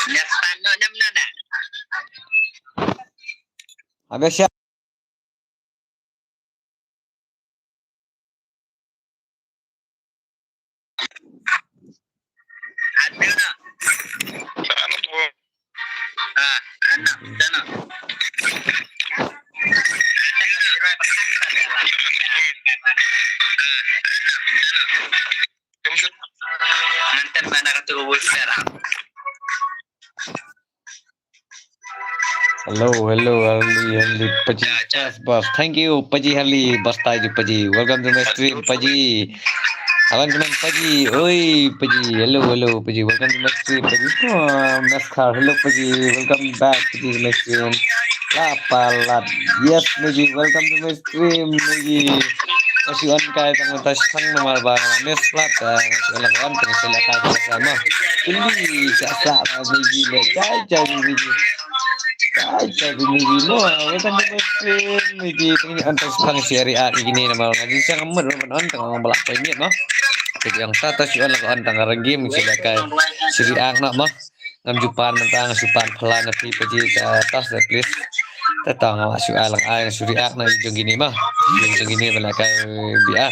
Nastano naman na. Agak siya. Ano na? Ano to? Ano? Nantan ba nakatulog sara? Hello, Ali, Paji. Bas. Thank you, Paji Ali. Bas tayo, Paji. Welcome to my stream, Paji. Awan teman Paji. Oi, Paji. Hello, Paji. Welcome to my stream, Paji. Maskar. Hello, Paji. Welcome back, Paji, to my stream. Lapalat. Yes, Paji. Welcome to my stream, Paji. Masih on kaya tang tas sang nomor barang mes plat masih on kan sila kaya sama. Ini sasa Paji le jai Paji. Aja bini mo, welcome to my stream. Paji ini antas sang seri A gini nama ngaji sang mer on tang balak ini no. Jadi yang tata si on tang ngarang game sila kaya seri A nak mah. Ngam jupan tentang supan pelan nanti Paji tas please. Tetang masuk alang ayang suriak na yung gini mah yung gini belakang biar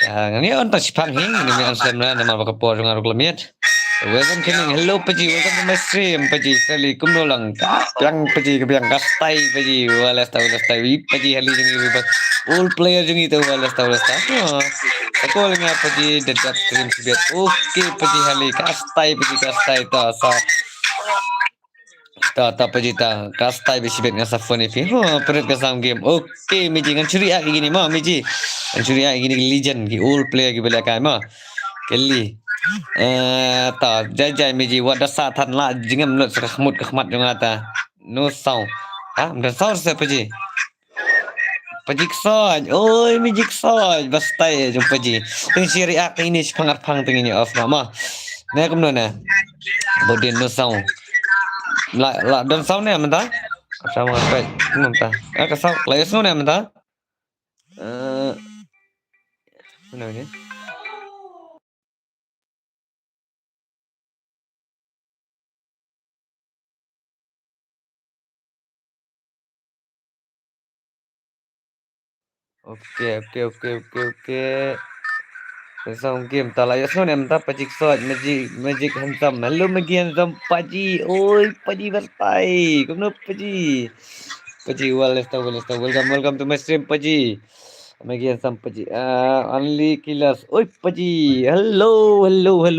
yang ini on tas panghing ini yang sana nama bakapor dengan ruklamiat welcome kini hello Paji welcome to my stream Paji assalamualaikum nolang yang Paji kebiang kastai Paji walas tahu Paji hali jeung ibu all player jeung itu walas tahu aku lagi Paji dekat stream sebiat oke Paji hali kastai ta sa tak pejita kastai besi bet ngasa phone ni perut ke sam game okey miji ngan curi ak gini mah miji ngan curi ak gini legend ki all player ki belakang mah keli ta jai miji wada sa than la jingam lut khmut khmat jong ata no sau ha dan sau se peji soj oi miji soj bastai jong peji ting curi ak ini phangat phang ting ini off mah ne kum no na bodin no sau la dan sau ni amta sama apa amta ka sau layas no ni amta mana ni Oke. Xong game ta layas no ni amta pajik soj magic handsome hello magi handsome Paji oi Paji bertai kumno Paji welcome to my stream Paji magi handsome Paji only killers oi Paji hello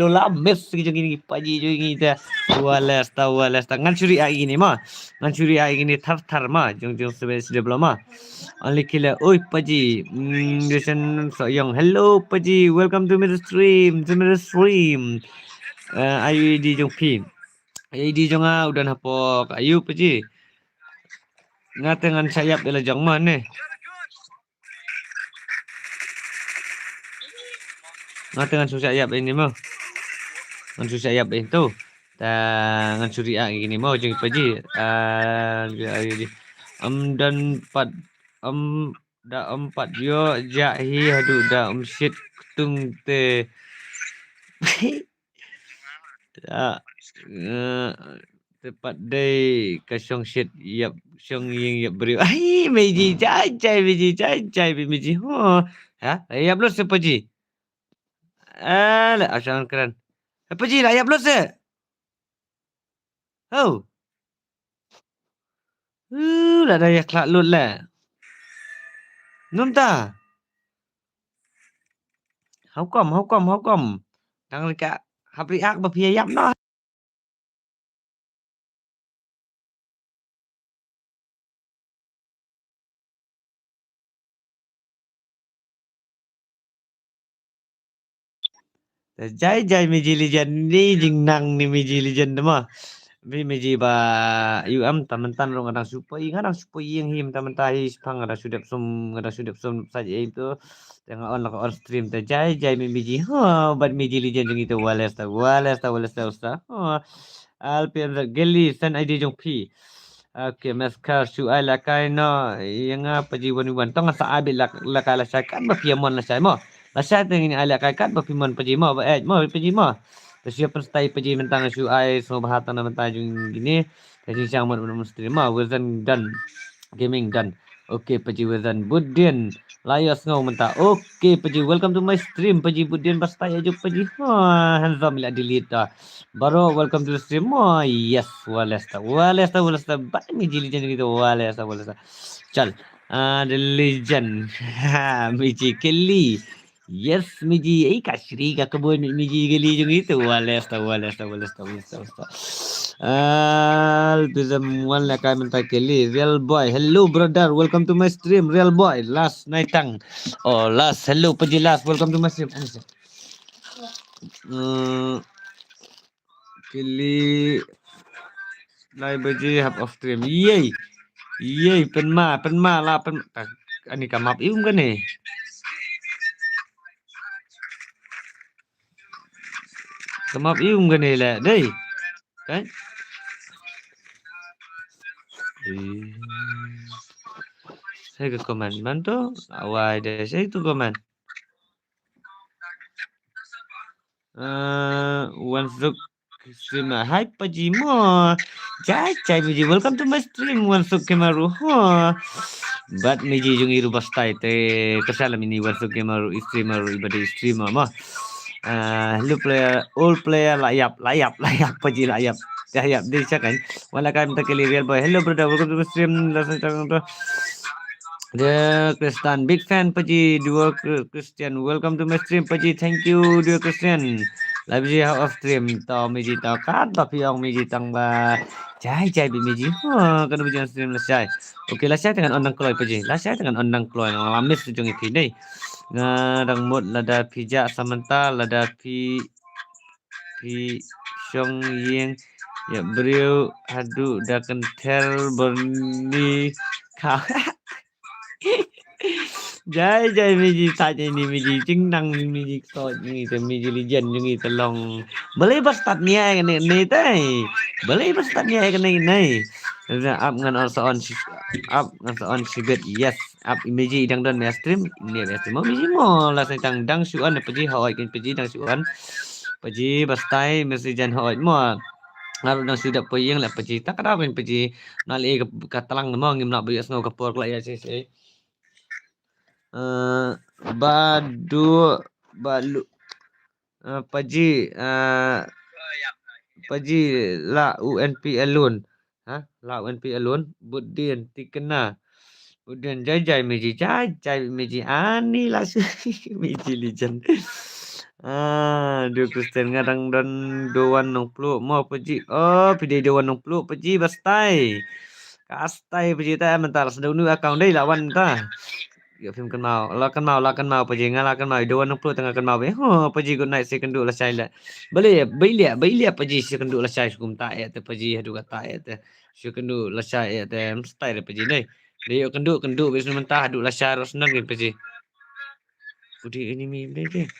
la miss gini Paji jogi ta walas ta ngan curi ai gini mah ngan curi ai gini thar mah jong sebelum mah only killer oi Paji listen so young hello Paji welcome to my stream ayu di jong pim ayu di jong udah hapok ayu Paji ngatengan sayap dela jong mana ngatengan sayap ini mah ngan sayap itu ngan curi gini mau jeng Paji ayu di dan 4 yo jahi aduh dah shit ketung te tepat day kasong shit yap syong ying yap beri ai meji jai meji ho ha yap lo se Paji ala asan keren Paji lah yap lo se oh lah dah yak lak lut lah num ta how come tang ka hapi ak ba pia yap no jai meji legend ni jing nang ni meji legend mah meji ba teman-teman rong kadang supaya yang him teman-teman pang ada sudah sum saja itu jangan on stream ta jai meji bad meji legend jeng itu walas ta usta alpian geli san id jong pi Okay, maskar su ai lakai no yang apa ji wan tong sa abi lakai la sai kan ba piamon la sai mo. La sai teng ini ai lakai kan ba piamon paji mo ba mo paji mo. Tersiap stai paji mentang su ai so bahatan mentai jung gini. Jadi siang mo mesti mo wazan dan gaming dan. Okay, paji wazan Budin. Layas ngau mentah. Okay, paji welcome to my stream paji Budin bastai ajuk paji. Hands up bila delete dah. Baru welcome to the stream. Oh, yes, walesta. But me legend gitu, walesta. Chal, the legend. Miji Kelly. Yes, Miji. Kashri ka kebun Miji Kelly jung itu. Walesta. Bisa one like I mentak Kelly. Real boy. Hello, brother. Welcome to my stream. Real boy. Last night tang. Oh, last. Hello, Paji last. Welcome to my stream. Kelly. Lai baji half of stream. Yey, pen ma lah pen. Ani kamap ium kan ni. Kamap ium kan ni lah, deh. Kan? Saya ke komen tu. Awai deh, saya tu komen. One look stream. Hi Paji mo. Jai Miji. Welcome to my stream. One look kemaru. But Miji jung iru bastai te kesalam ini one look kemaru streamer ibadi streamer mo. Hello player, all player layap Paji layap. Layap dia kan. Wala kan tak real boy. Hello brother, welcome to my stream. The Christian, big fan Paji, Duo Christian. Welcome to my stream Paji. Thank you Duo Christian. Live ji how of stream to Miji to kan to piong Miji tang ba. Jai bi Miji. Kan bujan stream lesai. Okay, lesai dengan ondang kloy Paji. Lesai dengan ondang kloy. Lamis jung iki ni. Ngadang mut lada pijak samanta lada pi Xiong Ying ya beliau hadu dah kentel berni kau Jai Miji saja ini Miji cingdang Miji so ni te Miji legend ni te long boleh start ni ai ni teh boleh start ni ai ni up ngan also on sibet yes up Miji dang don stream ni stream Miji mo lah sang dang suan paji hoi kan paji dang suan paji bastai mesti jan hoi mo ngaru dang sudah puyeng lah paji tak ada pun paji nali katalang mo ngim nak bias ngau kapor lah ya sih Balu Paji Paji la UNP alone la UNP alone Budin tikena Budin jai Miji ani lah Miji legend Dua Kristen ngadang dan doan nong peluk mau Paji pidai doan nong peluk Paji bastai kastai Paji ta mental sedang nu akaun dai lawan ta ya film kan mau paji ngala kan mau dua nong tengah kan mau paji good night second dua lah sai la beli paji second dua lah sai kum ta ya te paji hadu kata ya te second dua lah sai ya te style paji dai dia kendu bis mentah hadu lah sai ros nang paji udi ini mi deh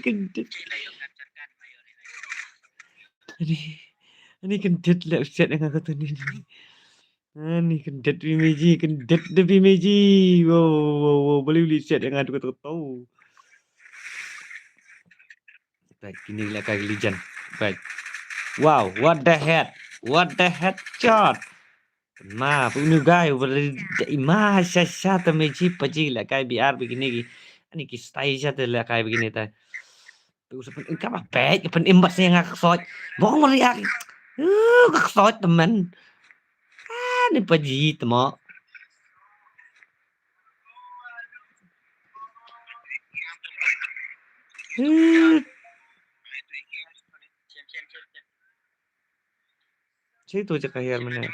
Kendet. Ini kendet lah set dengan kata ni. Ini kendet Bimeji. Wow. Boleh beli set yang ada kata tahu. Baik, ini lah kali legend. Baik. Wow, what the head shot. Ma, punya guy ma syasha Meji paji lah kayak biar begini. Ini kisah saja lah kayak begini tadi. Terus các bạn bé phần im bật xe ngạc soi bóng mà riak ngạc soi teman ni paji temo Situ je kahir mana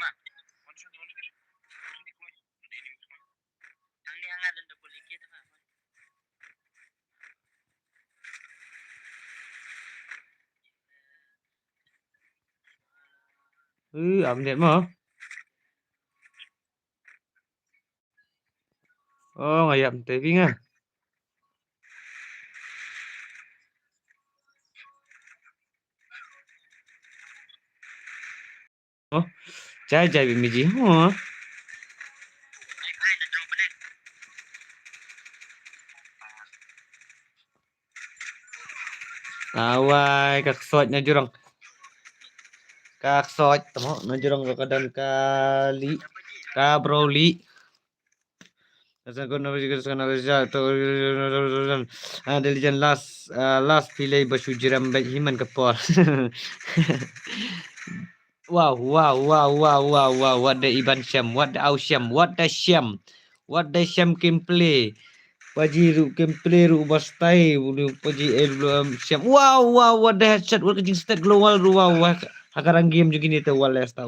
update mo. Oh, ngayap taping ah. Oh, jai bimiji ho. Awai kaksot na jurang. Kaksot tamo na jurang kadan kali. Ka Broly. Diligent last pilih basu jiram baik himan kepor. Wow, what the Iban Syam, what the Ausyam, what the Syam can play. Paji ru can play ru bastai, paji Syam. Wow, what the headshot, what kecing stat global ru wow. Hakarang game juga ni tu walesta.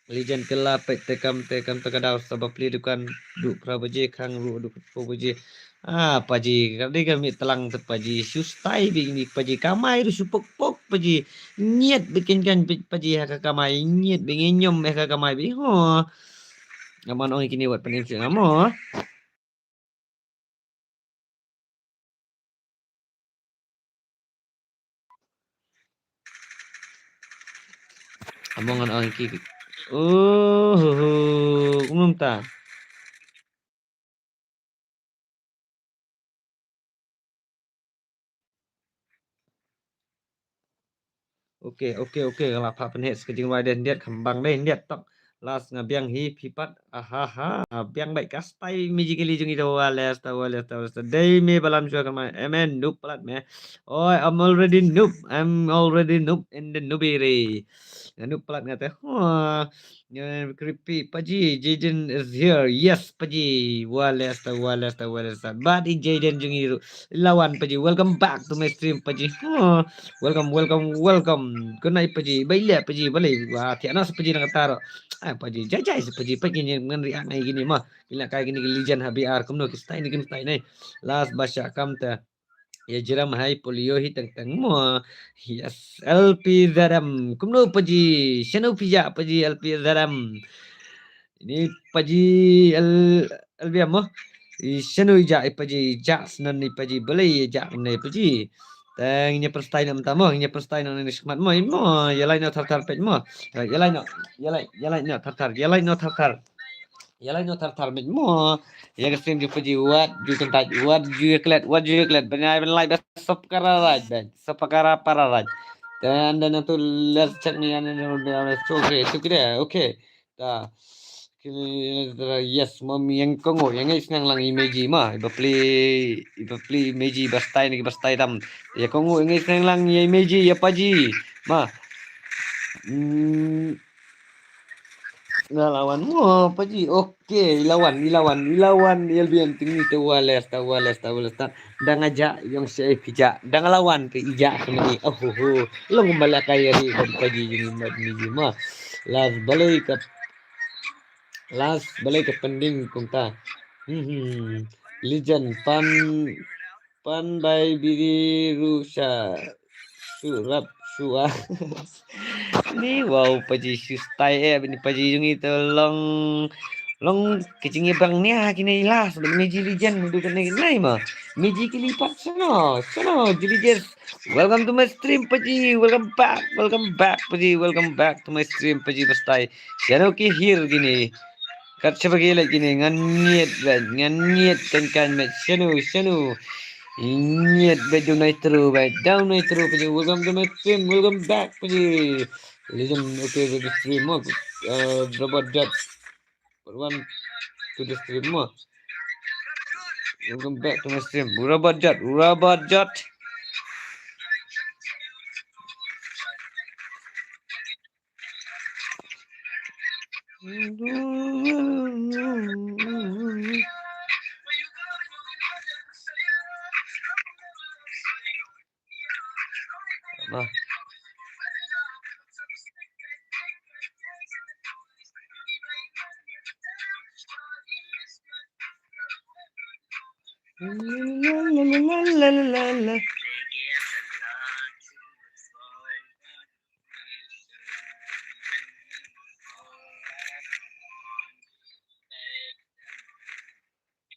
Legend kelap tekam tekadau sebab pli dukan du prabaje khang ru du prabaje. Paji kali kami telang tu paji sustai begini paji kamai ru supok pok paji niat bikin kan paji haka kamai niat bingin nyom haka kamai bi ho. Aman oi kini buat pening amo. Amongan oi kiki. Umum ta. Okey. Kalau apa penih sekejing waden dia kembang deh dia tok. Las ngabiang hi pipat. Biang baik kastai miji kili jung itu wales ta. Day me balam jua kama. Amen noob pelat me. Oh, I'm already noob in the noobiri. Noob pelat ngata. Creepy. Paji, Jaden is here. Yes, Paji. Wales ta. But Jaden jung itu. Lawan Paji. Welcome back to my stream Paji. Welcome. Good night Paji. Baiklah Paji. Boleh. Wah, tiada Paji nak taruh. Paji jajai Paji Paji ngan riak ngai gini mah. Bila kayak gini legend HBR kumno kistai ni. Last basya kam ta. Ya jeram hai polio hi tang mo. Yes. LP Zaram. Kumno Paji. Shano pija Paji LP Zaram. Ini Paji LP mo. Shano ija Paji jak senan ni Paji boleh jak ni Paji. Tengnya perstai nak mentamo, nya perstai nak ni semat mo, ya lain nak tar pet mo. Ya lain nak tar met mo. Ya kesim ju puji wat ju kentaj wat ju klet benai benlai besop kararaj ben. Sepakara pararaj. Dan tu les cek ni ane so kira okay. Ta yes mom yang kongo yang senang lang imeji mah iba play imeji bastai dam ya kongo yang senang lang ya imeji ya paji mah lawan mo paji okey lawan LBM tinggi tu wales ta dang aja yang saya pijak dang lawan ke ija kemani long malakai ri paji ini mah Last balai ke pending kunta. Legend pan by biru surap suah. Ni wow paji sustai bini paji jungi tu long kecingnya bang ni kini lah sudah meji legend duduk kena nai mah. Meji kelipat sana jadi welcome to my stream paji welcome back paji welcome back to my stream paji pastai. Siano ki here gini. Kat sebagai lagi ni nganyet kan met senu nyet down nitro pergi welcome to my stream welcome back pergi legend okay to the stream mo robot dot one to the stream mo welcome back to my stream robot dot Nah. La.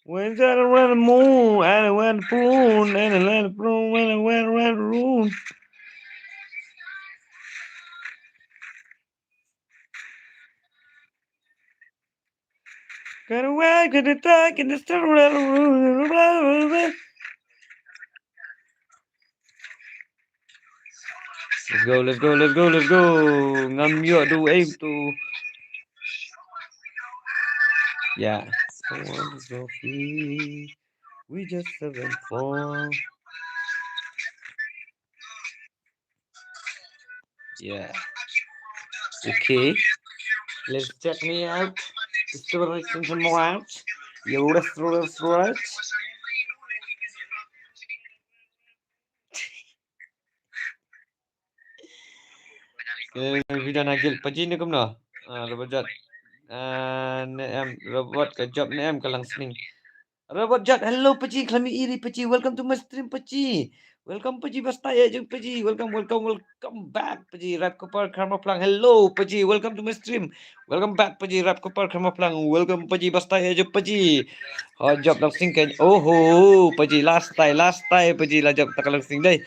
When I went the moon, and I went the moon, and I went the moon, and I went the moon. Got away, got the dark, and the star. Let's go, let's go, let's go, let's go. Ngâm nhựa đủ aim to. Yeah. I want to go free. We just 7-4. Yeah. Okay. Let's check me out. Storage some more out. You right. Video nagil pajin kum no. Robot jat. Em robot ka job ni em kalang sning. Robot jat. Hello paji klami iri paji. Welcome to my stream paji. Welcome paji bastaya jung paji. Welcome back paji. Rap Kopar Karma Plang. Hello paji. Welcome to my stream. Welcome back paji. Rap Kopar Karma Plang. Welcome paji bastaya jung paji. Job lang sing kan. Oh paji last time paji lah job tak lang sing dai.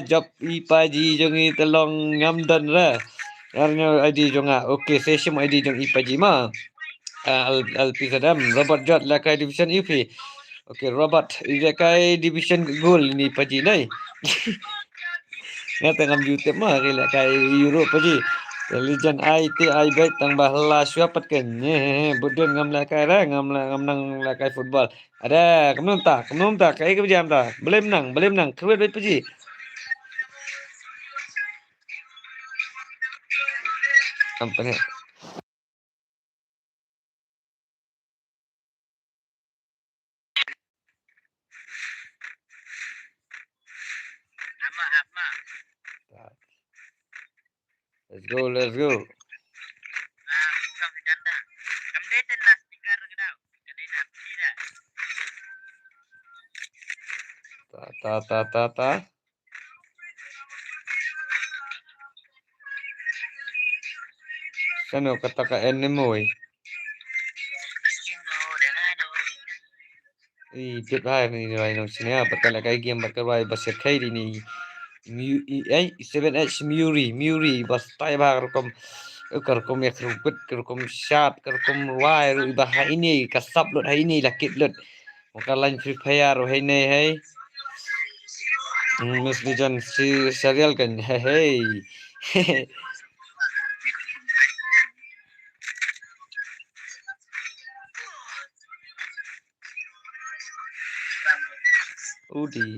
Job i paji jung i telong ngamdan ra. Arnya ID jung okay session ID jung i paji ma. Al Sadam Robert Jot lakai division UP. Okay Robert lakai division goal ni paji nai. Ngata ngam YouTube mah lakai Europe paji. Legend IT I baik tang bahla syuapat kan. Budun ngam lakai ra ngam nang lakai football. Ada kemnum tak kai ke jam tak. Boleh menang. Kuat baik paji. Apa ni? Ama. Let's go. Isang agenda. Kamdetan na speaker ke daw. Kadai nak tidak. Ta. Sano kata ka enemy. Biết hai ni rồi nó xin nha bắt cái cái game bắt cái vai bas khai đi ni 7H Muri bas tay ba kerkom kerkom ya kerkom sharp kerkom wai rồi bah ini kasap lot hai ini lakit lot maka lain free fire hai nei hai Miss Legend si serial kan hey Udi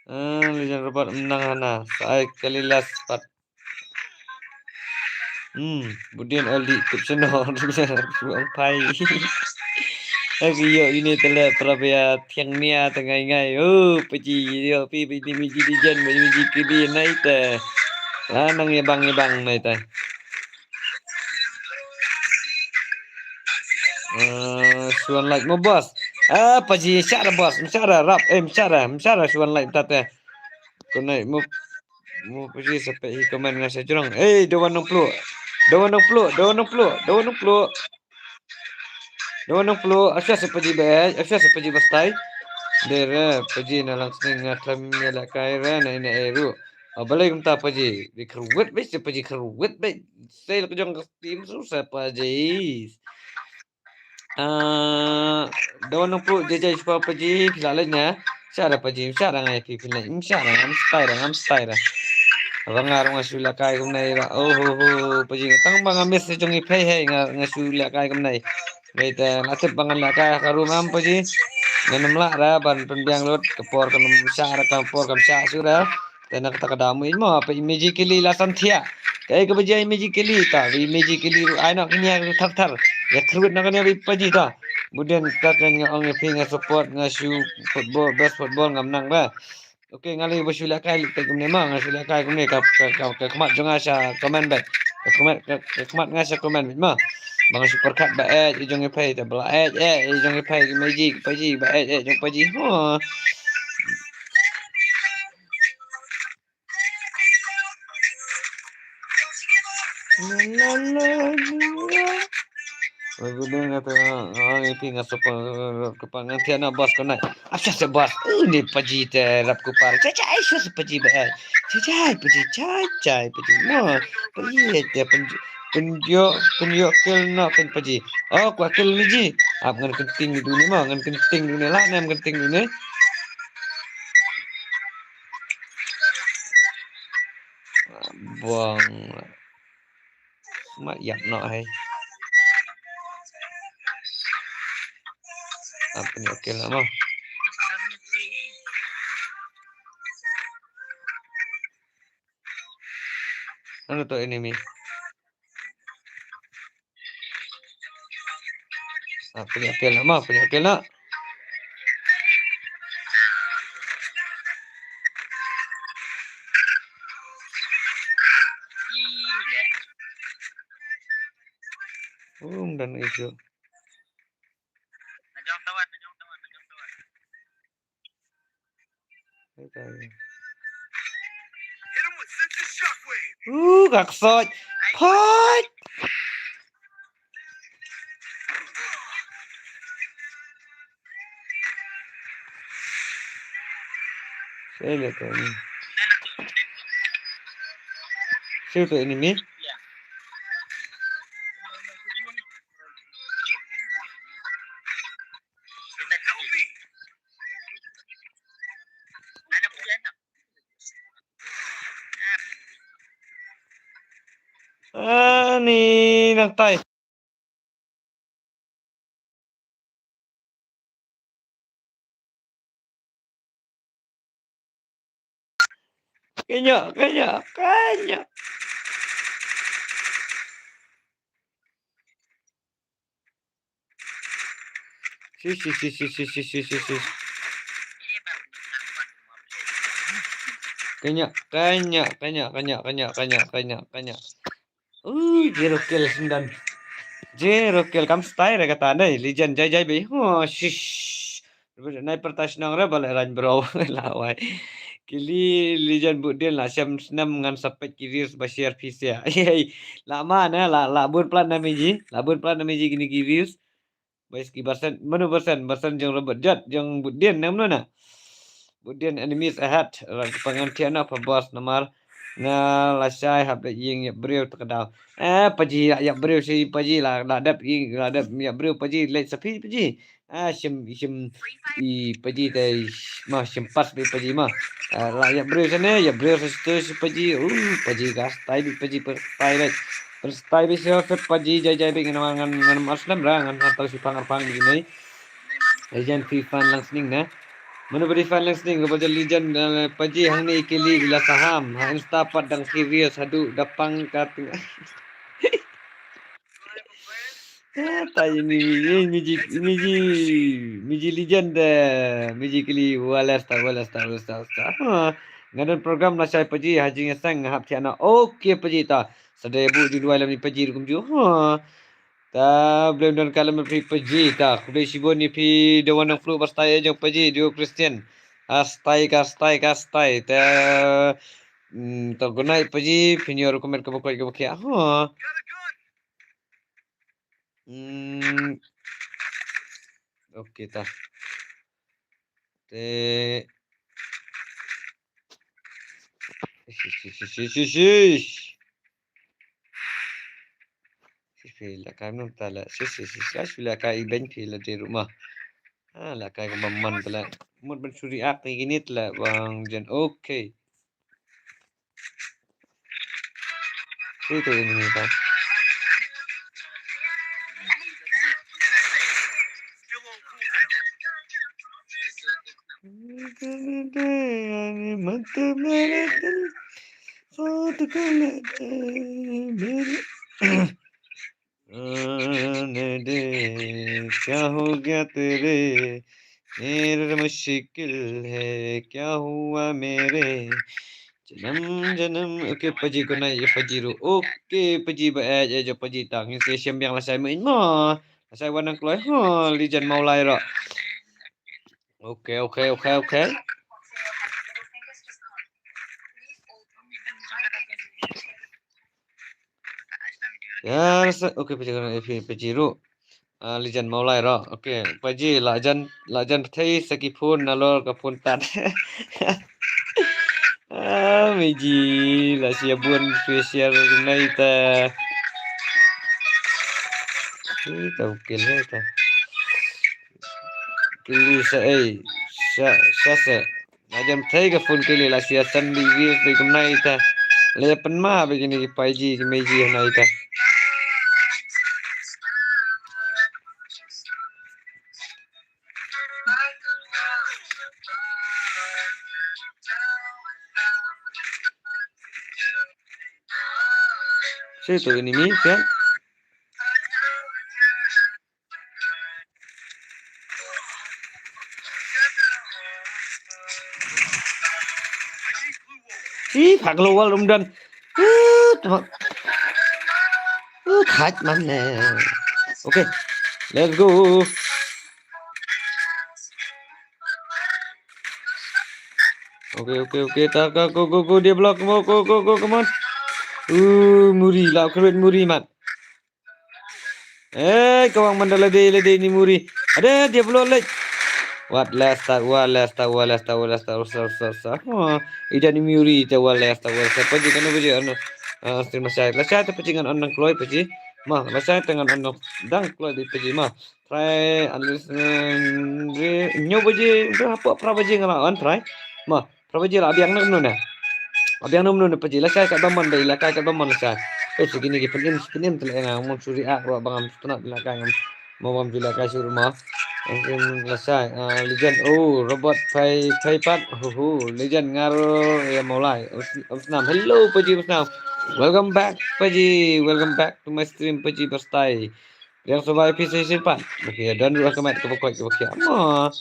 Legend Robert menang hana saya kali last part Budian Ali Kupseno Buang Pai Yo ini telah perabia tiang nia tengah ngai paji yo pi miji dijan miji kidi nai ta nang bang nai ta suan like mo boss paji syara boss syara rap syara suan like ta ta konai mo paji sampai komen ngasih jurang dawan nong plu asya sepaji bastai dera paji na langsung ngatam la kaira na eru balai kumta paji dikruwet be paji kruwet be saya ke jong tim susah paji dawan plu jajai pa paji filalnya syara paji syara ngai fi filai syara ngam style Rangar ngasula kai kum nai ra paji tang bang amis jong i phai hai ngasula kai kum nai Wait, nasib bangan la ka karumam paji nganam la ra ban penbiang lot kepor kanum syara kampor kam sya sura tenak tak kadamu ilmo apa imagically la santhia kai ke paji imagically ta imagically ai nak nya thar ya khrut nak nya paji ta kemudian ka kan ong ping support ngasu football best football ngam nang ba Oke ngali basula kai te kum nema ngasula kai kum ne ka kmat jonga sya comment ba kmat ngasa comment ma Bang super cut ba ijong ipai ta bla ijong ipai magic paji ba jong paji la Gudeng kata orang itu ngasup kepangan tiana bos kena. Asya se bos. Ni paji te rap kupar. Cacai su paji ba. Cacai paji. Mo. Paji te penjo kel na pen paji. Oh kwa kel ni ji. Ap ngan kenting du ni mo ngan kenting du ni lah nem kenting du ni. Buang. Mak yap nak hai. Apa ni okey lah mau. Ano to enemy? Apa ni okey lah mau, punya okey lah. Dan isu. Najong tawan. Kaksot. Fight. Saya lihat ni. Siapa enemy? Ni nagtay. Kanya. Si. Kanya. Zero kill 9. Zero kill kam style kata anda legend jai be. Oh shish. Nai pertas nang rebel ran bro lawai. Kili legend budel lah siam senam ngan sapet kiris bashir fisia. Lama na la bun plan namiji gini kiris. Bais ki persen menu persen jeng robot jat jeng budien nam na. Budien enemies ahead. Pengantian apa bos nomor na lasai hab ying ya breu takadau. Paji ya breu si paji la ladap ya breu paji let sapi paji. Sim I paji tai mah sim pas be paji mah. La ya breu sana ya breu si paji. Paji gas tai bi paji per tai let. Per tai bi so paji jai be ngan maslam ra ngan atau si pangar begini. Legend FIFA langsung na. Mana beri finance ni kepada legend paji hang ni ikili bila saham hang instapat dan serius hadu dapang kating. Tai miji legend miji kili walas ta. Ngadan program lah saya paji haji ngesang hap tiana okey paji ta. Sadai bu di dua lam ni paji kum ju. Ta belum dan kalam pri paji ta. Kudai sibon ni pi the one of flu pastai jong paji dio Christian. Kastai ta gunai paji pinyo komen ke bokoi okey ta te Sila kami tala sila kai ben pila di rumah. Lah kai kemaman pala. Mut bersuri ak gini telah bang Jan. Okey. Itu ini ta. क्या हो गया तेरे मेरे मुश्किल है क्या हुआ मेरे जन्म oke paji ko na pajiru oke paji ba jo paji tang se siam yang la sai main mo la sai wanang kloi lijan mau lai ro oke ya oke paji ko na pajiru Lijan Maulai ro. Okey, Paji lajan thei saki phone nalor ka phone tat. Meji la siabun spesial nai ta. Tau kele ta. Kili sa sa. Lajan thei ka phone kili la sia san bi bi nai ta. Le pen ma begini Paji meji nai ta. Situ ini mi kan. Phạt lô qua lung đinh. Thạch man nè. Okay, let's go. Okay. Tak go. Dia block. Go, come on. Muri lah, keren muri man. Kawang mandal lede ni muri. Ada dia block lagi. What last tak. Ida ni muri te last tak. Paji kan paji anu. Terima kasih. Lasai te paji kan anang kloy paji. Ma, lasai dengan anang dang kloy di paji ma. Try understand nyo paji apa pra paji ngalawan try. Ma, pra paji lah abiang nak nuna. Abiang nuna paji lasai kat baman bai lakai kat baman lasai. Segini ki penin telah ngang mun suri ak wa bangam tunat lakai ngam. Mau bila kai sur ma. Lasai legend robot pai pat legend ngaro ya mulai Usnam. Hello paji Usnam. Welcome back paji. Welcome back to my stream paji Berstai. Yang survive PC simpan. Okey, dan dulu kemat ke pokok ke pokok.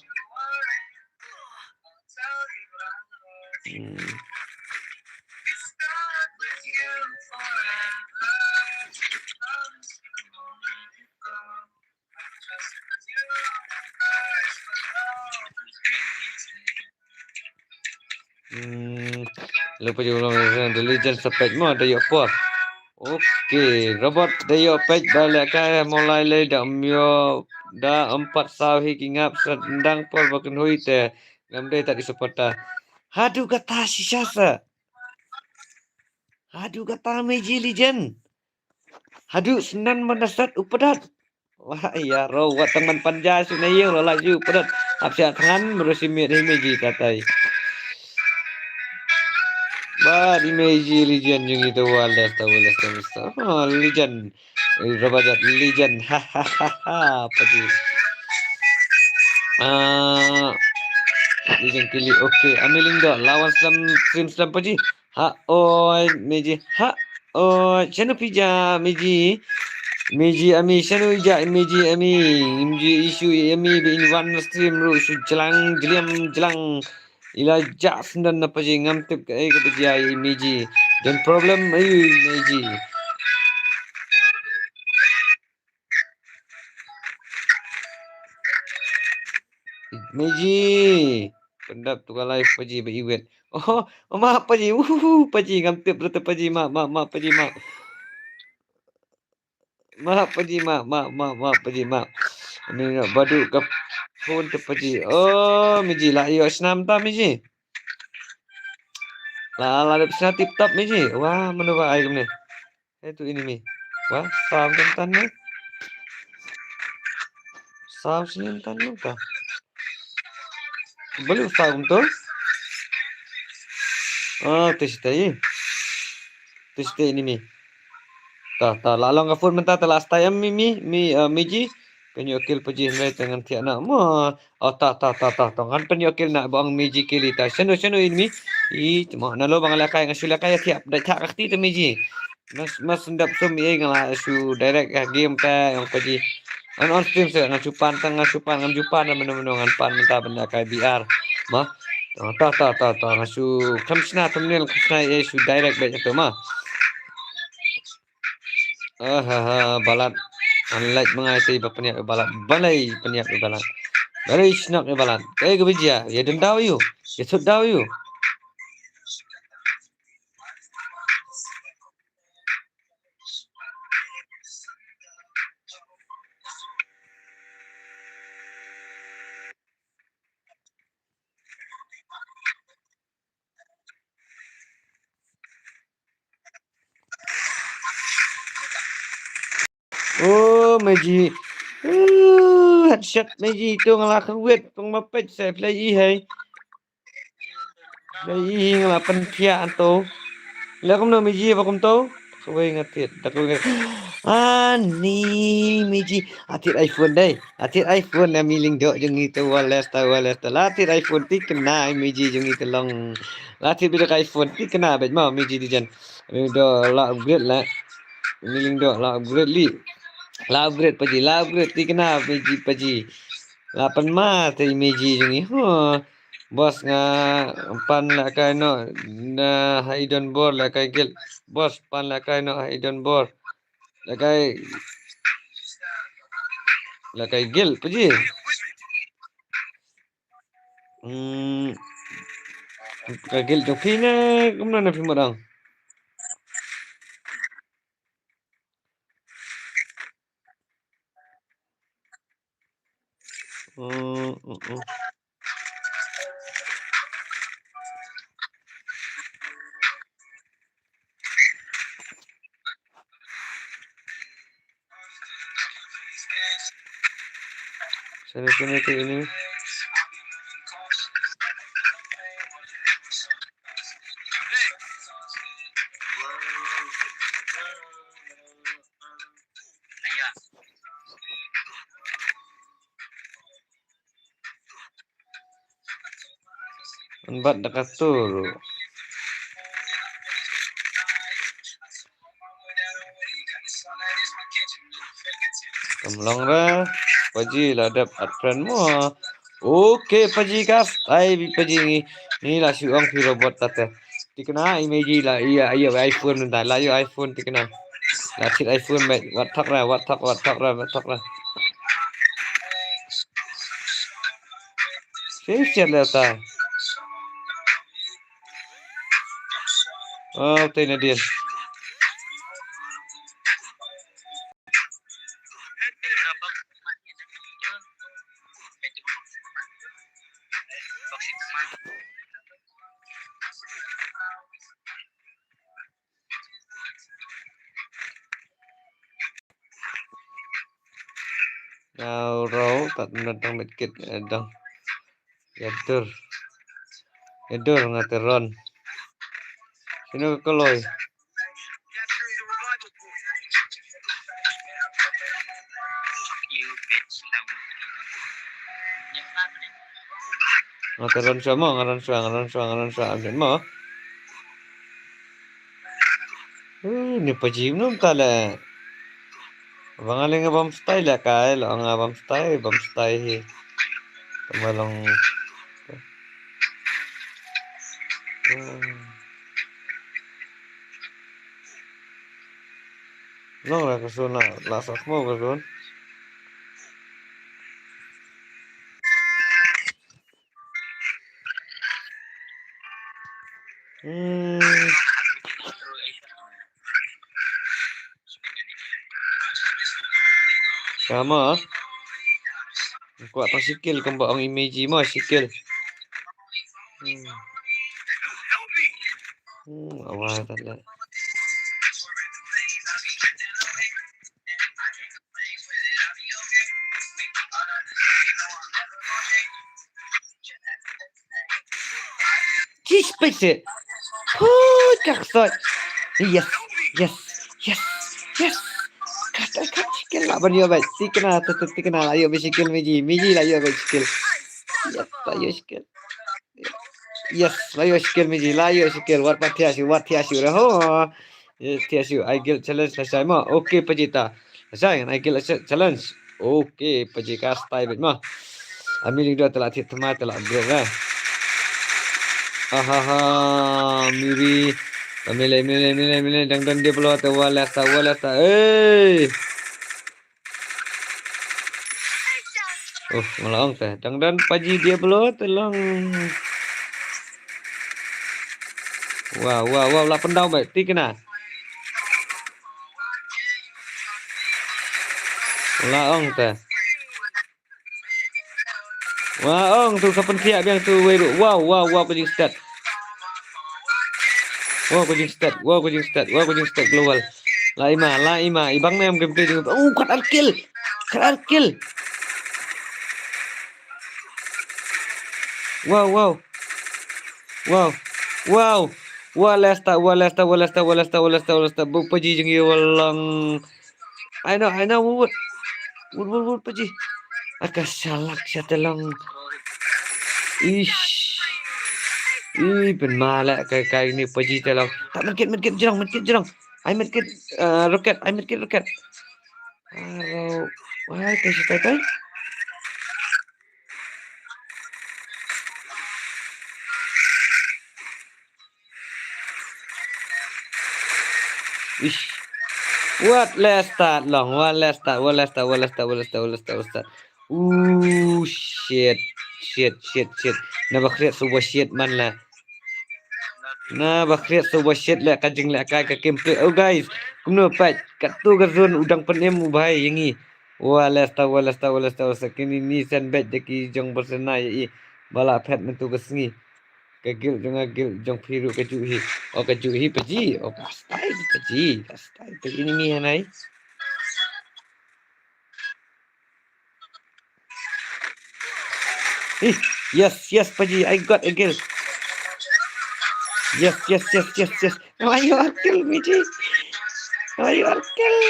Lupa juga the legend sepet mo ada yok po. Okey, robot dayo page balik ka mulai le damyo da 4 sawi kingap sedang por bakin hui te gamde tak disupporta. Hadu kata sisasa. Hadu kata meji legend. Hadu senan menasat upadat. Wah iya ro wat teman panja sunayo lo laju upadat. Apsia tangan merusimir meji katai. But image legend yung itu walas tahu. Legend. Robajat legend. Hahaha. Pati. Legend kili. Okay. Amiling do. Lawan stream pati. Meji. Channel pija meji. Meji ami channel ija meji ami. Meji isu ami in one stream ru jelang. Ila jas dan apa je ngamtip ke kebijiai meji dan problem meji pendap tu live paji be event ma paji paji ngamtip rata paji ma paji ma paji ma ni badu ke phone tu paji meji lah yo senam ta meji lah bisa tip top meji wah menurut ai ni itu ini mi wah sam tan ni sam sin tan nu ta boleh sam tu testai ini mi ta lalong ka phone menta last time meji penyokil paji ngai dengan tiana ma ta kan penyokil nak bang meji kili ta seno ini cuma nalo bang lakai ngasula kaya tiap dah tak akti tu meji mas sendap tu mi ngala su direct game ta yang paji on stream se ngasupan menu ngan pan minta benda kai BR ma ta ngasu kamsna thumbnail kasna su direct baik tu ma balat unlike mengai bapaniak balai peniak balat balai snack balat kai gebija ya dendau you ya sudau you Oh, Meji. Headshot Meji tu ngalah kuat tong mapet saya play hai. Play ngalah pentia anto. Lah kum no Meji apa kum tau? Kau ingat tak kau ingat. Ni Meji atit iPhone dai. Atit iPhone na miling dok jeng itu walas ta. Atit iPhone ti kena Meji jeng itu long. Atit bila iPhone ti kena bet mau Meji di jan. Do la upgrade lah. Miling dok la upgrade li. La upgrade ti kena Meji paji. 8 ma te Meji jeng ha. Bos nga pan la kai no na hidden board la kai gel. Bos pan la kai no hidden board. La kai gel paji. Kai gel jong pina kumna na pimadang. Sana tu ini. Ayo. Empat dekat tur. Kamlong ra. Paji ladap atran mo. Okey paji kas. Ai paji ni lah siang fi robot tata. Tikna image lah iya iPhone dah lah iPhone tikna. Lah tit iPhone baik watak ra. Feature lah ta. Oh, tena dia. Now row tak mendatang medkit dang. Edur ngateron. Sino koloy. Ngateron sama ngaran suang amden mo. Ni pajim nom tala. Bangaling abam style lah kai, ang abam style he. Tamalong. Long lah kasun lah, lasak mo kasun. Sama. Kuat tang sikil kembang ang image mo sikil. Awal tala. Cheese pizza. Oh, jackson. Yes. Kata sikil lah banyo ba. Tikna lah ayo sikil Meji lah ayo sikil. Yes, layo sikil Meji, layo sikil war pathiasu raho. Thiasu I challenge selesai mo. Okey pajita. Selesai I challenge. Okey pajika style bet mo. Amil dua telah telah upgrade lah. Miri. Mile dang dia perlu atau wala ta. Malang teh. Dang paji dia perlu telang. Wow, lah pendau baik. Ti kena. Laong teh. Wow, tu kapan siap yang tu weru. Wow, kucing start. Wow, kucing start global. La ima, ibang na yung gameplay dito. Oh, cut kill. Wow. Walesta. Bu paji jeng ye walang. I know. Wood paji. Akas salak siya talang. Ish. Penmalak kay ni paji talang. Tak medkit jerang. I medkit roket. Araw. Why kasi tay? Ish. What last start long? What last start? Shit. Nabakriat sebuah shit man lah. Nabakriat sebuah shit lah kajing lah kai ka gameplay. Oh guys, kumno pat kat tu gazon udang penem ubahai yangi. Wala sta kini ni san bet deki jong bersenai i bala pet mentu kesngi. Kagil jong piru kajuhi. O kajuhi paji. O kastai paji. Ini hanai. Yes, paji. I got a kill. Yes. Why you are kill me, Ji? Why you are kill?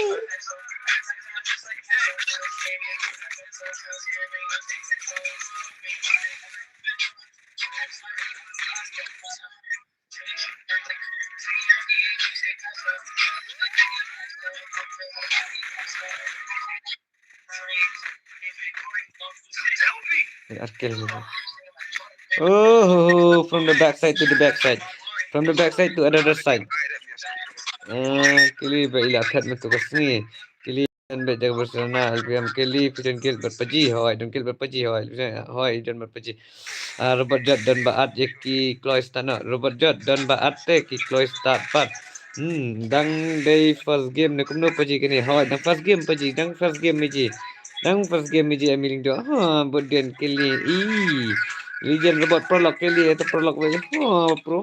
Oh, from the backside to the backside. From the backside to another side. Kili bailah kat metu kesni. Kili dan bet jaga bersana. Albiam kili pidan kil berpaji. Hoi dan kil berpaji. Hoi dan berpaji. Robert Jot dan baat je ki close tanah. Robert Jot dan baat te ki close start part. Dang day first game ne kumno paji kini. Hoi dang first game paji. Dang first game meji. Amiling do. Bodian kili. Legend robot prolog kili atau prolog weh. Pro.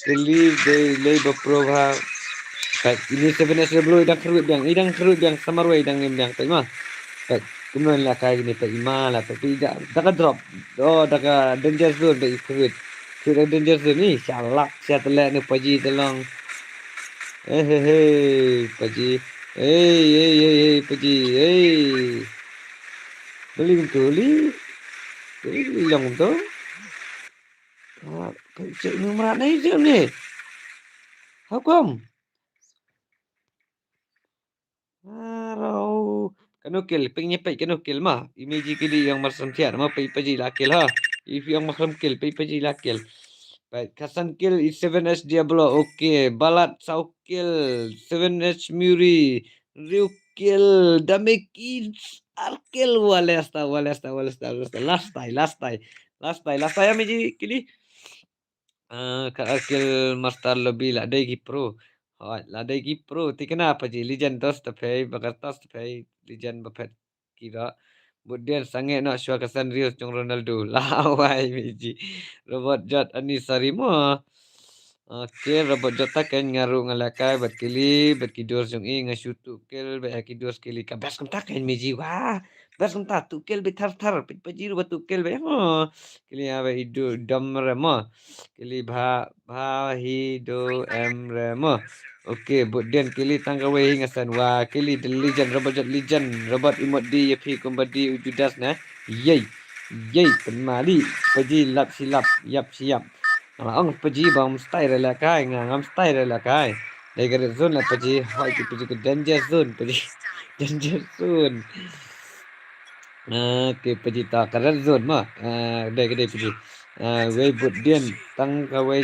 Kili day labor pro ha. Baik, ini 7SW idang kerut biang samarwe idang biang tak mah. Baik, kemudian lah kayak gini tak imalah tapi dah drop. Dah danger zone dah kerut. Kerut danger zone ni salak sia telak ni paji tolong. Paji. Paji. Beli long tu. Cik ni merat ni. How come? Araw. Kanukil, pengnyepet kanukil mah. Imiji kili yang masam tiar mah paji lakil ha. If yang masam kill paji lakil. Baik, Kasan kill is 7H Diablo. Okay, Balat Sau kill 7H Muri. Ryu kill Dameki Arkil walesta. Last time Imiji kili. Kak Arkil Master lebih lah dai pro. Ladai ki pro ti kenapa ji legend dos tapi bagatas tapi legend bapet kira budian sange nak syua kesan Rio jong Ronaldo lawai miji robot jat ani sarimo okay robot jat taken ngaru ngalakai berkidur jong i ngasutu kel be kidur skili kabas kem taken miji wah bas kem ta tu kel be thar paji robot tu kel be kili ave idu dam remo kili bha hi do em remo. Okey, budian kili tanggawe hingasan. Wah, kili the legend, robot imut di yapi kumbadi ujudas na. Yey, penmali. Paji lap silap, yap siap. Ang paji bang style rela kai, ngam style rela kai. Dari garis zone lah paji, hoi ki paji ke danger zone, danger zone. Okey, paji tak garis zone mah. Dari paji. Wei budian tanggawe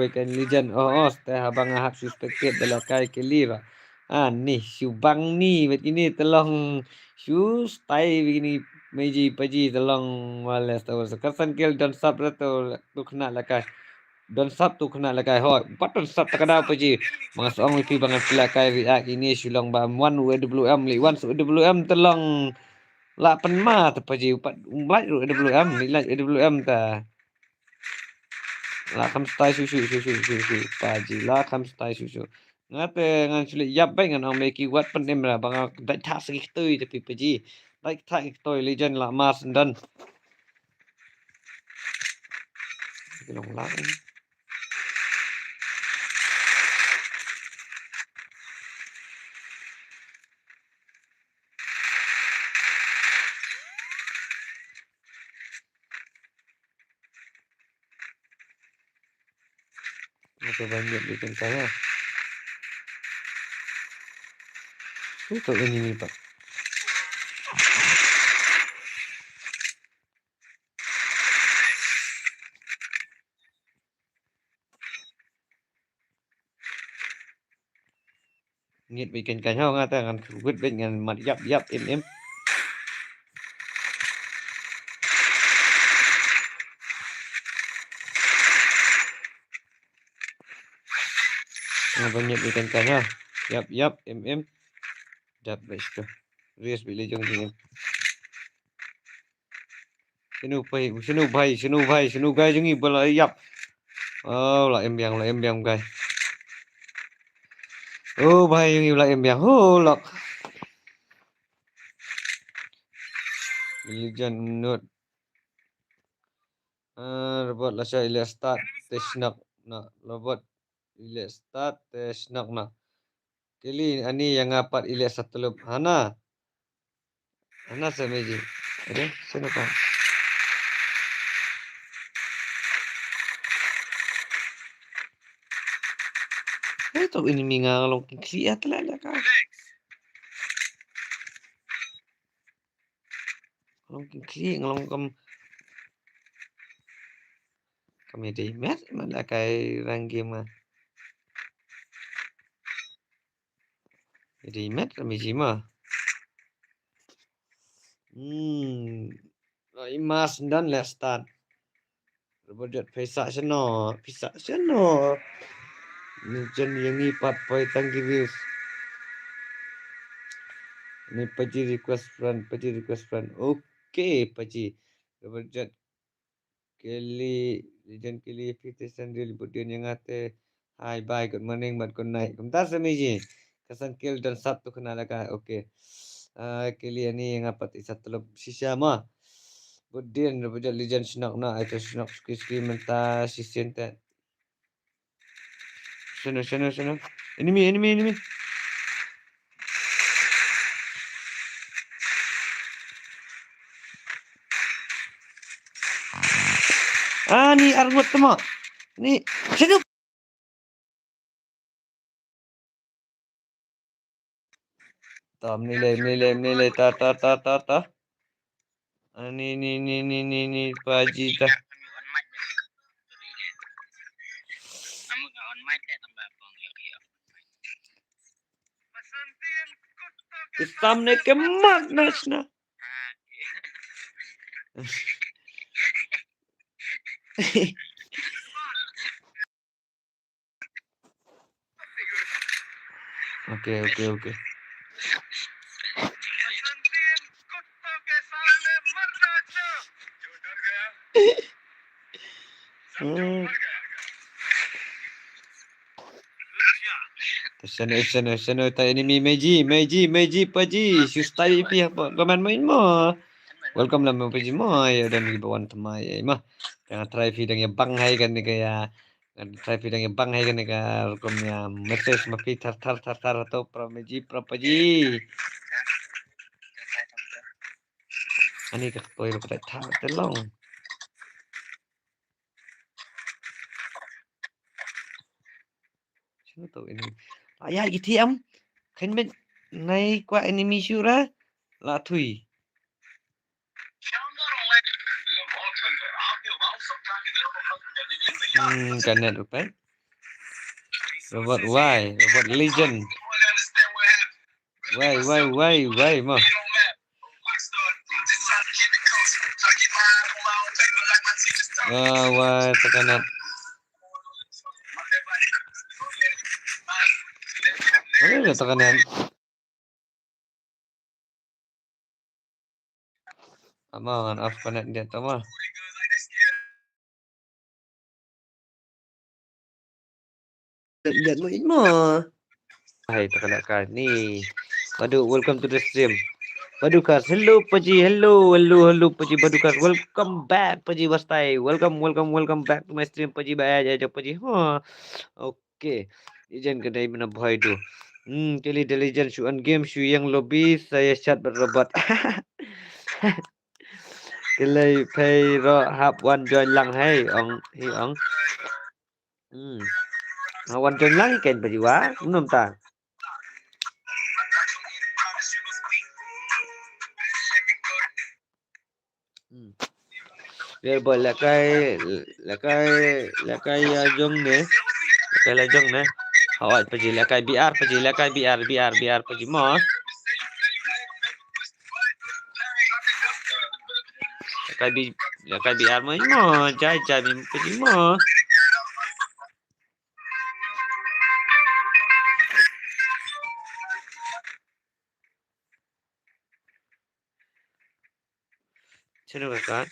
kan legend teh abang ahap suspected dalam kai kelira ni subang ni begini telong stay begini meji paji telong wales tahu sekasan kel dan sab tu kena lakai dan sab tu kena lakai patut sab tak ada paji masong pi bangan pelakai riak ini sulong bam 1 WM li 1 WM telong 8 ma tu paji 4 WM ni WM ta Lakam style susu paji lakam style susu ngate ngan sulit yap baik ngan ong meki wat penem lah bang dai thak segi tui tapi peji dai thak toi legend lah mas dan long lang ngate banyak legend saya itu ini nih pak nghiệt bị cảnh cảnh không ta ngàn quyết định ngàn mặt yap em banyak bị cảnh cảnh ha yap em đập vậy cơ riêng bị lấy trong gì em sinu gai chúng ibu lah yap oh lah em biang gai oh bhai chúng ibu lah em biang oh lok religion nut robot lah saya ile start tesnak na robot ile start tesnak na kili ani yang apat ile satu lub hana semeji ada sino pa itu ini minga long kliat lah ka long kli long kami di met mana kai rang game mah di met kami jima imas dan let's start robot pesa seno Legend yang ipat pai tangki views ini paji request friend oke paji robot legend kili invitation deal budian yang ate hi bye good morning good night kumtar semiji kesan kill dan satu kenal ka oke kili ini yang apa satu lub sisa mah budian robot legend snack na itu snack ski menta sisienta sana enemy ni argut temo ni sedup tam nilai ta ni paji ta on mic tambah bong ya Istam ne kemat nasna Oke. Sana ta enemy Meiji paji sustai pi apa gaman main mo welcome lah mo paji mo ya dan di bawah temai ya mah jangan try video yang bang hai kan ni kaya try video yang bang hai kan ni ka rukumnya message mapi tar atau pra Meiji pra paji ani ka toy ro pai thar telong sino to ini ayah gitu am kan ben naik qua enemy syura la thui kanet rupai robot robot legend why mah why tekanan ada tekanan aman Afganet dia tama lihat mo Hai terkadang ni. Badu, welcome to the stream. Badukas, hello Paji, hello Paji Badukas, welcome back Paji Bastai, welcome back to my stream Paji Baya aja Paji. Okay. Ijen kedai mana boy tu. Daily diligence on game shu yang lobby saya chat berrobat. Kelai pay ro hap one join lang hai ong hi ong. One join lang ikan Paji wa, belum tak? Dia boy lakai jong ne. Lakai jong ne. Awak pergi lakai BR pergi mos. Lakai BR mos jai pergi mos. Sino kakak?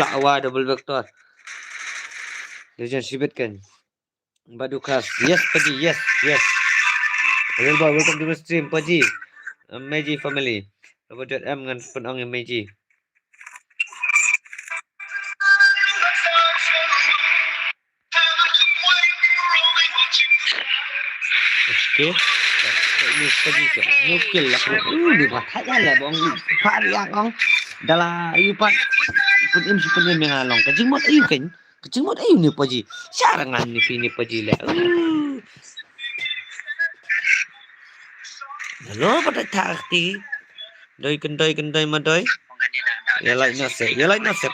Lawa double vector. Legend sibet kan. Badukas. Yes, Paji. Yes. Welcome to the stream, Paji. Meiji family. Robot M dengan penong yang Meiji. Okay. Ini Paji ke. Nukil lah. Di bakat lah bang. Pari yang dalam ipat. Pun im yang along. Kecing mot ayu kan. Kecing mot ayu ni Paji. Sarangan ni Paji lah. Hello, pada takti. Doi kendai madoi. Ya like not say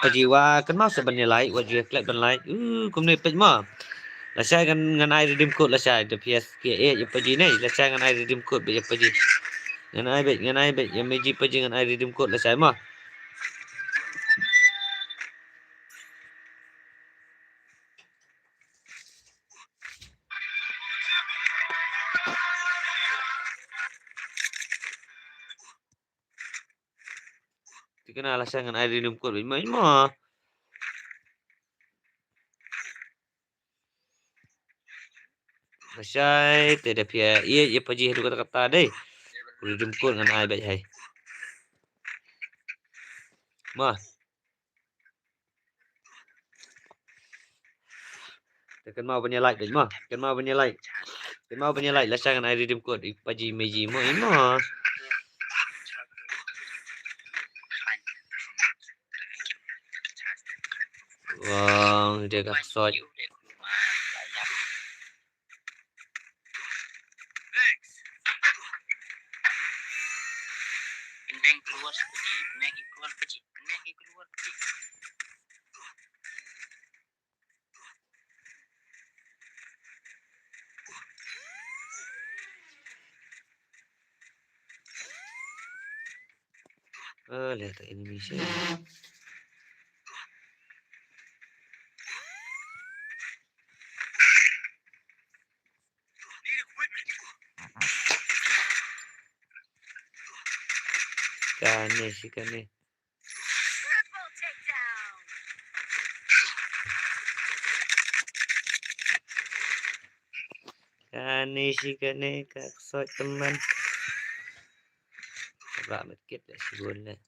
Paji wa kan mau sebenarnya like what you click on like. Kum ni Paji mah. Lah saya kan ngan ai redeem code lah saya the PSK8 ya Paji ni. Lah saya ngan ai redeem code ya Paji. Ngan ai bet yang Meiji Paji ngan ai redeem code lah saya mah. Kenal lah saya dengan air minum kot mah. Masai tidak pia ia Paji hidu kata-kata deh. Minum kot dengan air baik hai. Mah. Kan mau punya like baik mah. Kan mau punya like lah saya dengan air minum kot Paji Meiji mah. Wah, dia kat sot. Pendeng keluar Paji. Lihat Indonesia. Kane. Kane kak sot teman. Sebab medkit dah sebun lah.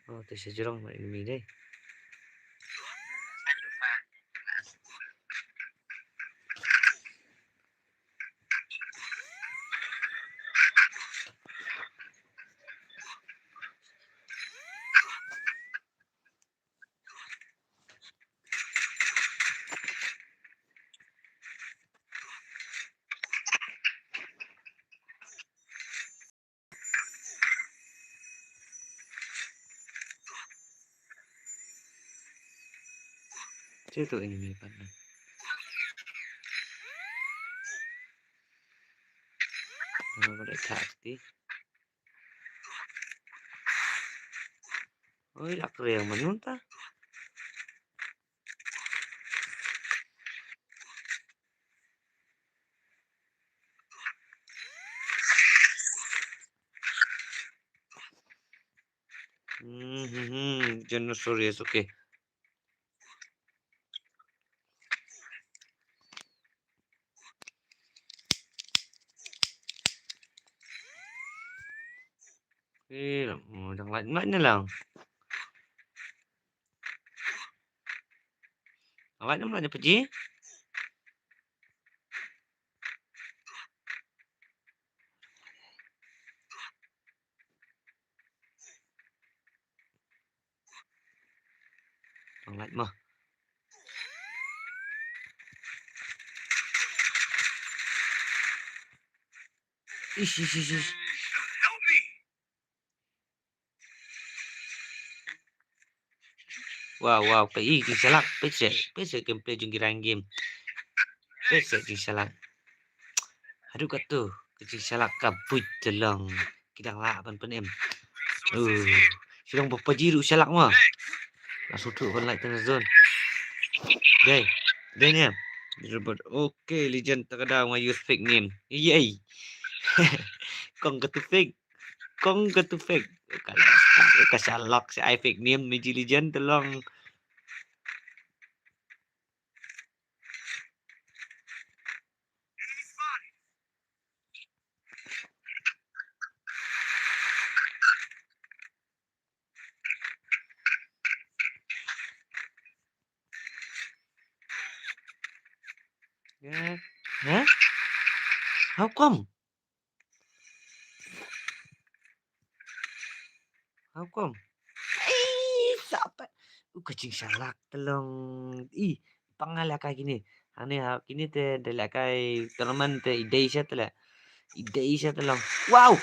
Oh, tu sejurang mak enemy deh. Itu ini partner. Pada hati. Oh, iya yang menunta. Genosaurus, oke. Yang lainnya lang. Yang lainnya mana Paji? Yang lain mah. Ish. Wow, PI di salak, PC gameplay jung girang game. PC di salak. Aduh kat tu, kecil salak kabut telong. Kidang lah pan em. Sidang berapa jiru salak mah. Langsung tu kan like tengah zone. Day ni. Okay, legend terkadang use fake name. Yay. Kong ke tu fake. Kasalak si I fake name Meji Legend tolong. Hah? How come? Siapa? Kucing salak telong. Pangalah kayak gini. Aneh kini teh delakai teman teh ide saya telah. Wow,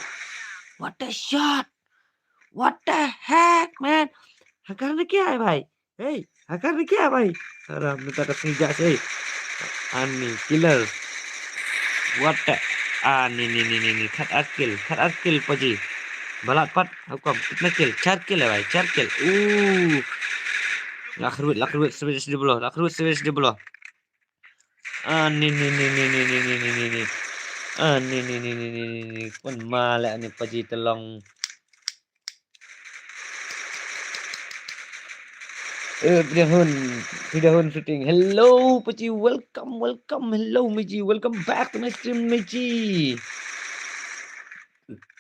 what a shot! What the heck, man? Hakar ni क्या है भाई? Hey, hakar ni क्या है भाई? Haram minta kesenja sih. Ani killer. What the? Nih. Cut art kill Paji. Balat pat, hukum. Kitna kill? 4 kill है भाई, 4 kill. लाख रुपए service di bawah. Nih. Nih. Pun malak ni Paji telong. Vidahun shooting. Hello Paji, welcome. Hello Meji, welcome back to my stream Meji.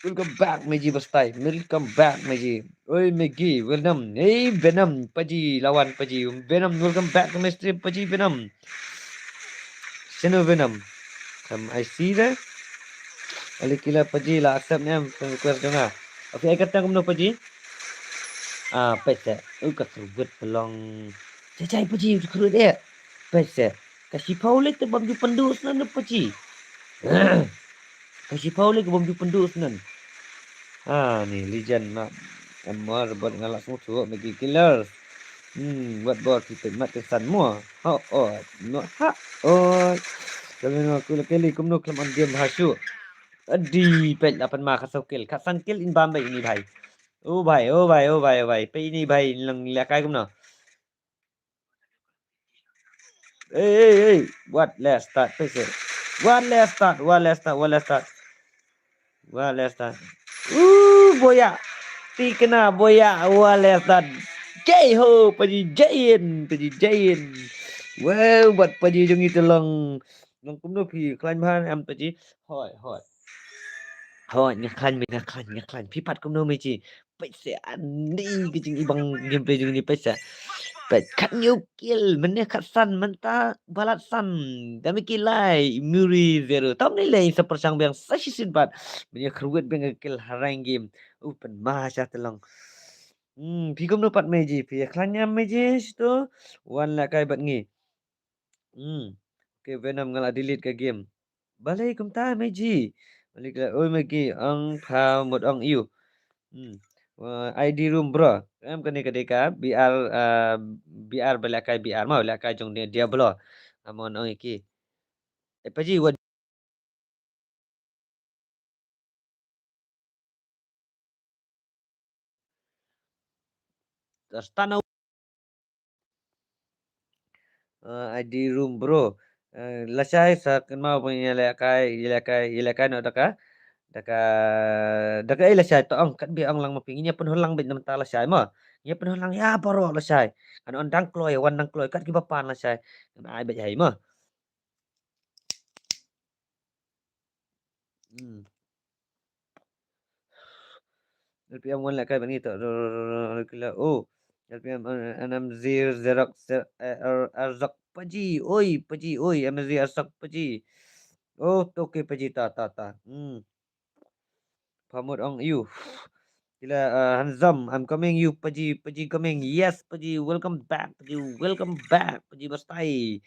Welcome back Meji Bastai. Welcome back Meji. Oi Meji, Venom. Hey Venom, Paji lawan Paji. Venom, welcome back to my stream Paji Venom. Sino Venom. I see that. Alikila Paji lah accept ni request dengar. Okay, I kata kamu Paji. Pesa. Kasubut pelong. Cacai Paji kerut dia. Pesa. Kasih Paulek tu bamju pendus nan Paji. Kasih Paulek bamju pendus nan. Nih legend nak Amar buat ngalak semua tu bagi killer. Buat kita mat kesan semua. Kalau aku kali kumno kelam game hasu. Adi pet 8 ma kasau kill. Kasan kill in bamba ini bhai. Oh bhai. Pe ini bhai lang lakai kumno. Hey. What let's start pese. What let's start. Boya. Kena boya let's start. Jai ho Paji Jain. Wow, buat Paji jung itu long kumno pi klan bahan am Paji. Hoi ngaklan pipat kumno meji. Pese andi kecing ibang gameplay jung ni pese. Kat new kill meneh kat san menta balat san. Dami kilai Muri Zero. Tom ni lain sepersang biang sasisin bat. Menye keruat biang kill harang game. Open masa telong. Pigom no pat meji. Pia klannya meji situ. Wan lah kai bat ngi. Okay, Venom ngalah delete ke game. Balai kum ta meji. Balik oi meji ang pha một ông yêu. ID room bro. em cái này cái đấy cả BR BR bela kai BR mà bela kai trong dia Diablo amon oi ki paji wad stana ID room bro lasai sa kan mau punya lekai no daka daka daka lasai to ang kan bi ang lang mapinginya penhulang bin nam ta lasai mo nya penhulang ya paro lasai kan on dang kloy wan dang kloy kat ki papan lasai kan ai ba jai mo LPM wan lekai bani to kila oh LPM NMZ Zerak Arzak paji oi MZ Arzak paji oh okay paji ta Pamut on you. Gila Hanzam, I'm coming you Paji coming. Yes, Paji, welcome back. Paji bastai.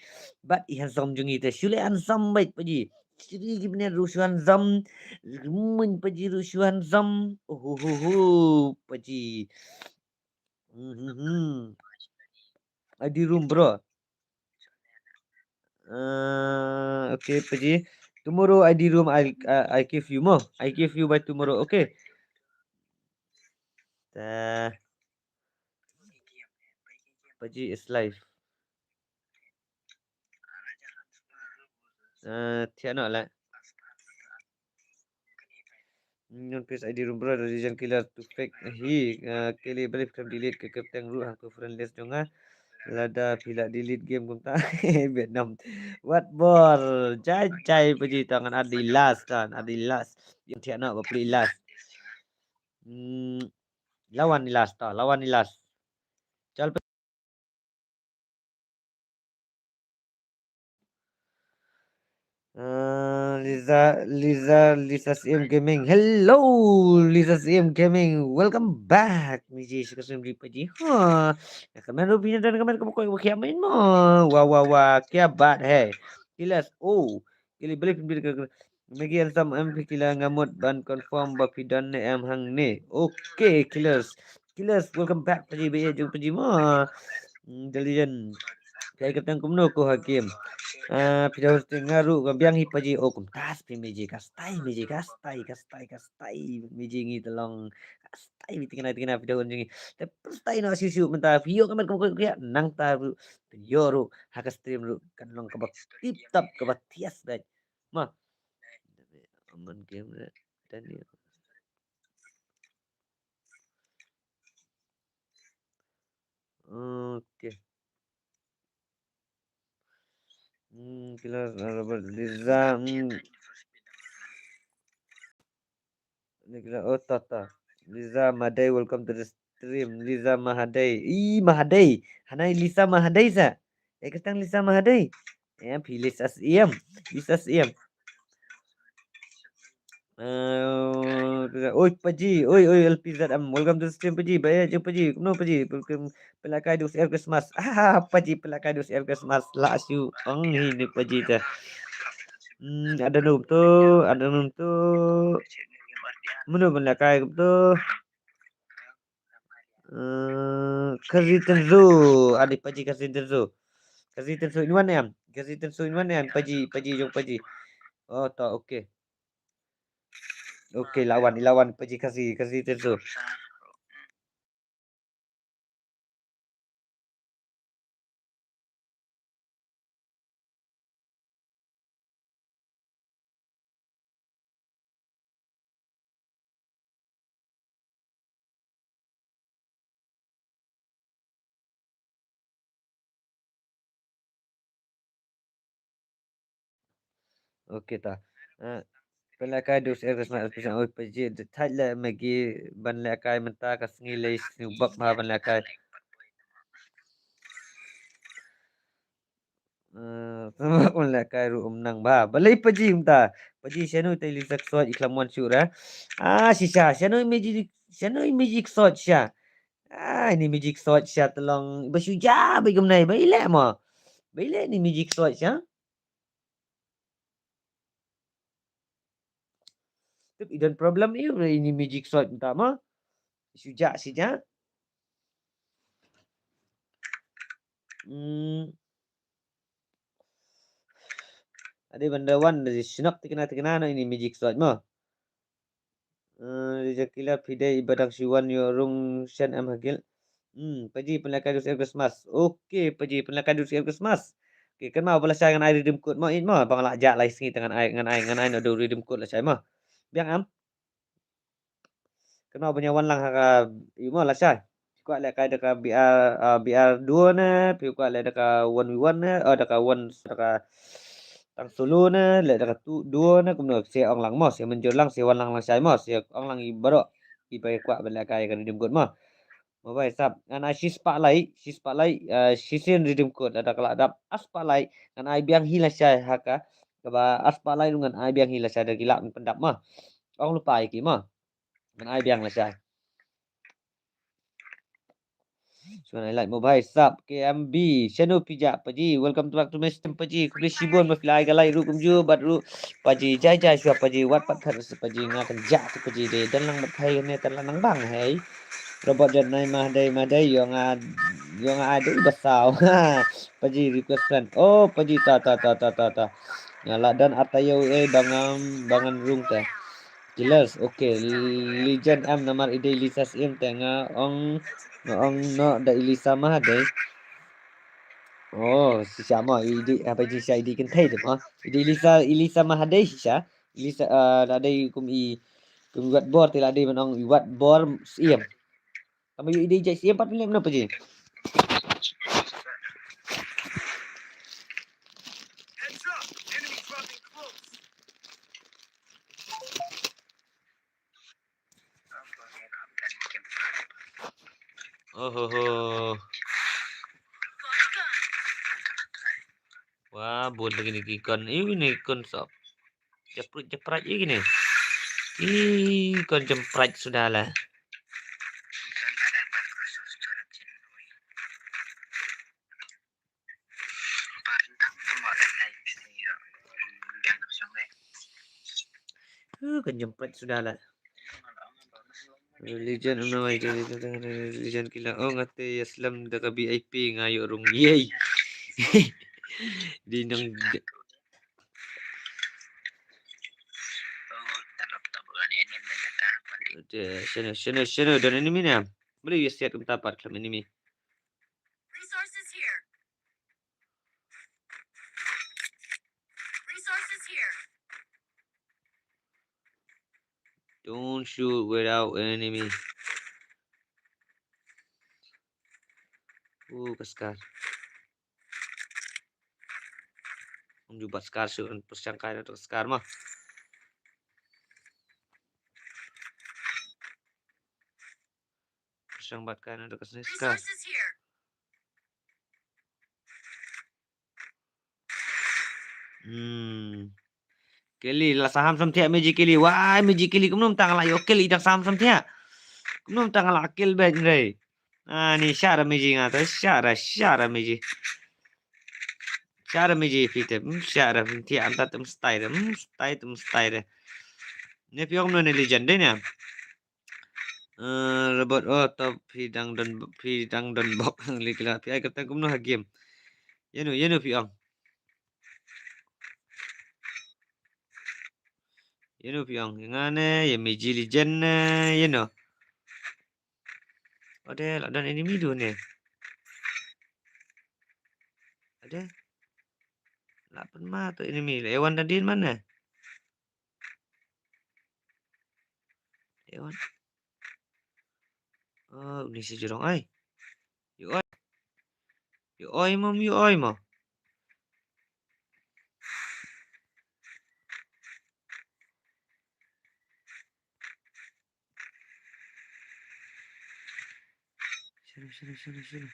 But Hanzam jung ite. Shule Hanzam baik Paji. Jadi gimana rusuh Hanzam? Rumun Paji rusuh Hanzam. Paji. Hmm. Di room bro. Okay Paji. Tomorrow I di room I give you more. I give you by tomorrow. Okay. Paji is live. Tiada lah. Non face ID room bro region killer to fake he kili believe can delete ke kapten ru hang to friendless jonga lada pila delete game kumta Vietnam what bor jai puji tangan Adilas kan Adilas yang tiada apa play last lawan ni last ta lawan ni last chal Liza CM Gaming. Hello, Liza CM Gaming. Welcome back. Miji suka stream di Paji. Kamen rupiah dan kamen kamu kau kia main mo. Wah. Kia bat hai. Kilas. Oh, kili beli pembeli. Megi ansam kila ngamut ban confirm bapidan ne am hang ne. Okay, Killers, welcome back Paji. Biar jumpa Paji mo. Dalian. Kaya katang kumno ko hakim. Pidahos ngaru gambiang hipaji o kumtas kastai miji ngi telong kastai tingana pidahon jingi kastai no sisu menta vio kamen ko kya nang ta video ru haka stream ru kan long kabak tip tap kabak tias dai ma aman game dan ni oke kila Robert Liza Nikla oh tata Liza Madai welcome to the stream Liza Mahadai Mahadai Hanai Lisa Mahadai sa ketang Lisa Mahadai Pilis SEM Lisa SEM oi Paji oi LPZM welcome to the stream Paji bayar je Paji no Paji pelakai dus air Christmas Paji pelakai dus air Christmas last you ni Paji ta ada num tu Mana pelakai tu Kazitenzo adik Paji Kazitenzo in mana yang Kazitenzo in mana yang Paji jom Paji oh tak okey lawan Paji Kazitenzo okey ta pelakai dus Christmas pesan oi Paji thai le magi ban lekai menta kasngi le snubak ma ban lekai pun lekai ru menang ba balai Paji menta Paji senu tai lisak sot iklamuan syura sisa senu magic sot sya ini magic sot sya telong bersuja bagi menai bailek ma bailek ni magic sot sya tu idan problem ini magic sot menta ma suja sija Ada benda wan dari Shinnok tikena no ini magic sword mo. Jakila pidai ibadang siwan yo rung shen am hagil. Paji penlakan dus Christmas. Okey, paji penlakan dus Christmas. Okey, kan mau belasai dengan air redeem code mo in mo. Bang lak jak lai singi dengan air no do redeem code lah sai mo. Biang am. Kan mau punya wan lang haka mo lah sai. Kuat lek kai deka BR 2 ne, pi kuat lek deka 1v1 ne, deka 1 deka tang solo ne, lek deka 2 ne kumno se ong lang mo, se menjur lang se wan lang sai mo, se ong lang i baro. I pai kuat belak kai kan redeem code mo. Mo bai sap. Ngan si spotlight si sen redeem code ada kala adap spotlight ngan ai biang hila sai haka. Kaba spotlight ngan ai biang hila sai ada gila pendap mo. Ong lupa iki mo. Ngan ai biang la sai. So I like mobile sub KMB channel pijak paji welcome to back to my stream paji kuli sibon mafilai galai ru kumju bat ru paji jai syua paji wat pat thar paji ngakan jak tu paji de dan lang mat hai ne tan lang bang hai robot dan nai mah dai yo nga ada basau paji request friend oh paji ta ngala dan atayo bangan rung ta jelas okay legend am namar ide lisas im tengah ong no da Elisa mah deh. Oh, si sama ide apa je saya ide kan thai dem ah. Ide Elisa mah deh sisa. Elisa ada kum buat bor tila ade menong buat bor siem. Kamu ide je siem 4 minit kenapa je? Oh. Wah, buat lagi ni kon. Ini kon sop. Jeprat ini. Kon jemprat sudahlah. Kon jemprat sudahlah. Religion religion kila ngate Islam da VIP ngayo rung yey. Di nang Sana dan enemy ni. Boleh ya siap kita dapat kelam enemy. Resources here. Don't shoot without enemy. Kaskar. Menjubat skar suruh persangkaan untuk skar mah. Persangkaan untuk skar. Kelly lah saham samtia Magic Kelly. Wah, Magic Kelly kumnom tang la yo Kelly dak saham samtia. Kumnom tang la akil ben re. Ni syara Magic ngata syara Magic. Syara Magic fit. Syara tia anta tum style. Style. Ni piong no legend ni. Robot top pidang dan bok likla pi ai kata kumno ha game. Yenu piong. Yenu piong ngane ya Magic legend yenu. Ada dan enemy tu ni. Ada. Lapan mah tu enemy. Ewan tadi mana? Ewan. Oh, ni si jorong ai. Yo oi mo. Sini.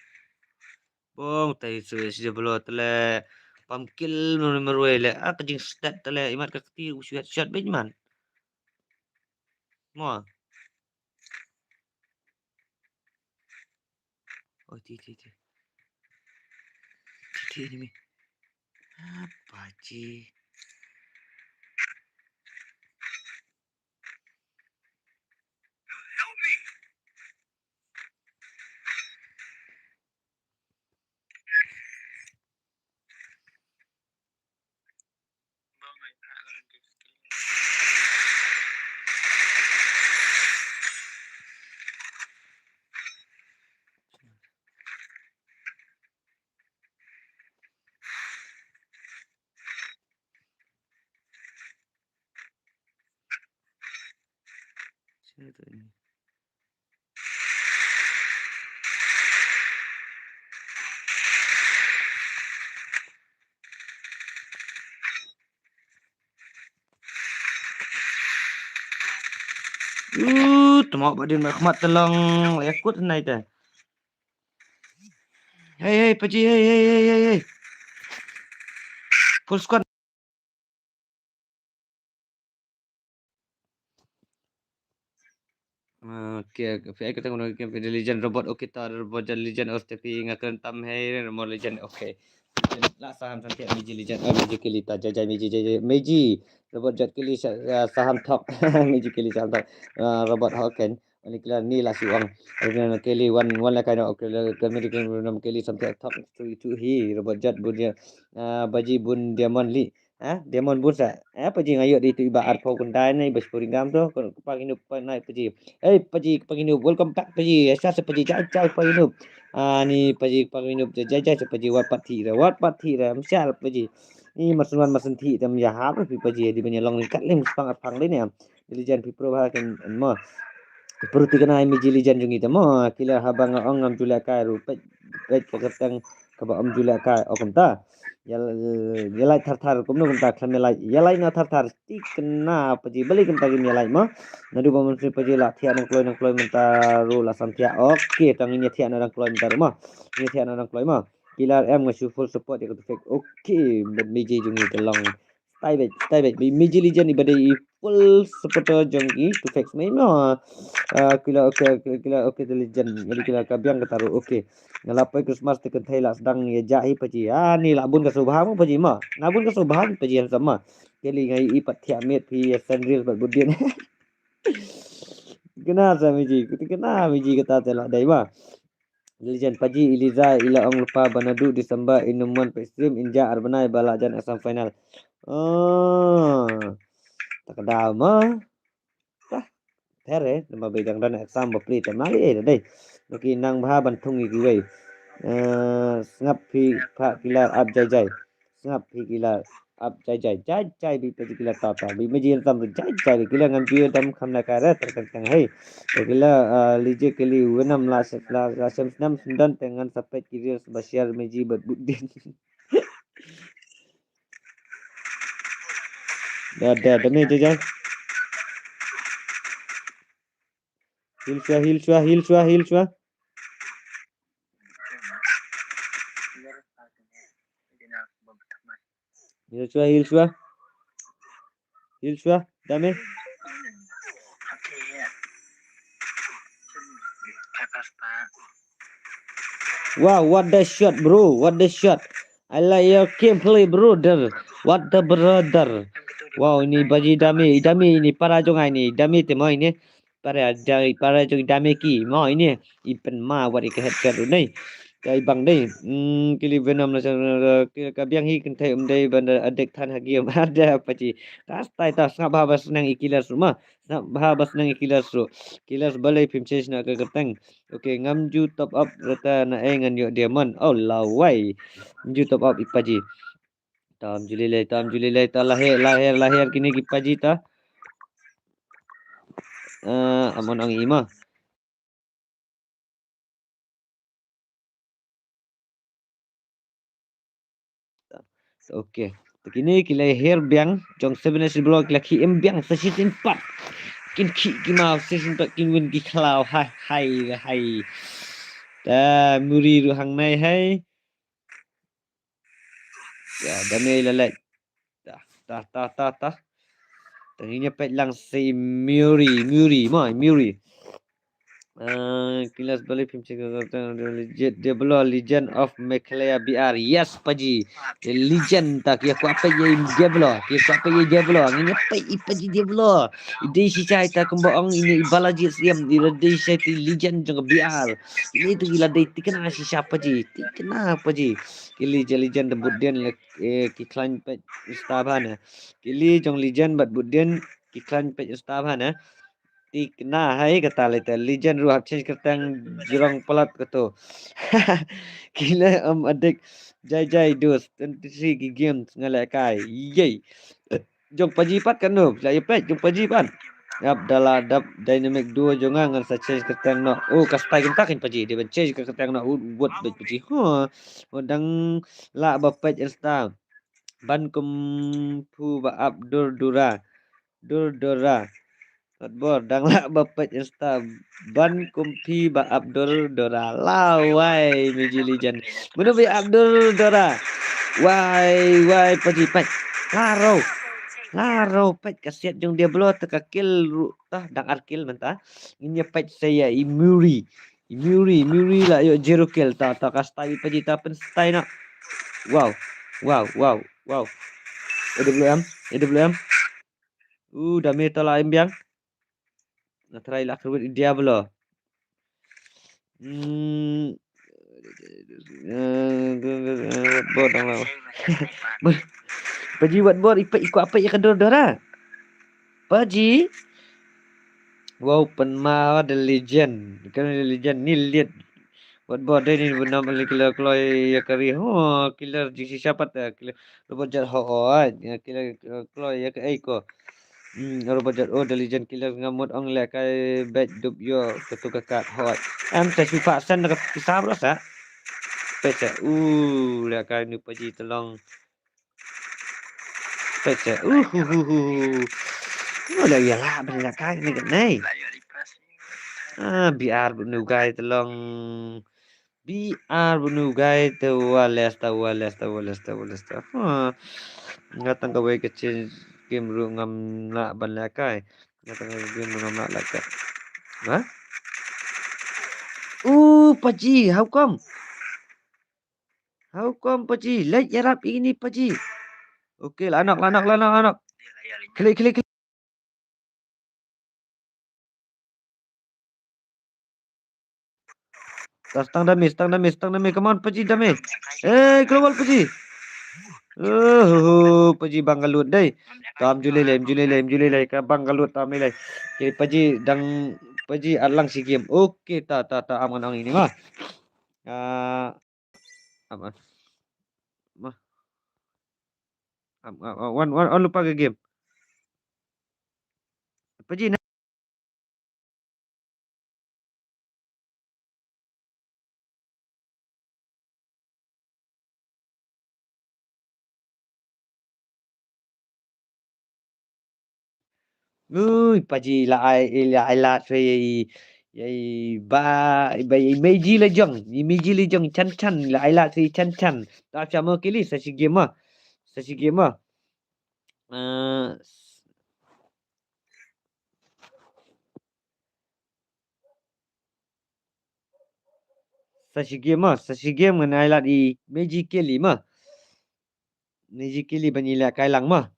Bong tai sudah belum tele pamkil meruai le. Kejing stat tele imat kakti usiat shot benman. Mo. Oh ti. Ti ini. Apa ji? Temak badin Ahmad telang yakut nai teh. Hey, Paji, hey. Full squad. Okay, saya kata guna game the legend robot okay ta robot legend of tapi ngakan tam hai robot legend okay. Lah saham santi Meiji legend Meiji kelita jajai Meiji robot jat keli saham top Meiji keli saham top robot Hawken ini kela ni lah siwang ini keli one lah kind of okay kami nama keli sampai top to he robot jat bunya baji bun diamond li diamond bun sa paji ngayo di tu iba arpo kundai ni bespuringam tu pagi nu naik paji paji pagi nu welcome back paji asa paji jai pagi nu ni paji pagi nu jai paji wat pati ra msyal paji ni masunan masanti tam ya ha paji di banya long kat lim pang pang ni legend pipro ha kan mo Perti kena Meiji legend jungi tamo kila habang ong am jula kai ru pet ketang kaba am jula kai okum ta yalai thar kumno kumta khamelai yalai na thar ti kena paji bali kumta gim yalai mo nadu bamun se paji la thia nang kloi menta ru la samthia okay tang ini thia nang kloi menta mo ni thia nang kloi mo kila em ngasu full support ya fake okay Meiji jungi telong tai bet Meiji legend ibadai full supporter jungi to fix mai mo kila okay the legend jadi kila kabiang kataru okay ngalapai Christmas tekan Thailand sedang ya jahi paji ni labun ka subha mo paji ma nabun ka subha paji yang sama kali ngai ipat thia met pi sandril bat budien kena sa Meiji kata tela dai ma legend paji iliza ila ong lupa banadu Disember inuman stream inja arbanai balajan asam final tak ada mah There mà bị đằng ra exam một ly tầm nãy đây nó kỹ năng ba bản thung gì vậy snap phi pha kila up jai snap phi kila up jai bị tadi kila tata bị mấy gì tâm jai bị kila ngam dia tâm kham na kara terkentang hey kila lije kili wenam la sem nam sundan dengan sampai kiri basiar meji berbudin dah demi jai Heal shua. Dame. Wow, what the shot, bro? I like your gameplay, brother. What the brother? Wow, ini baji dami ini para jongai ni. Dami temo ini. Para jong dami ki. Mau ini ipen ma what ikat head ni. Kai bang đây kili venom là ka biang hi kan thai dai banda adek than hagiam ada pachi kastai ta sabha bas nang ikilas rumah sabha bas nang ikilas ru kilas balai pimches na ka katang okay ngamju top up rata na engan yo diamond oh lawai ngamju top up ipaji tam julilai ta lahir kini ipaji ta amon ang ima okay kini kila hair biang jong 7 blog kila ki biang season 4 kin ki mau season 4 kin win ki klau hai ta muri ru hang nai hai ya dame lalat ta tadinya pet lang si muri kilas balik film legend of Meklea BR yes paji legend tak ya ku apa ye Diablo nginya paji Diablo ide si cai ta kembang ini balaji siam di rade si legend jang BR ini tu gila dai tikena si siapa ji tikena paji kili legend debut den ki klan pet istabana kili jong legend bat budden ki klan pet istabana tikna hai kata leta legend ru hap change katang jurang pelat kato kila adik jai dos 23 ki game ngala kai yey jong paji pat kan no lai pet jong paji pat Abdallah dap dynamic duo jonga ngan sa change ke tang no. Oh kastai kim takin paji dia change ke tang no buat bet paji. Odang la ba page insta. Ban kum pu ba abdur dura. Dura. Bor dang la ba page insta. Ban kum pi ba abdur dura. Lawai meji lijan. Menu bi abdur dura. Wai paji page. Laro pet kasiat jong dia belo teka kill tah dang arkil mentah. Ini pet saya Muri lah yo zero kill ta kastai pajita pen stai nak. Wow. EWM. Dami tala imbiang. Na try lah kerut Diablo. Bodang lah. Paji buat bor ikut apa ya kedor dora. Paji. Wow, penma the legend. Kan the legend ni lihat buat bor dia ni benam killer kloy ya kari. Killer jisi siapa ta? Killer robot jar killer kloy ya ke ko. Robot jar the legend killer ngamut ong le kai bet dup yo ketu kekat hot. Saya suka san dekat pisah rasa. Pece. Le kai ni paji telong. Pece. Lah ya lah benar kai ni kan nei. Biar bunuh guy telong biar bunuh guy tawales ngatang ka way kecil game ru ngam nak ban lakai ngatang game ngam nak lakai paji how come paji like yarap ini paji okey lah anak klik stang dami come on paji dami keluar paji paji bangalut dai tam julai ka bangalut tam nilai okay paji dang paji alang si game okey ta aman ang ini mah aman mah wan lupa ke game paji paji la sai Meiji Lejong chan la sai chan ta chama kili sa si game mah sa si game ngan ai lat i Meiji kili banila kailang mah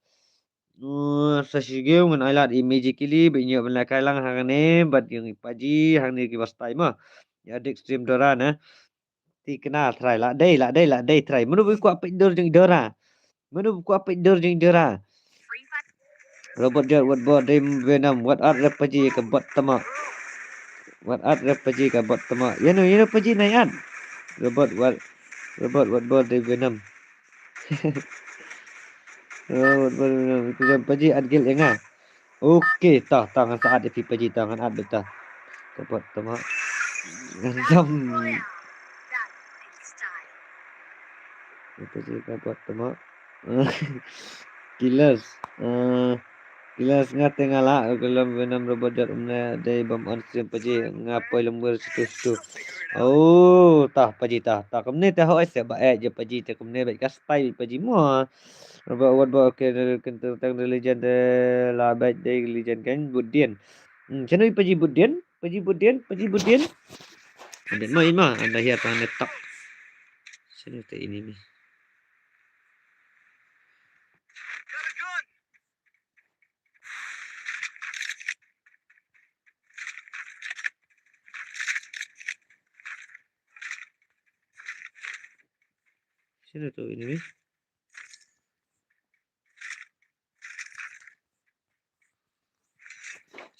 sa si game ngan ai lat i Meiji kili banyo banila kailang hangane bat yang paji hang ni ki bastai mah ya dik stream dora na ti kenal try la dai try menu ku apa dor jeng dora robot jar what bot dem venam what art rap paji ke bot tama you know paji nayan robot what bot dem venam what venam ku paji at gil enga okey tah tangan saat di paji tangan at betah ke bot tama ngam paji ke bot tama killers nga tengala kelam venam robot jar umna dai bam on stream paji ngapai lembur situ tah paji tah kamne tah oi se ba je paji te kamne ba kastai paji mo robot wat ba ke tentang legend la ba dai legend kan budian channel paji budian dan ma anda hiat anda tak channel te ini ni sini tu ini ni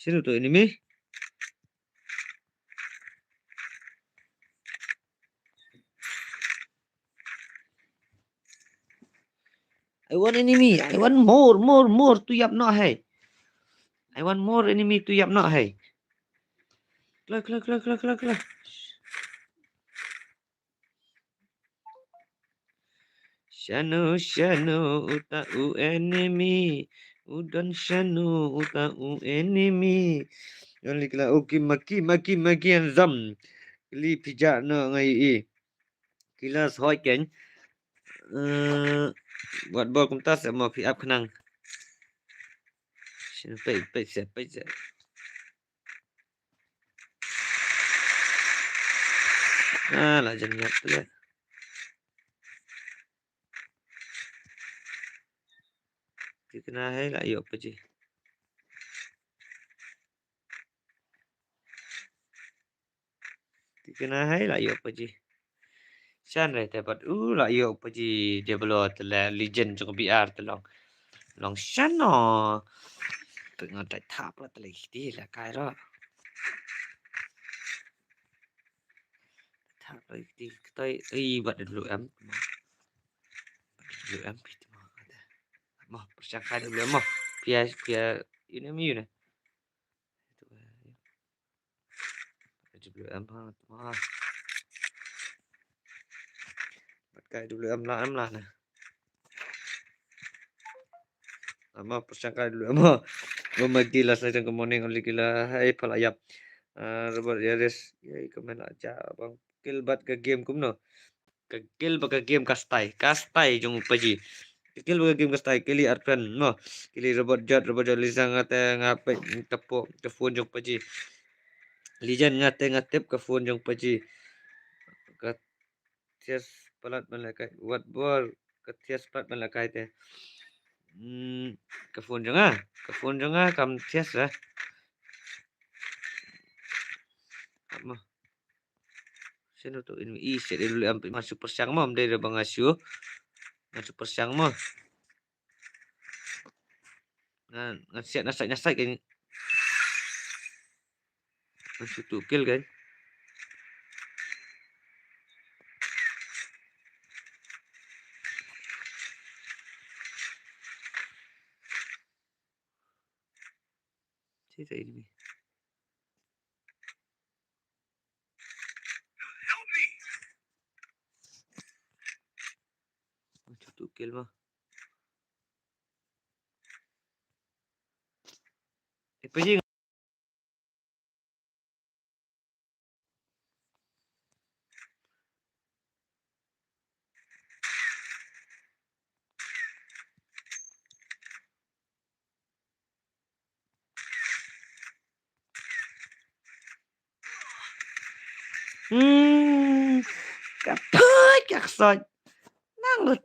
sini tu ini ni I want enemy I want more tu yap no hai I want more enemy to yap nak hai. Kelah. Shano uta u enemy. Udan shano uta u enemy. Yang kela okay maki and zam. Kili pijak na ngai i. Kila soi ken. Buat bol kum tas mau pi up kenang. Sini pai set. Lah jangan nyap tu lah. Kena hai lah yuk apa je. Kena hai lah yuk apa je. Chan reh dapat lah yuk apa je. Dia belum telah legend juga BR terlong. Long shan no. Tengah tak tap lah telah dia lah kai lah. Tap lah dia kita buat dulu am. Dulu am itu mah persangka dulu mah. Biar ini mi ni. Itu dulu am mah. Pakai dulu am lah nah. Ama persangka dulu ama. Memagi lah saya ke morning only gila hai palayap. Robot Yaris ya komen aja bang. Kill bat ke game kum no. Kill ba ke game kastai jung paji. Kill ba ke game kastai kili arpan no. Kili robot jat lisang ngate ngape tepuk ke phone jung paji. Lijan ngate ke phone jung paji. Ke tias pelat malakai wat bor ke tias pelat malakai te. Ke phone jung kam tias lah. Apa? Sino tu ini set dulu ambil masuk persiang mom dari bang Asyu. Masuk persiang mom. Nasihat nasai kan. Masuk tu kill kan. Cerita ini. Masuk tu kill mah. Apa je? Kapag kaksod. Nangot.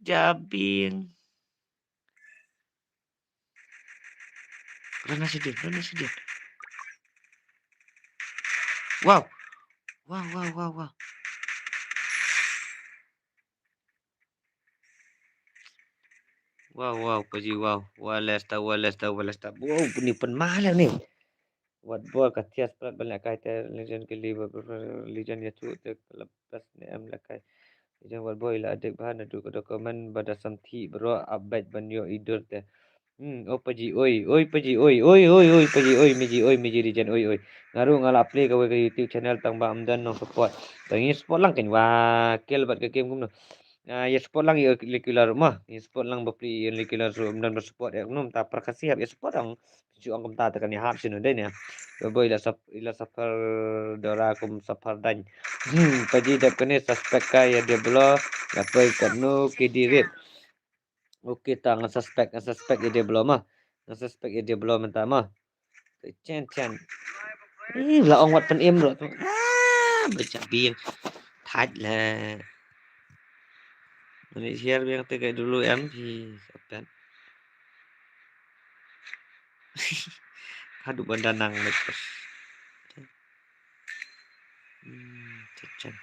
Jabin. Rana sedih. Wow. Wow, paji wow. Walesta. Wow, ni penmahal ni. Wat bol katias pelat banyak kai te legend ke legend ya tu te lepas ni am lakai. Legend wat bol ila adik bahan adu ke dokumen pada samti bro abad banyo idur te. Paji oi paji meji legend oi. Ngaru ngala play ke YouTube channel tang ba amdan no support. Tangi support lang ken wa kel bat ke game kum no. Ya support lang ya likular mah. Ya support lang bapli ya likular so amdan bersupport ya num ta prakasi ya support ang. Cu ang ta tekan ya hap sinu den ya. Boy ila safar dora kum safar dan. Paji dap kene suspect ka ya dia blo. Apa ikanu kidirit. Okey ta suspect ya dia belum mah. Suspect ya dia belum mentah mah. Chan. Lah ong wat pen im lo tu. Baca bing. Thaj lah. Ini share yang tegak dulu em thì sampai. Aduh benda nang lepas. Chan.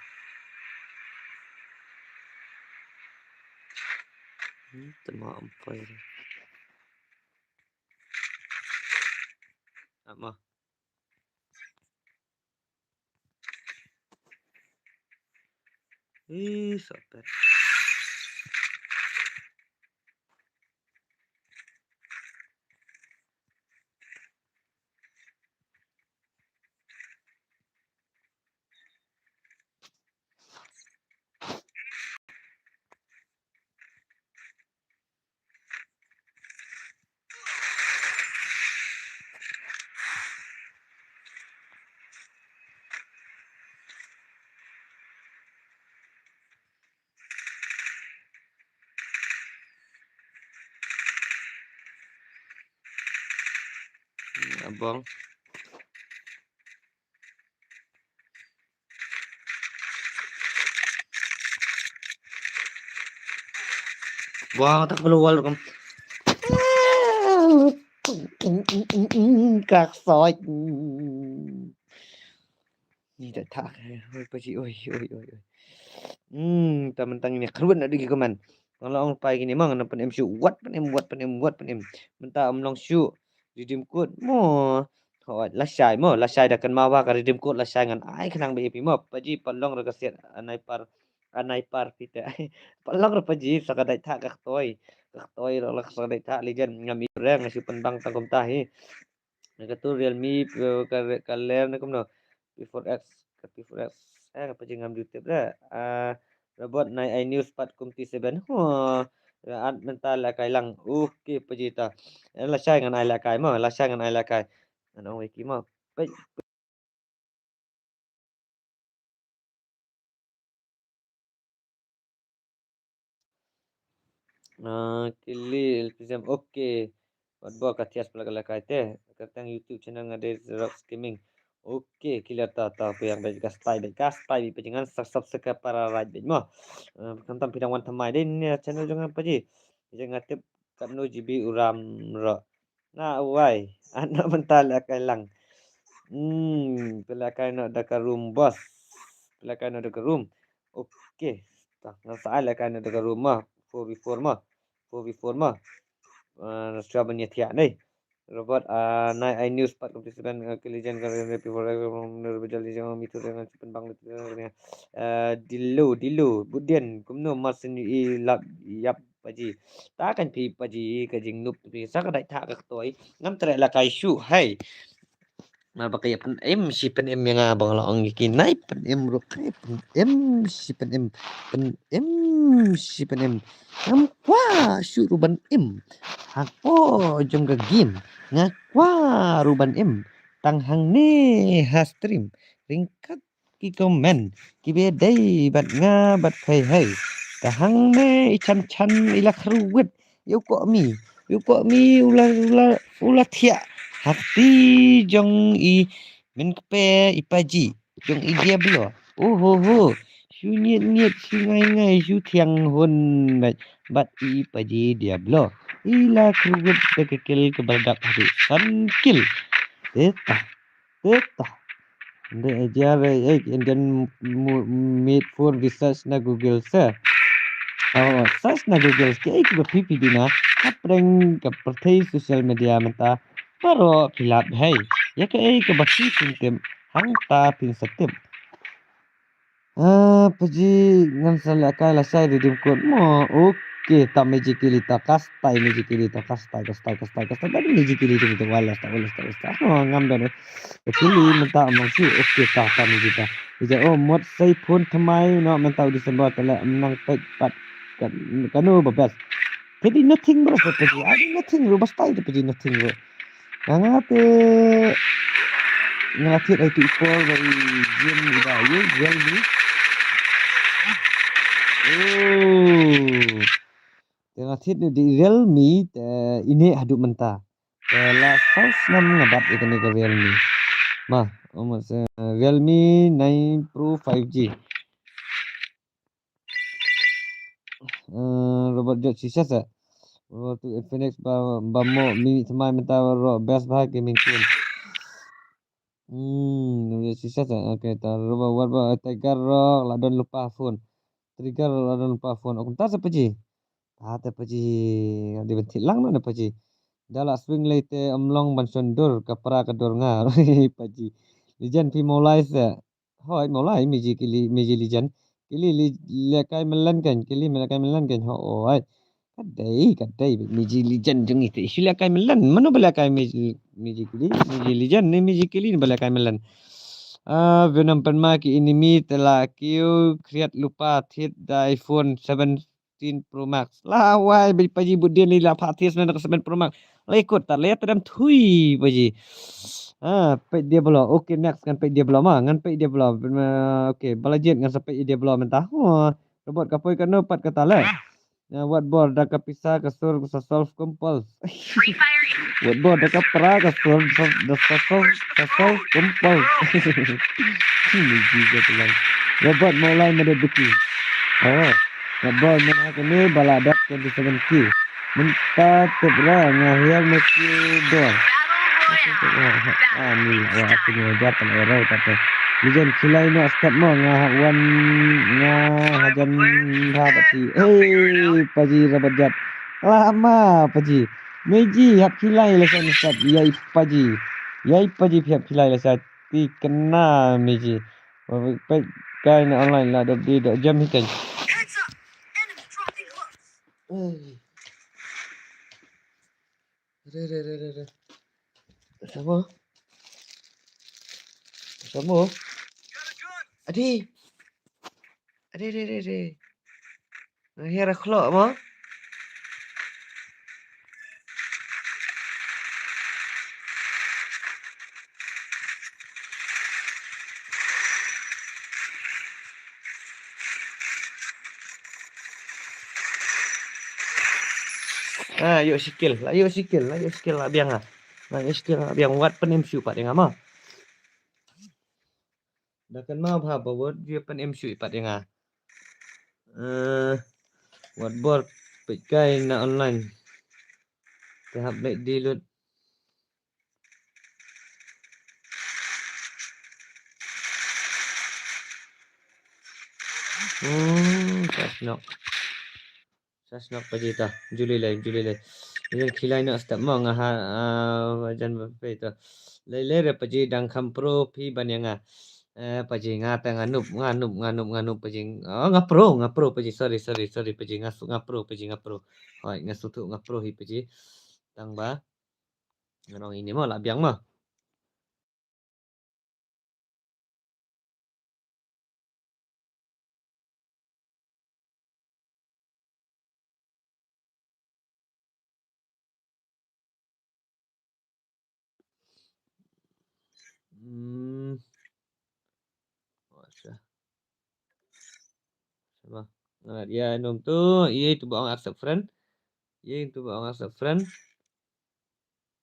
Temo ampai. Apa? Sampai. abang. Wah, tak keluar kan. Các soi. Ni tak tak. Oi paji oi. Mentang-mentang ini keruan ada gi keman. Kalau orang pai gini mang nampan em shoot what pen em. Mentah om long shoot redeem code mo. Hoi la syai dah kan mawa ka redeem code la syai ngan ai kenang be pi mo. Paji palong ra kasiat anai par kita. Palong ra paji sakadai tak ka toy. Ka toy ra sakadai tak lijan ngam i reng ngasi pendang tangkom tahi. Nagatu Realme kaler na kumno P4X P4X apa je ngam YouTube dah robot nai iNews 4.7 ad mental la kai lang okey pejita la syai ngan ai la kai ma la syai ngan ai la kai ano wiki ma kili pisam okey buat katias pala la kai te katang YouTube channel ngade rock skimming okey kila ta apa yang baik kastai pejangan subscribe para rajin mo kantam pidang wan thamai din channel jangan paji jangan tip kat no GB uram ro na wai anak mental akai lang pelakai nak dekat room bos pelakai nak dekat room okey tak ngasal akai nak dekat rumah 4v4 mah 4v4 mah sudah banyak tiak ni robot naik iNews 4.9 kelijan kerana people menurut berjalan jangan itu dengan cepat bang dilu budian kumno masin lap yap paji takkan pi paji kajing nup pi sakadai tak ka toy ngam tre la kai shu hai mal pakai pen em si pen em yang abang la ong ki nai pen em ro kai pen em si pen em si pen em ngam kwa shu ruban em Ako jong game ngakwa ruban em tang hang ne ha stream ringkat ki komen ki be dai bat nga bat phai hai ta hang ne chan ila khruwet yu ko mi ula thia hati jong i min pe ipaji jong i diablo ho shu niet shu ngai shu thiang hon bat i paji diablo ila krubet kekil kebadak hari sankil teta de ajar Indian made for research na Google sa search na Google ke ik pipi dina apreng ke perthai social media menta paro filap hai ya ke baki sintem hang ta pin satem paji ngam sala kala sai redeem code mo okey tak magically tak kastai tadi magically tu wala ngam dan kili menta amang si okey tak magicita ija mod sai phone thamai no menta December tala menang pet pat kanu babas jadi nothing bro paji ada nothing bro basta itu paji nothing bro ngate ngati itu equal dari game video game tengah sit di Realme ini haduk mentah. La saus nam ngabat ikan ke Realme. Mah, Realme 9 Pro 5G. Robot jod sisa sa. Tu Infinix bamo mini semai mentah best bah gaming phone. Sisa sa. Okay, robot warba tiger ladon lupa phone. Trigger ladon lupa phone. Aku tak apa je. Ada paji di bentik lang mana paji dala swing late amlong bansondur kapra kador nga paji lijan pi molai se hoi molai miji lijan kili lekai melan kan ho oi kadai miji lijan jeng itu isu lekai melan mana belakai miji lijan ni miji kili ni belakai melan Venom Perma ki inimi telah kiu create lupa hit the iPhone 17 Pro Max. Lah wai paji budian ni lah patis na 7 Pro Max. Lah ikut tak lihat dalam thui paji. Pe dia belum. Okay next kan pe dia belum ngan pe dia belum. Okay balajet ngan sampai dia belum mentah. Robot kapoi kan dapat kata lah. Ya, buat bor dah kapisa kasur sa solve compulse. Buat bor dah kapra kasur sa solve compulse. Ini juga telan. Robot mulai mendeduki. Oh, robot menakini baladat 27 key. Minta tebra ngahir mesti bor. Ni awak aku ni jatan error kata. Lijen kilai no step mo ngahawan ngahajan habati. Paji rabajat. Lama paji. Meji hap kilai lesan step yai paji. Yai paji hap kilai lesan ti kena meji. Kai na online lah di jam hikan. Re. Sama. Sama. Adi. Adi. Here akhlak mah. Yuk sikil lah biang ah. Yuk sikil lah biang wat pen MCU pat yang ama. Dah kan mau apa buat dia pen MCU pat yang ah. Wat bor pekai na online. Tahap baik download. Sasnok paji ta. Juli lai. Ini khilai nak start mau ngah wajan berapa itu. Lele paji dang kam pro pi banyanga. Paji ngata nganup paji. Oh ngapro paji. Sorry paji ngapro paji ngapro. Hoi ngasutu ngapro hi paji. Tang ba. Ngarong ini mau lah biang mah. Sama. Dia nom tu ia itu baong accept friend.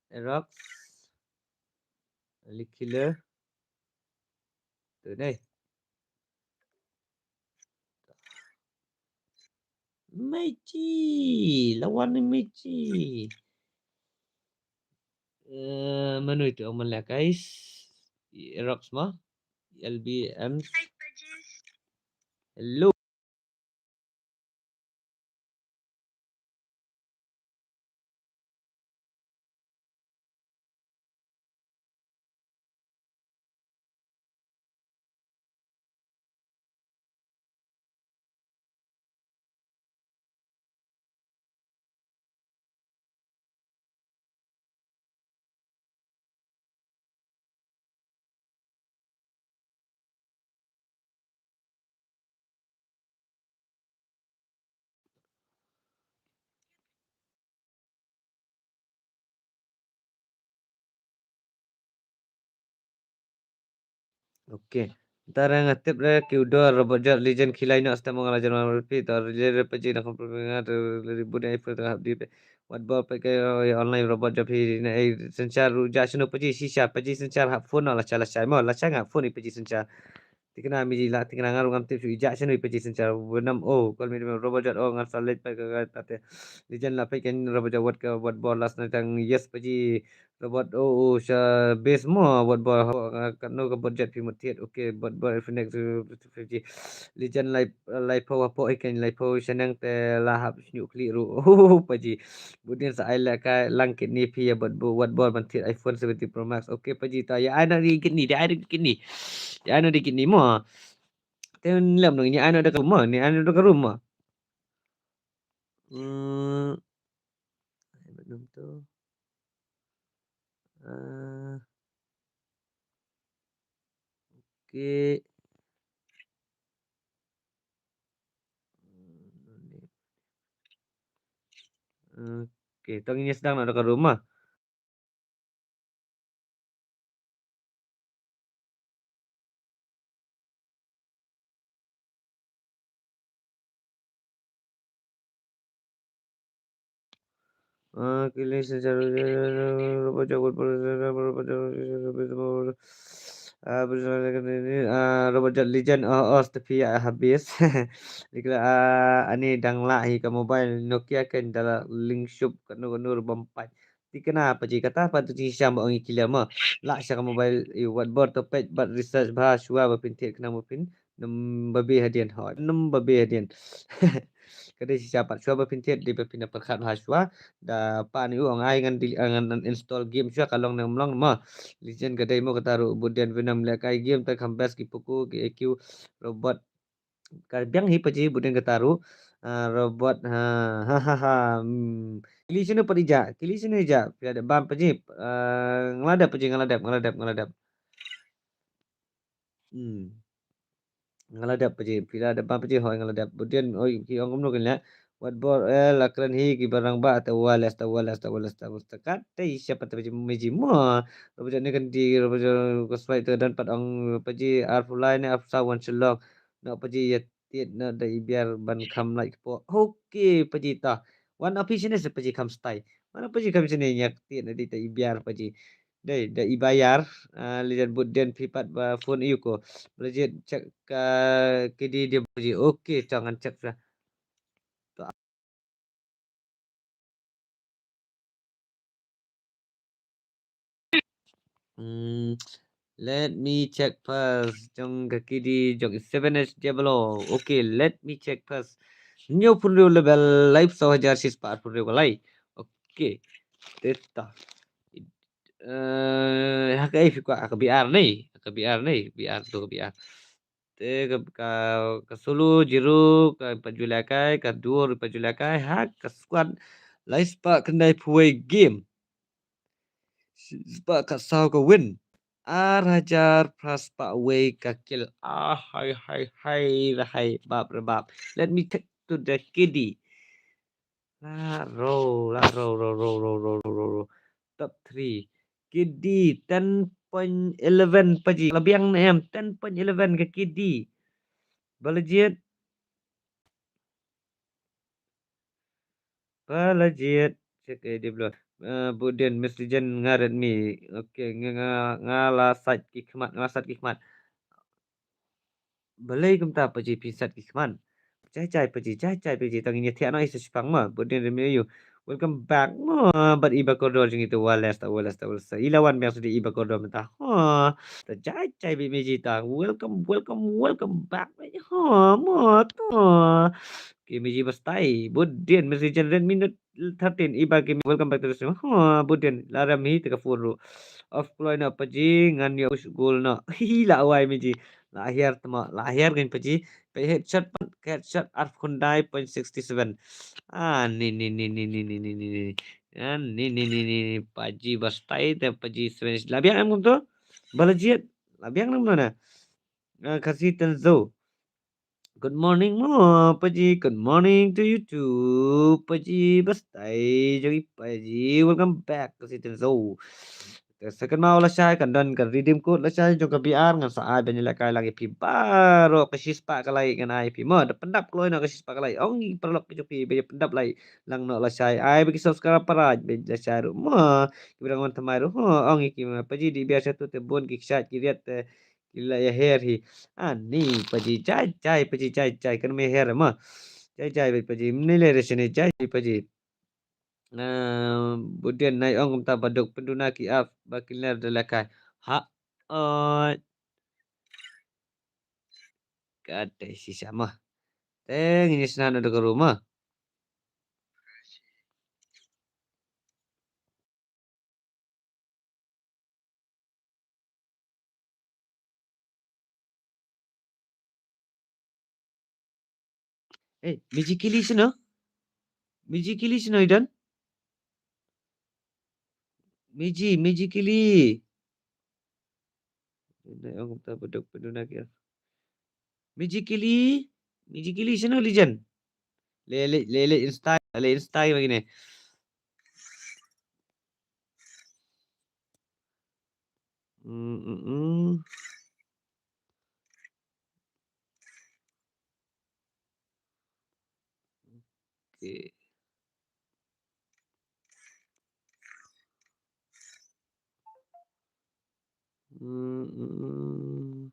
Erox. Killer. Tu deh. Meiji. Lawan ni Meiji. Mana itu aman lah guys. Erox mah. LBM. Hello. Okey. Antara ngatip le Qdor robot jet legend khilai nak stem mengalah jalan repeat tar legend peji nak perbingat ribu dai per tahap di wat ball pakai online robot job hi na sencar ruja sunu peji sisa peji sencar hap phone lah chala chai mo la changa phone peji sencar tikna mi la tikna ngaru ngam tip ija sunu peji sencar benam kol mi robot jet ngal salit pa ka tate legend la pakai robot jet wat ball last na tang yes peji robot sa base mo buat kan no ka budget pi mutiet okay buat finex 50 legend live power po ikan live power senang te lahap nukli ru paji budin sa ai la ka langkit ni pi ya buat mentiet iPhone 70 Pro Max okay paji ta ya ana dikit ni dia ada dikit ni ya ana dikit ni mo ten lam dong ni ana ada ke rumah ni ana ada ke rumah belum tu okay. Okey, tong ini sedang nak dekat rumah. Killing secara Robot Legend tapi habis. Dikira ani dang lahi ke mobile Nokia kan dalam link shop kat nur bompat. Ti kenapa ji kata apa tu ji syam orang kila ma. La syaka mobile whiteboard to page but research bah shua berpintir kena mupin babi hadian hot. Babi hadian. Kada si siapa shua berpintir di berpindah perkat bah shua. Da pa ni uang ai ngan install game shua kalong nang mlong ma. Legend kedai mo kataru budian venam lekai game tak kambas ki puku ki EQ robot Karbiang hi paji budeng kataru robot kili sini kili sini ija ada bam paji ngeladap paji ngeladap hmm ngeladap paji pila ada bam paji hoi ngeladap budien oi ki ongom no kenya wat bor lakran hi ki barang ba ta walas tekat tei siapa paji meji mo robot ni kan di robot kospai tu dan pat ong paji arfulai ni afsawan selok nak paji ya tiet na dai biar ban kam lai po okey paji ta wan api sini paji kam stai mana paji kam sini nyak tiet na di tai biar paji dai ibayar lihat budien pipat ba phone iu ko legit cek ke di dia paji okey jangan cek dah. Hmm, let me check first. Jong kaki di jong 7H Diablo. Okay, let me check first. New pun level live 1,000 sis par pun lai. Okay, teta. Hakai fi kwa ka BR ni, ka BR ni, BR tu ka BR. Te ka Sulu Jiru ka Pajulakai ka Dur Pajulakai hak ka squad lai spa kendai puai game. Spa ka sao ka win. Hajar Praspa away kakil. Hai bab rebab. Let me take to the kiddie. La row. Top 3. Kiddie 10.11 paji. Lebih yang em 10.11 ke kiddie. Balajit. Cek dia belum. Budin Miss Legend ngaret mi. Okey, ngalasat kikmat. Balai kum ta paji pisat kikman. Cai paji tang ini tiada isi sepang ma. Budin remi you. Welcome back ma. But iba koridor jeng itu walas. Ilawan biasa di iba koridor mentah. Cai biji ta. Welcome back. Ma ta. Kimi bastai. Budin mesti jangan minute 13 iba kimi welcome back to the stream. Budin larami teka furu. Of kloy na paji ngan ya usgul na. Hila awai miji. Lahir kan paji. Headshot Arf Hyundai .67. Ni. Ni. Paji bastai te paji Spanish. Labiang am tu. Balajiat. Labiang nam mana? Kasih tenzo. Good morning mo, Paji. Good morning to you too, Paji. Bastai, jadi Paji. Welcome back ke Citizen Zoo. Second mau lah saya kan dan kan redeem code lah saya juga biar ngan saat banyak lakai lagi pi baru ke sispa kalai kan ai pi mo ada pendap kalau nak ke sispa kalai ong perlu ke pi banyak pendap lai lang no lah saya ai bagi subscribe para banyak saya mo kita ngan temai ru ong iki Paji di biasa tu tebun kiksat kiriat gila ya hair hi ni Paji cai kan me hair ma cai Paji menilai resene cai Paji Kemudian naik ong ta baduk penduna ki af bakilar dalakai. Ha kate si sama. Teng ini senan ada ke rumah. Miji kili sino idan. Miji kili. Naik ong ta baduk penduna ki af. Miji kili sino lijan. Lele insta begini. Okay. Hmm. Hmm.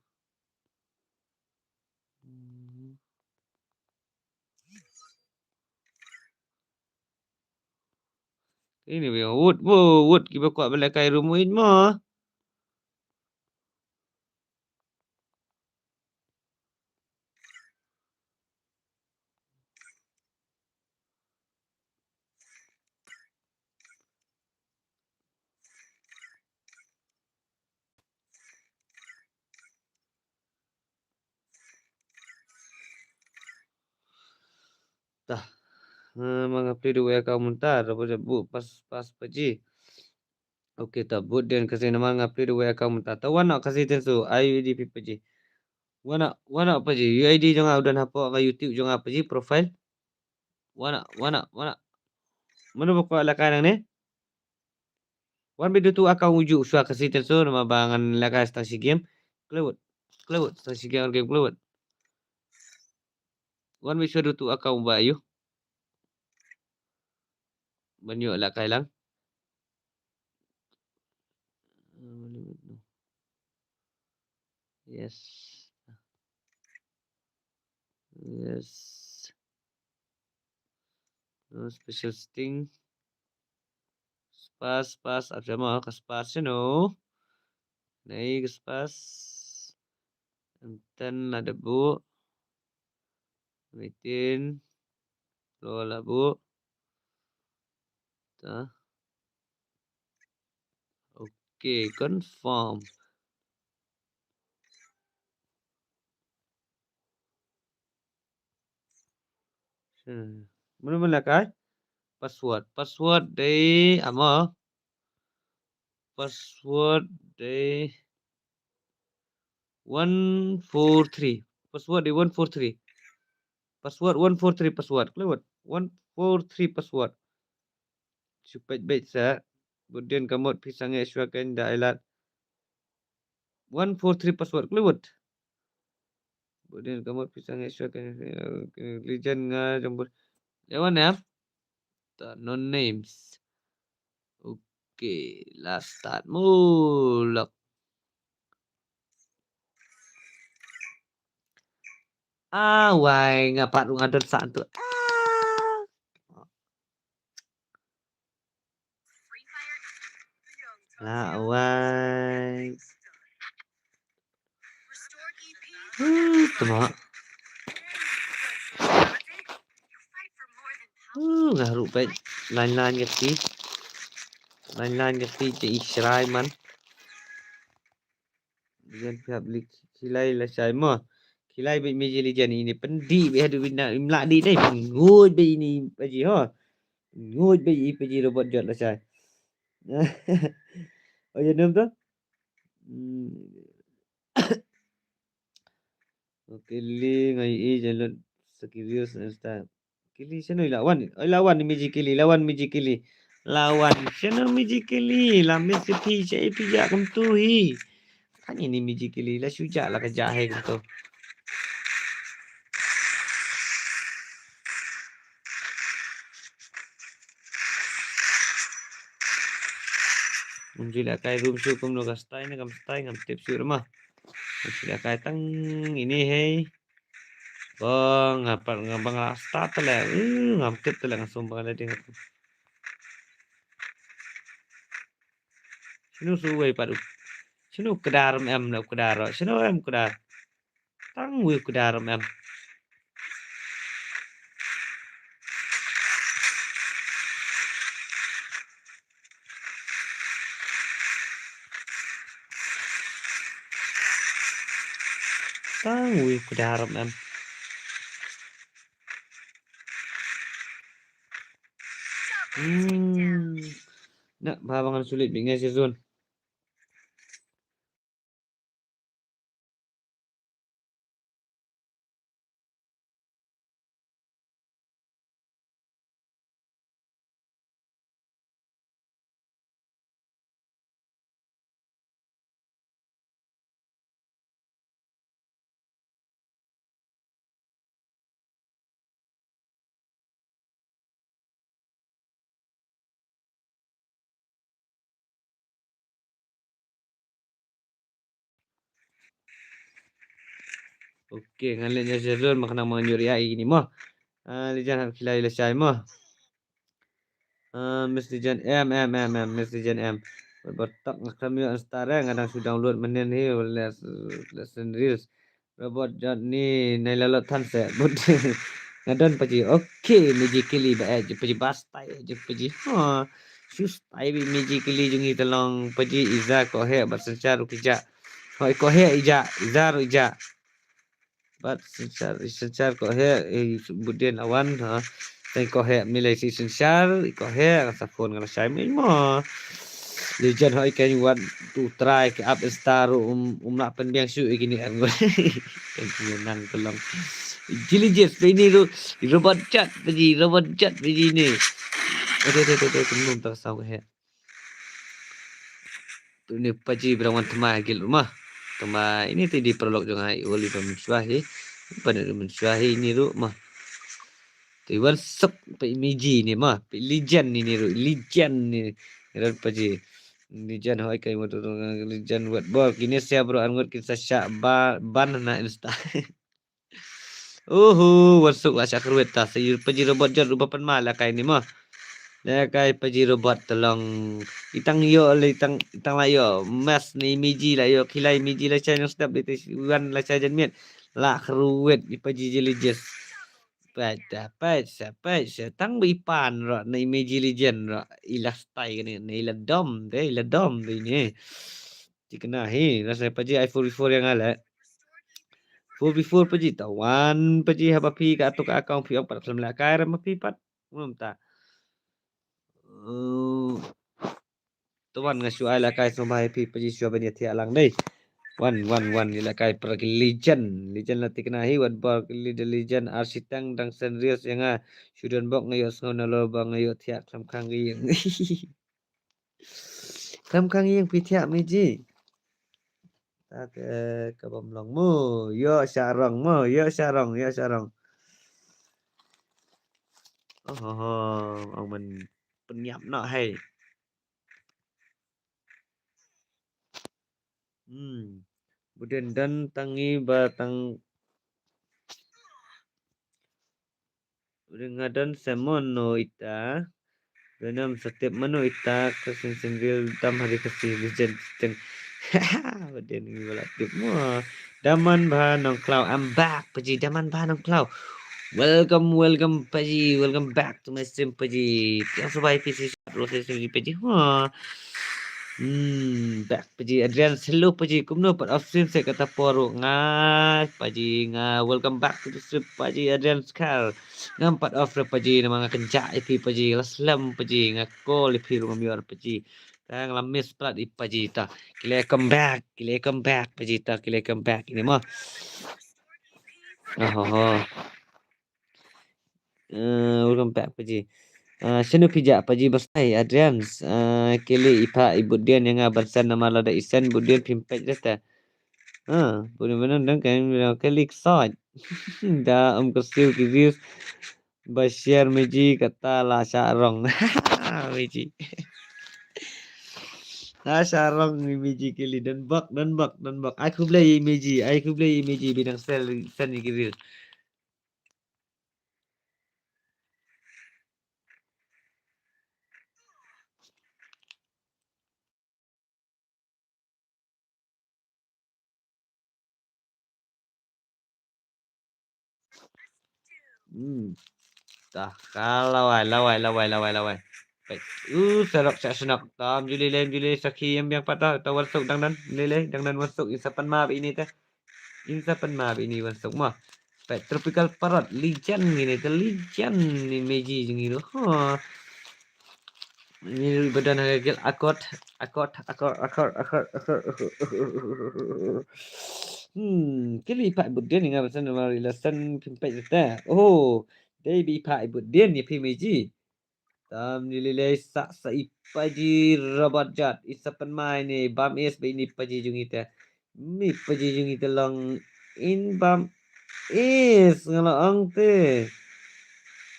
Ini we wood wood kiba kuat bala kai rumuin mo. Tah. Mga pilidu we ka muntar bu pas paji. Okey tak bud den kasi nama ngapli du we ka muntar. Tawan nak kasi tensu IUD paji. Wana paji UID jangan udah hapo ka YouTube jangan paji profile. Wana. Mana bako ala kanang ni? Wan bidu tu akau uju suah kasi tensu nama bangan laka stasi game. Kelewat stasi game kelewat. Wan bisu tu akau bayu. Banyu ala kailang. Yes. Yes. No special sting. Pas apa mau ke spas no. Naik ke spas. Enten ada bu. Waitin. Lola bu. Tah. Okay, confirm. Mula-mula kai password dari ama password dari 143 password di 143 password 143 password kelewat 143 password supaya baik sa kemudian kamu pisang iswakan dailat 143 password kelewat kemudian kamu pisang iswakan legend nga jambul lewan ya no names. Okay, last start mulak. Wai ngapat ngadon saan tu. Wai. Tama. Ngaru baik lain-lain gati. Lain-lain gati je israi man. Jangan pihak beli kilai lah saya mah. Kilai baik meja lijan ini pendi be hadu bina imla di dai ngud be ini paji ha. Ngud be ini paji robot jot lah saya. Oh ya nam tu. Kili ngai jalan sekirius nesta. Kili seno lawan. Lawan ni miji kili, lawan miji kili. Lawan seno miji kili, lame sepi cai pijak kem tu hi. Kan ini miji kili lah sujak lah kerja hai kem tu. Sila kai room su kum no kastai na kam stai ngam tip su rumah. Sila kai tang ini hei. Bang apa ngabang start lah. Ngam tip tu lah ngasum bang ada dengan. Sino suway padu. Sino kedar em na kedar. Sino em kedar. Tang wi kedar em. Tang wi kedar em. Nak babangan sulit bingai si Zun. Okey, ngalennya Syazul makanang manyuri ai ni mah. Lijan hak kilai la syai mah. Miss Lijan Miss Lijan M. Bertak kami antara ngadang su download menen hi lesson reels. Robot jat ni nai lalot than se bud. Ngadon paji. Okey, magically ba je paji bastai je paji. Ha. Sus tai bi magically jungi telong paji Iza ko he bersencar ukija. Hoi ko he ija, Izar ija. Bat sencar ko he budien awan ha. Tay ko he milai si sencar ko he sa phone ngala sai mi mo. Legend hoi kan wan tu try ke up star nak pendiang su gini an. Kan nang tolong. Jilijes ini tu robot chat biji ni. Oke kenum tak saw he. Tu ni paji berawan tema gil rumah. Tema ini tadi prolog jong ai oli pemsuahi. Pada mensuahi ini rumah. Iwan sep pe imiji ni mah pe legend ni ru legend ni ran paji legend hoi kai mo legend wat bol kini sia bro angot kisah syak ban na insta wasuk wa syak ruet ta sayur paji robot jot rupa pan mala kai ni mah la kai paji robot tolong itang yo le itang la yo mas ni imiji la yo kilai imiji la channel step di wan la chajan miet la ruet paji jelijes Dapat tang bipan ra na Image Legend ra ilastai ni na iladom ni dikena hi rasa paji i44 yang ala 44 paji tawan paji habapi ka atuk akaun pi 4 melakar mapi pat ta tuan ngasu ala kai somai pi paji syabani ti alang dei Wan nila kai pergi legend la tikna hi wat bal legend arsitang dang serius yang sudan bok ngayo sona lo bang ngayo tiak sam kang yang sam kang yang pitiak meji tak ke bomlong mu yo sarong ông mình penyap nak hai Kemudian dan tangi batang Ngadan semono ita Benam setiap menu ita kesin singgil dam hari kasih legend teng Badan ni balak tip mo Daman bahanong cloud I'm back paji daman bahanong cloud Welcome paji welcome back to my stream paji yang sebaik PC proses paji back paji Adrian hello paji kumno part of stream saya kata poru paji welcome back to the stream paji Adrian Skal part of paji nama kencak ipi paji laslam paji call ipi rumah miar paji tang lamis plat ipi paji ta welcome back paji ta welcome back ini mah welcome back paji Senu pijak paji bersai Adrian kili ipa ibu Dian yang bersan nama lada isan ibu Dian pimpet jata benar-benar dan kan kali sod da kersil kizis Bashir meji kata la syarong meji la syarong meji kili dan bak aku beli meji bidang sel sen kizis Tah lawai. Baik. Serok sak senak tam juli saki yang patah atau masuk dangdan dangdan masuk insapan map ini teh. Insapan map ini masuk mah. Baik tropical parrot legend ini teh legend ni meji jeng itu. Ini badan agak akot. Kili pak budin ingat pasal nama relasan pimpet jeta. Baby pak budin ni meji. Tam nilai sak ipaji robot jat isapan mai ni bam es be ini paji jungita mi paji jungita long in bam es ngala angte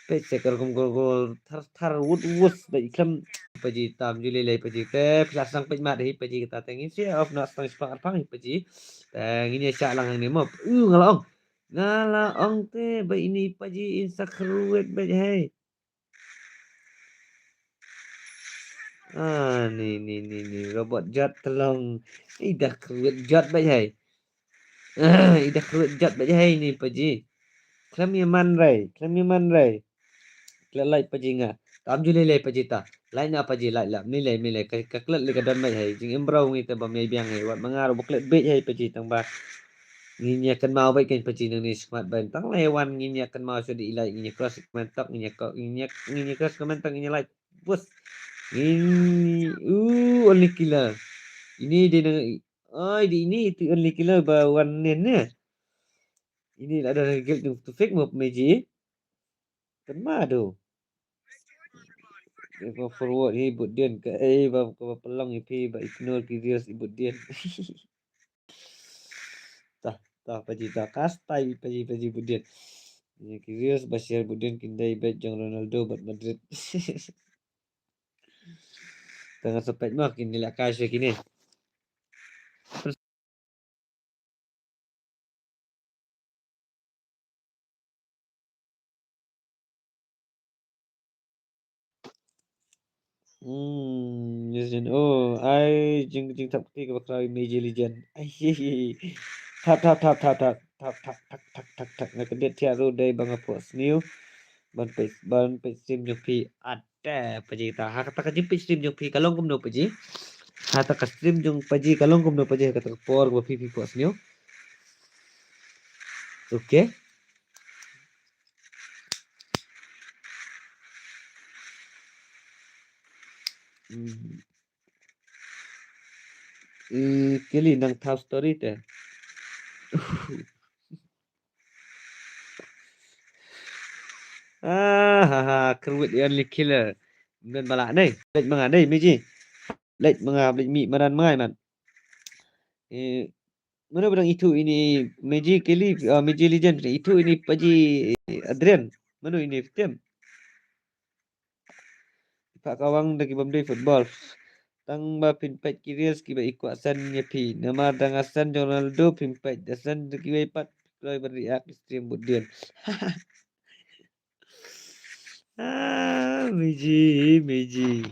pe sekar gol thar wut be ikam paji tam nilai paji ke plasang paji mat hi paji kita tengin si of nak stang spak pang paji teng ini sak lang ni mo ngala ong Ngalah ong te ba ini paji insa keruet ba hai. Ni robot jat telong. Ida keruet jat ba hai. Ida keruet jat ba hai ni paji. Klam yaman rai, klam yaman rai. Kelai paji nga. Tam ju le paji ta. Lai na paji lai la. Milai kaklet le kadon ba hai. Jing embrau ngi te ba mai biang hai. Wat mangaro buklet be hai paji tang ba. Nginya kan mau baik kan paci nang ni smart ban tang lewan nginya kan mau sudah ilai nginya keras komentak nginya keras komentak nginya like bos ini only killer ini dia nang di ini itu only killer bawan nene ini ada gel tu fake mo meji kan madu ko forward ni but dian ke ba ko pelong ipi ba ignore curious ibut dian tah tah paji tah kastai paji but dian. Ya, curious Bashir Budin kindai bet jong Ronaldo buat Madrid. Tengah sepet mah kini lah kasih kini. Legend. Oh, I jing tak putih ke bakal Major Legend. Ai. Tap. Nak kedet tiaru dari bang apos new. Ban pe stream jopi ada paji ta. Ha kata kaji pe stream jopi kalong kum no paji. Ha ta ka stream jong paji kalong kum no paji kata por go pipi pos new. Okay. Kili nang thao story te. Keruit only killer. Ngan balak ni. Lek manga ni miji. Lek manga mi maran mai man. Mana barang itu ini Meji Kelly Meji Legend itu ini Paji Adrian. Mana ini tim? Pak Kawang dari Bamdai Football. Tang ba pinpet kirias kiba ikut asan nyepi. Nama dang asan Ronaldo pinpet asan kiba ipat kalau beriak stream budian. Meji.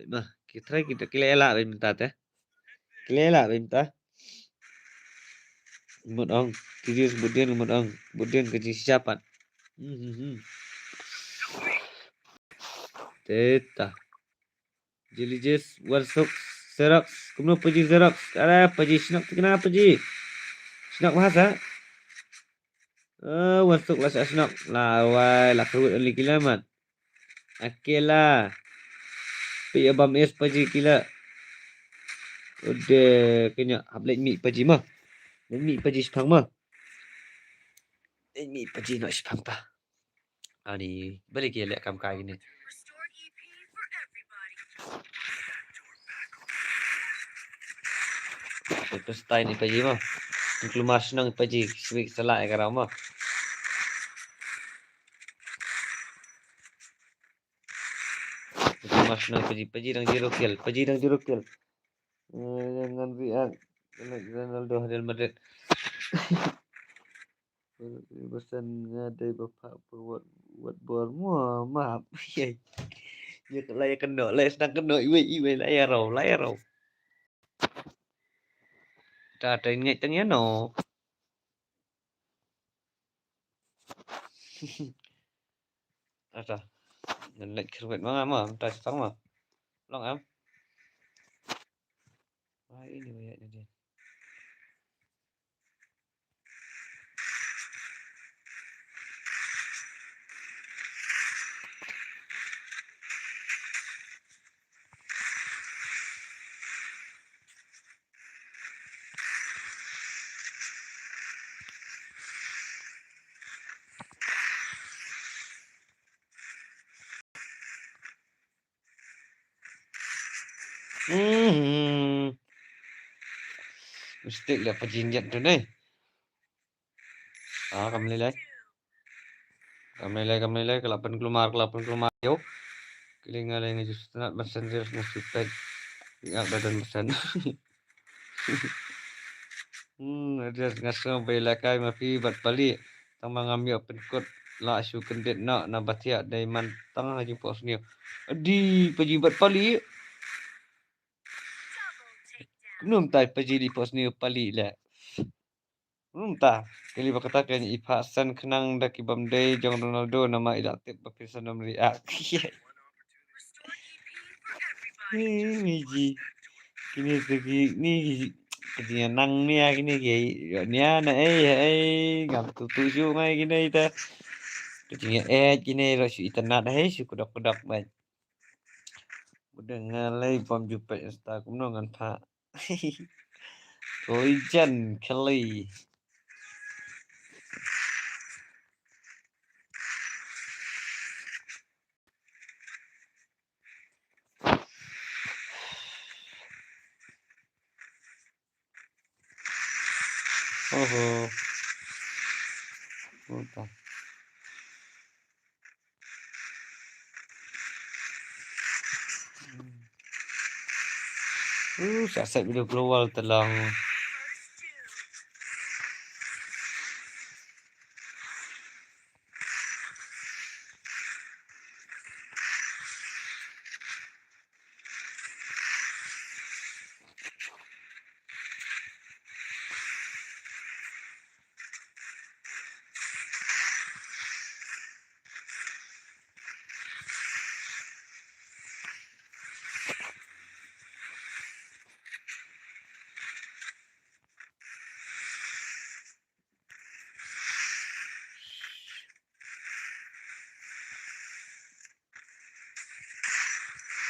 Mah, kita kilela minta teh. Kilela minta. Một ông Kyrgios Budian một ông Budian ke siapa Teta Jelijes Warsok Xerox Kumno Paji Xerox Ada Paji Snok kenapa Paji Snok bahasa Warsok lah Snok Lawai lah kerut only kilamat Akela Pi abam es Paji kila Udah kena Hablet mi Paji mah Mi Paji sepang mah Mi Paji nak sepang ta Ani balik ya lihat kam kai ni Terus tay ni Paji mah Keluar senang Paji Sebik salah ya karama Keluar senang Paji dang zero kill Jangan riak Ronaldo Real Madrid Bosan ngadai bapak buat bor maaf ya layar kena layar sedang kena iwe layar raw tak ada ingat tanya no ada ngelek kerwet mama tak sama long am ini banyaknya dia Mistake lah perjinjat tu ni. Kami nilai. Kelapan keluar. Yo. Kelingaling just not percent serius stupid. Ingat badan persen. Ada ngasang bela kai mafi bat balik. Tang mengambil penkot la su kendet nak na batia daiman tang haji pos ni. Adi pejibat balik. Belum tai peji di pos ni balik lah. Belum ta. Kali berkatakan ipasan kenang dak ibam day jong Ronaldo nama ilatip berpisan nomor reak. Miji. Kini segi ni kini nang ni kini gay. Ni na ngam tuju mai kini ita. Kini kini rasu internet su kudak mai. Udah ngalai pam jumpa Instagram nongan pak. Legend kali. Entah. Siasat bila keluar telang.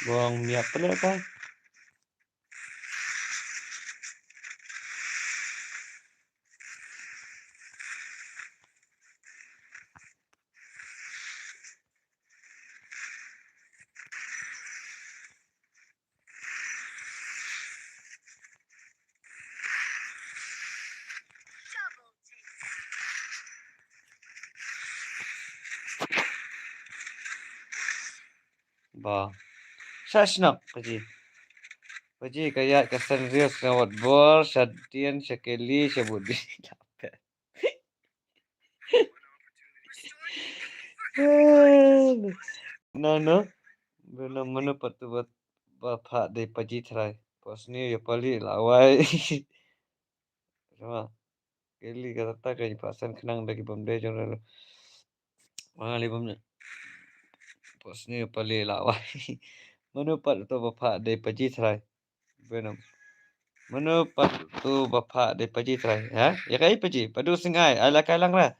Buang minyak pula kan? Bah. Sasnak paji. Paji kayak kesan rias rawat bol, sadian sekali sebudi. No. Belum mana patu buat bapak dari paji try. Pas ni ya pali lawai. Sama. Kali kata kaya pasan kenang dari bamde jangan. Mana libamnya. Pas ni ya pali lawai. Mana patu bapak dari paji try. Belum. Mana patu bapak dari paji try. Ha? Ya kaya paji. Padu singai. Ala kailang lah.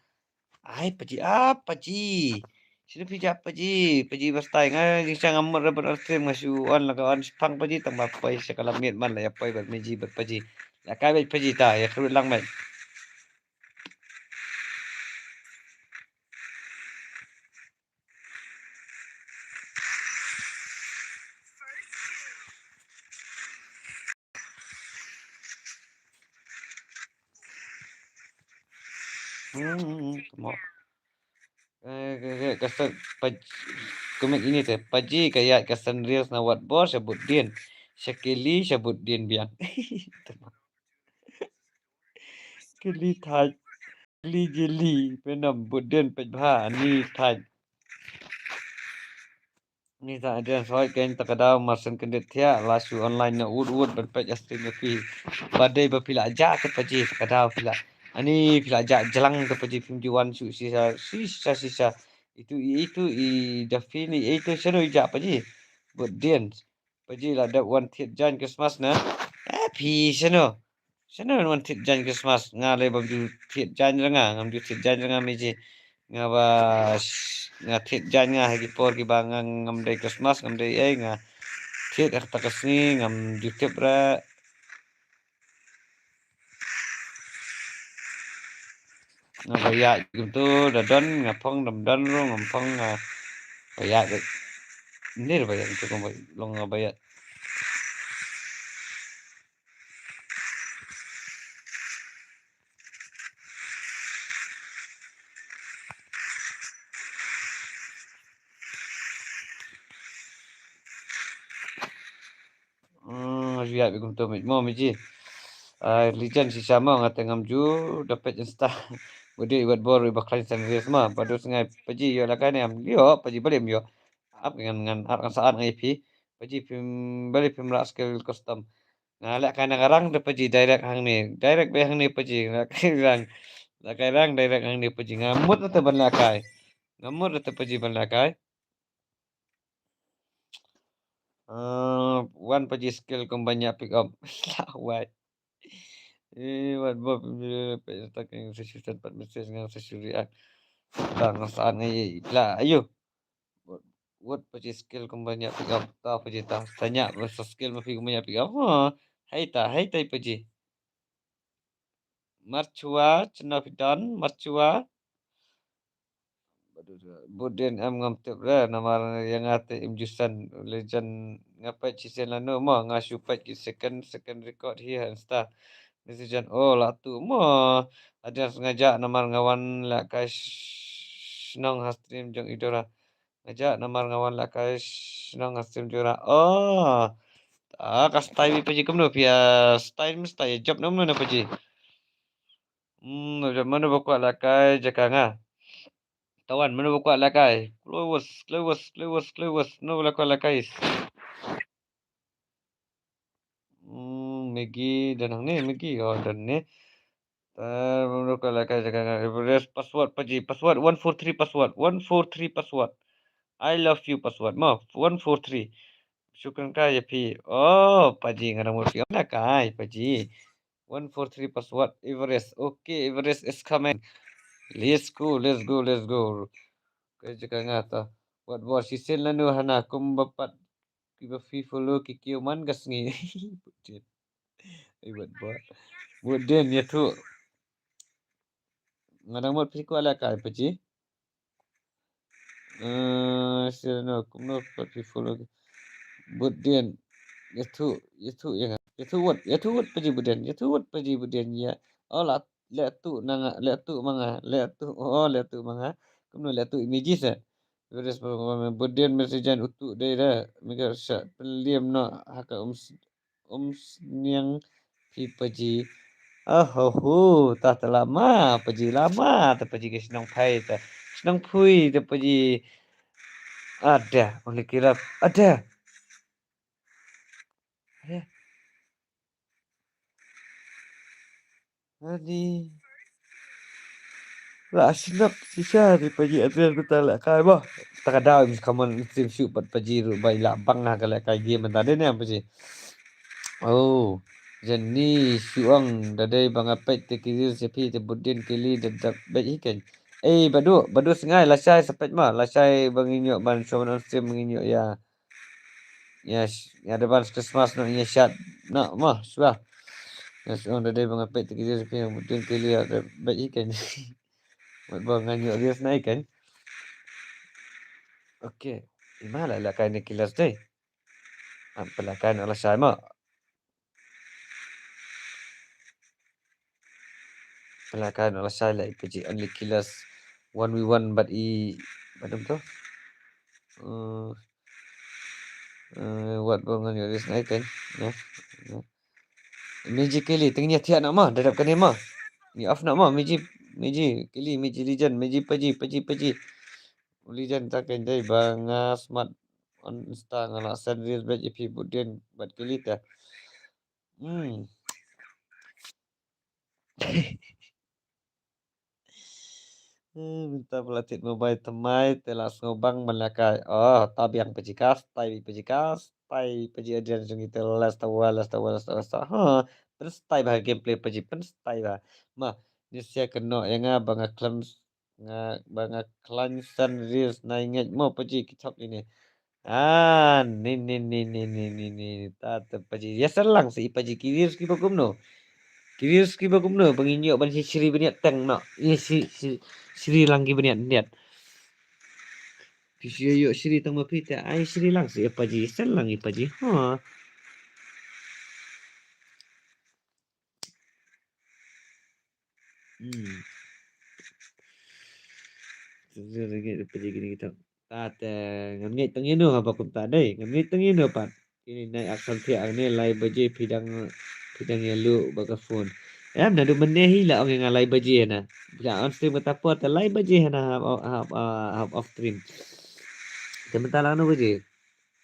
Ai paji apa paji? Sino pijak paji? Paji bastai ngai jisang amor rabat artem ngasu on la kawan spang paji tambah pai sekalamit man la ya pai bat meji bat paji. La kai paji ta ya kerut lang mai. Mo. Kesan paji komen ini teh paji kayak kesan reels na wat bor sebut din. Sekali sebut din biang. Keli thai. Keli jeli penam budin pejbha ni thai. Ni tak ada soi kain takadau marsen kendet thia lasu online na ud berpej astin tapi badai bapila aja ke paji takadau pila. Ani pila aja jelang ke paji pinjuan su sisa itu i dafini itu seno ija paji budin. Paji la ada one thiet jan Christmas na. Happy seno. Seno one thiet jan Christmas ngale baju thiet jan nga ngam ju thiet jan nga meji nga ba nga thiet jan nga hagi por ki ba ngam dai Christmas ngam dai nga thiet ta kasni ngam ju tip ra nga ba ya gitu dadon ngapong dam ro ngampong nga ba ya ni ba ya itu ko long nga ba ya lihat begum tu mo miji. Lijan si sama ngata ngamju dapat insta. Budi buat bor bakal sendiri semua. Padu sengai paji yo lakan am. Yo paji balik yo. Ap dengan arang saat ngai pi. Paji pim balik pim rak skill custom. Lek kana garang de paji direct hang ni. Direct be hang ni paji. Lek garang. Lek garang direct hang ni paji. Ngamut tu ban lakai. Ngamut tu paji ban lakai. One paji skill kau banyak pick up. Lawat. Wat bob tak yang sesuatu tempat mesti dengan sesuatu react. Tang saat ni lah ayo. What paji skill kau banyak pick up. Ta paji ta. Tanya pasal skill mafi kau banyak pick up. Hai ta paji. Marchua Cendafidan Marchua. Buden am ngam tep lah nama yang ate imjusan legend ngapai cisen lano mo ngasupat ki second record here and stuff. Decision oh lah tu mo ada sengaja nama ngawan la kai nong hastream jong idora. Ngajak nama ngawan la kai nong hastream jora. Oh. Kas style paji kumno pia style mesti job nomno na paji. Mana bakwa la kai jakanga. Tawan mana bakwa la kai. Close. No bakwa la kai. Maggie dan hang ni Maggie dan ni. Mana bakwa la kai jakanga. Password paji. Password 143 password. 143 password. I love you password. Ma 143. Syukran kaya pi. Oh, paji ngarang mo pi. La kai paji. 143 password Everest. Okay, Everest is coming. Let's go. Kerja ngata. Buat bos sisil lanu hana kum bapat kiba fi follow kikiu man gas ngi. Budin. Buat bos. Budin ya tu. Ngadang mot pisiku ala kai paji. Sil no kum no pat fi follow. Budin. Ya tu ya. Ya tu wat paji budin. Ya tu wat paji budin ya. Oh la tu nanga tu manga tu manga. Kum no tu images ah. Beres budin mesijan utuk dai dah. Mega syak peliam no haka niang pi paji. Tak lama paji lama ta paji ke senang pai ta. Senang pui ta paji ada oleh kira ada. Adi. Lah sinap sisa di paji adres betul lah kai bah. Tak ada mis kaman sim shoot pat paji ru bai labang nah kalau kai game tadi ni apa sih? Oh. Jadi suang dadai bang apet te kiri sepi te budin kili dadak bet ikan. Badu sengai lasai sepet mah lasai banginyok ban soman on stream banginyok ya. Yes, ya ada ban Christmas no nya shot. Nak mah suah. Yes, on dadai bang apet te kiri sepi budin kili ada bet ikan. Buat bang nganyok dia naik kan. Okey. Di mana lah kain ni kilas deh? Apalah kain lasai mah. Pelakon ala saya IPG only killers 1v1 but badam tu what bangun yoris naik kan ya Meji kili tengnya tiap nak mah dadap kan mah ni off nak mah Meji kili Meji legend Meji paji legend tak kan dai banga smart on insta ngala send reels bet if budin bat kili ta minta pelatih mobile temai telas ngobang melakai. Oh, tabiang pejikas, tai peji adian jeng itu las tawa. Terus tai bah gameplay peji pen tai bah. Mah, ni sia kena yang banga clan reels na ingat mau peji kitab ini. Ni. Tata peji. Ya selang si peji kiris ki bagum no. Kiris ki bagum no banginyo ban si Sri baniat teng no. Ni si Sri langgi baniat niat. Pisio yo Sri tang mapita ai Sri lang si paji selang paji. Lagi paji gini kita. Tata ngamit tengin no apa kum tadai. Ngamit tengin no pat. Kini naik aksam tiak ni lai baje pidang yang lu baka phone. Nak du meneh hila orang yang lai baje na. Bila on stream betapa ta lai baje na half off stream. Sebentar lah nu baje.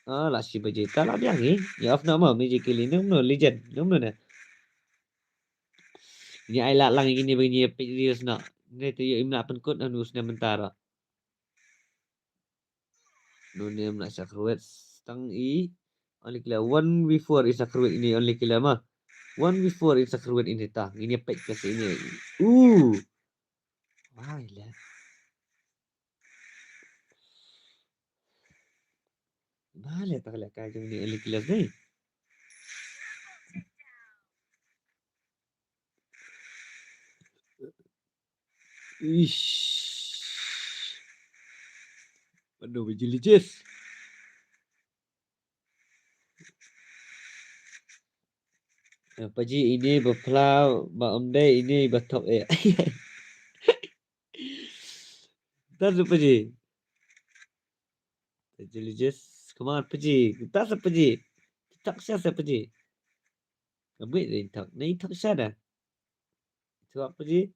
Lah si baje ta lah biang ni. Ya off nama meje kili ni no legend. No na. Ni ai la lang gini begini page reels nak. Ni tu ya imna penkut anu sebentar. No name nak sakruet stang i. Only kila 1v4 is sakruet ini only kila mah. 1v4 is sakruet ini tah. Ini page kasi ini. Wah lah. Mana tak lah kajung ni only kila ni. Ish. Aduh berjelis. Apa ji ini berpelau, Omday ini bertop Tak apa ji. Berjelis. Come on Paji. Tak apa ji. Tak siapa ji. Ambil ni tak. Ni tak siapa. Itu apa ji?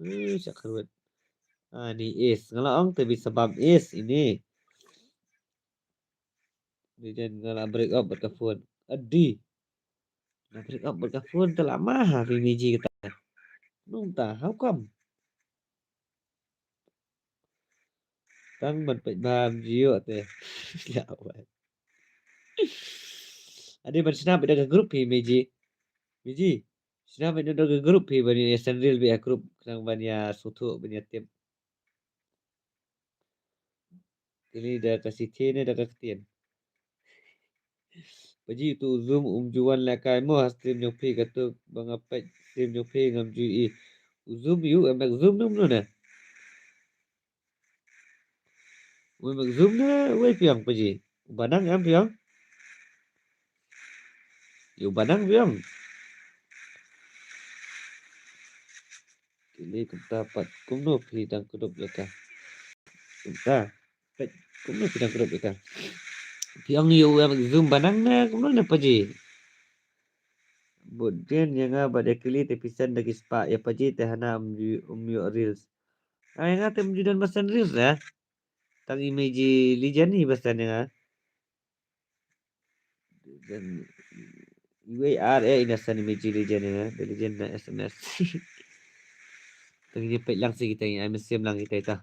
Ni. Sakruat. Ni Ace. Kalau orang tu bisa sebab Ace ini. Dia jangan break up berkafun. Adi. Nak break up berkafun telah mahal ini ji kita. Nung ta, how come? Tang bật bệnh bàm jiu teh. Ya Allah. Ade ban snap ada grup hi meji. Meji. Snap ada grup hi bani Sandril bi grup kang bani sutu bani tim. Ini dah kasih ni dah kasih. Paji tu zoom juan la kai mo stream nyopi katu bangapet stream nyopi ngam jui. Zoom you emak zoom num no na. Emak zoom na wei piang paji. Banang am piang. Yu banang piang. Kili kita dapat kumno pi dan kudup leka. Kita kumno pi dan kudup leka. Piang yu emak zoom banang na kumno na paji. Budin yang pada kili tepisan dagi spa ya paji teh hana umyu reels. Ay nga tem judan basan reels ya. Tang image lijan ni basan nga. Dan UAR inasan image lijan nga. Lijan na SMS. Tang nyepet lang si kita yang MSM lang kita ita.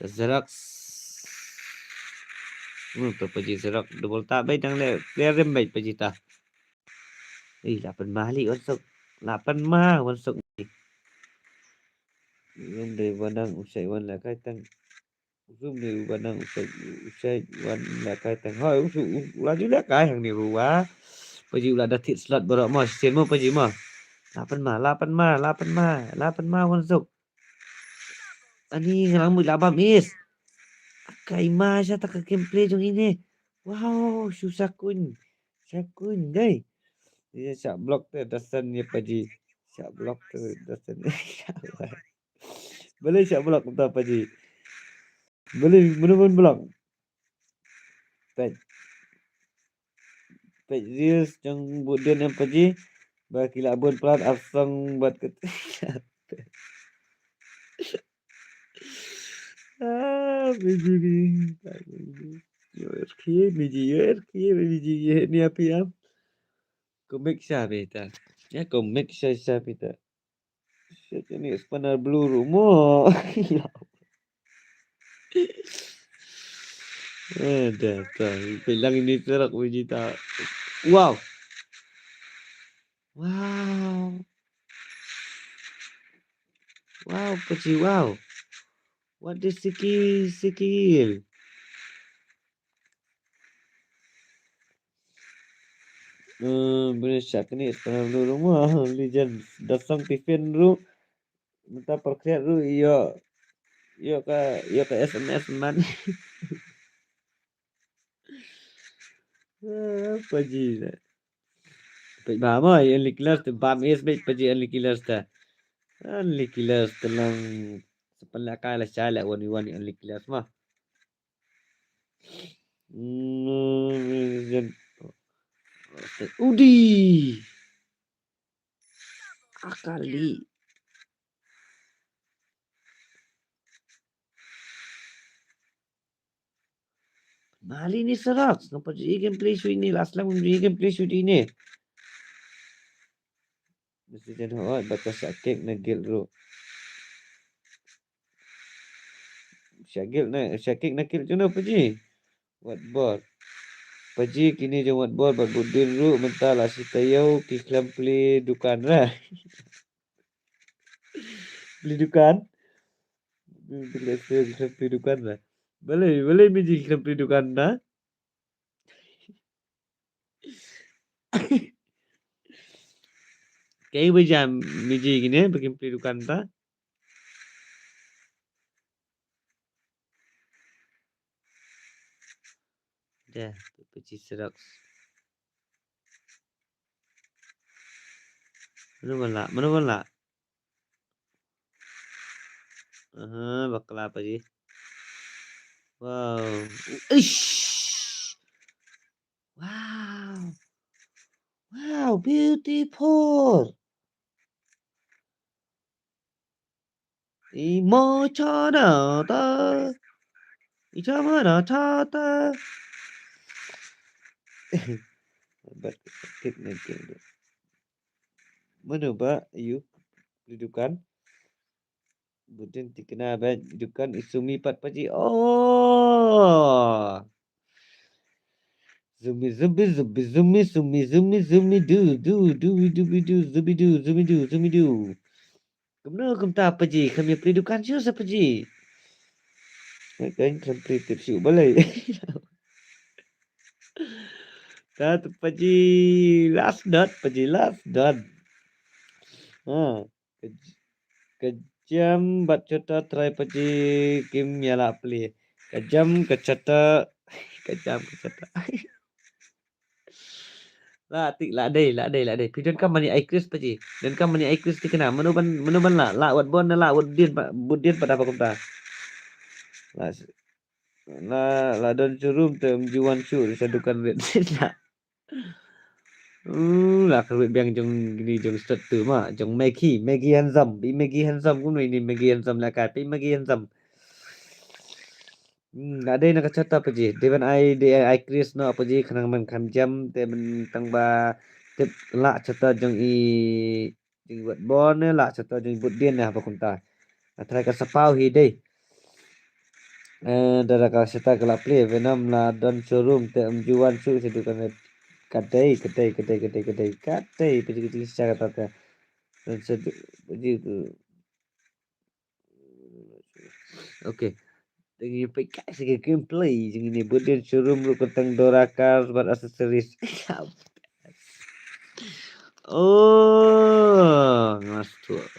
Zerak. Tu paji zerak double tak baik tang le rem baik paji ta. 8 mali masuk. 8 mah masuk ni. Yang dari bandang usai wan la kaitan. Zoom ni bandang usai wan la kaitan. Hai laju dah kai hang ni ruwa. Paji ulah dah tit slot berak mah sen mo paji mah. 8 mah masuk. Ani rambut labam is. Kai mah saya tak gameplay jong ini. Wow, susah kun. Sakun dai. Dia syak blok tu dasan ni paji. Syak blok tu dasan ni. Boleh syak blok tu paji. Boleh menurun blok. Pet reels yang budan yang paji. Bagi labun pelat asang buat ketika. Biji ni. Biji ni apa ya? Komik siapa itu? Ya komik siapa itu? Siapa ni spanar blue rumah? Ada tak? Bilang ini terak biji tak. Wow. Wow, paci wow. What is sikil? Boleh syak ni spanar blue rumah. Legend dasang pivin ru. Minta perkreat ru iya ka SMS man. Paji. Pej bama only killers tu bam is pej paji only killers ta. Only killers tenang sepenlah kala cala wani-wani only killers mah. Udi akali. Mali ni serak. Nampak je gameplay shoot ini. Last lang mempunyai gameplay shoot ini. Mesti jangan hot. Bakal sakit nagil bro. Syakik nakil tu apa je? What ball? Paji kini je what ball. Budin ru mental asyik tayau. Kiklam play dukan lah. Play dukan. Kiklam play dukan lah. Boleh meji kiklam play dukan dah. Kayak macam meji gini bikin play dukan dah. Dah, paji serak. Mana bola? Bakal apa je? Wow. Ish. Wow. Wow, beautiful. Emochana ta. Ichamana ta. But sakit nanti. Mana ba you? Dudukan. Budin tikena ba dudukan isumi pat paji. Oh. Zumi do zumi do. Kamu tak apa je? Kami perlukan siapa je? Kan sampai tipsi balai. Tak paji last dot. Ha. Kejam bacota try paji game yala play. Kejam kecata. Lah dai. Pidan kam mani ikris paji. Dan kam mani ikris dikena. Menuban la wat bon la wat budin pada apa kumta. La don curum tem juan cu sadukan red. Lah kerut biang jong gini jong start tu mah jong Maggie handsome. Bi Maggie handsome kun ini Maggie handsome lah kat. Bi Maggie handsome. Ada nak kata apa je? Dewan I Chris no apa je kenang man kam jam te men tang ba te la cata jong i jong buat bon ne la cata jong buat dia nah apa kunta. Try ka sapau hi dei. Dara ka seta kala play Venom la don showroom te juan su sedukan kadai pergi secara tata dan begitu. Okay. Dengan pakai segi gameplay jeung ini budin showroom lu kentang Dorakar buat aksesoris. Oh,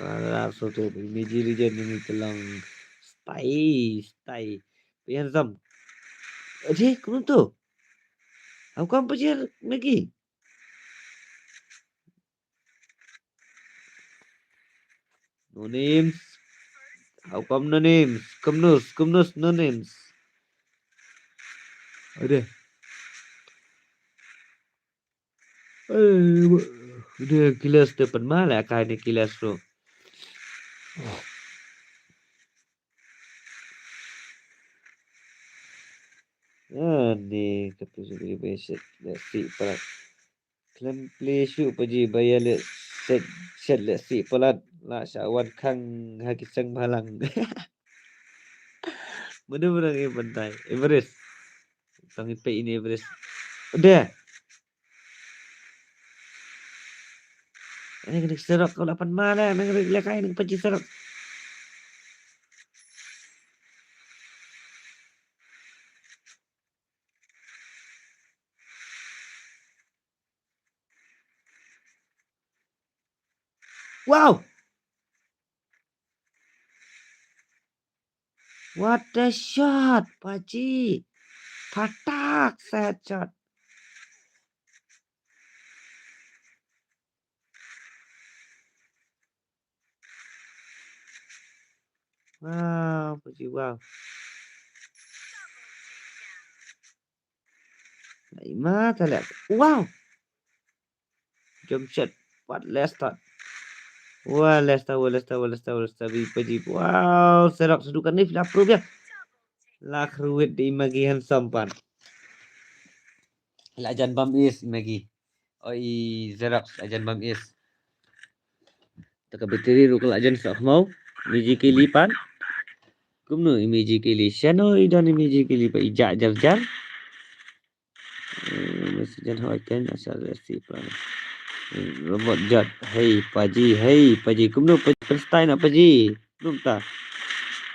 langsung tu Meiji Legend ini telang stay. Handsome. Aje, kamu tu? Aku kan pajar lagi. No names. How come no names? Kumnus, no names. Ada. Udah kilas depan malah kali kilas tu. Ni kapusuk basic. Let's see palat. Claim play shoot paji bayar le set let's see palat. La syawan kang hakisang malang. Benar-benar yang pantai. Everest. Tangi pe ini Everest. Udah. Ini kena serok kau 8 mana. Nang lihat kain nang paji serok. Wow. What a shot, paji. Patak set shot. Wow, Paji, wow. Mata lihat. Wow. Jump shot. What Leicester. Wah, Leicester. Paji. Wow, serok sedukan ni sudah proof ya. Lak ruwet di magihan sampan. Lajan bam is magi. Oi, serok ajan bam is. Taka bateri rukul ajan sak mau. Miji kilipan. Kumno imiji kili. Shano idan imiji kili pa ijak jar. Mesti hoikan asal resi plan. Robot jat. Hey Paji. Kumno Penstein nak Paji. Belum tak?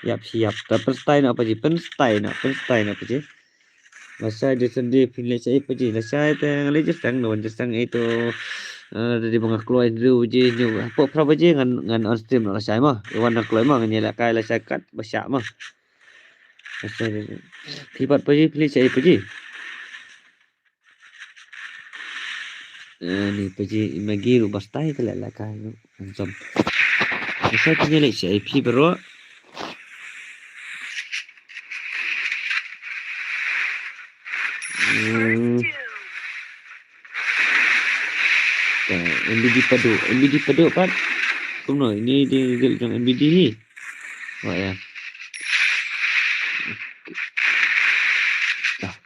Siap. Tak Penstein nak Paji. Penstein nak Paji. Masa dia sedih pilih saya Paji. Saya tengah lejas sang itu. Dari mga keluar dulu je apa berapa je ngan on stream lah saya mah iwan nak keluar mah nyelak kai lah saya kat besar mah kibat Paji pilih saya Paji ni Paji imagi lu bastai kala lah kai langsung saya nyelak saya pi bro MBD padu kan kumno ini dia dengan MBD ni wah ya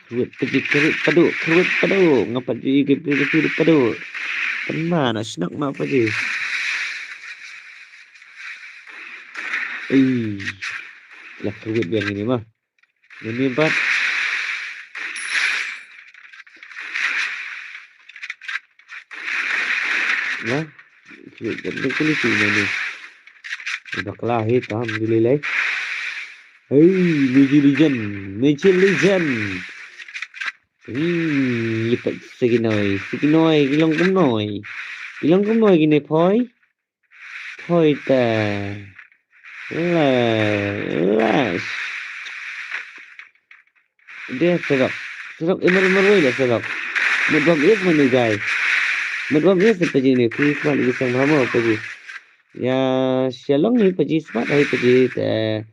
kerut padu ngapa di kerut padu kena nak snack mak Paji lah kerut yang ini mah ini empat nah jadi kulit ini udah kelahi paham dililai Magic Legend lipat seginoi ilang kumnoi gini poi ta las dia serok emar dah serok medbam is mana guys medbam is Paji ni Christmas lagi sang hama Paji ya shalom ni Paji smart hai Paji ta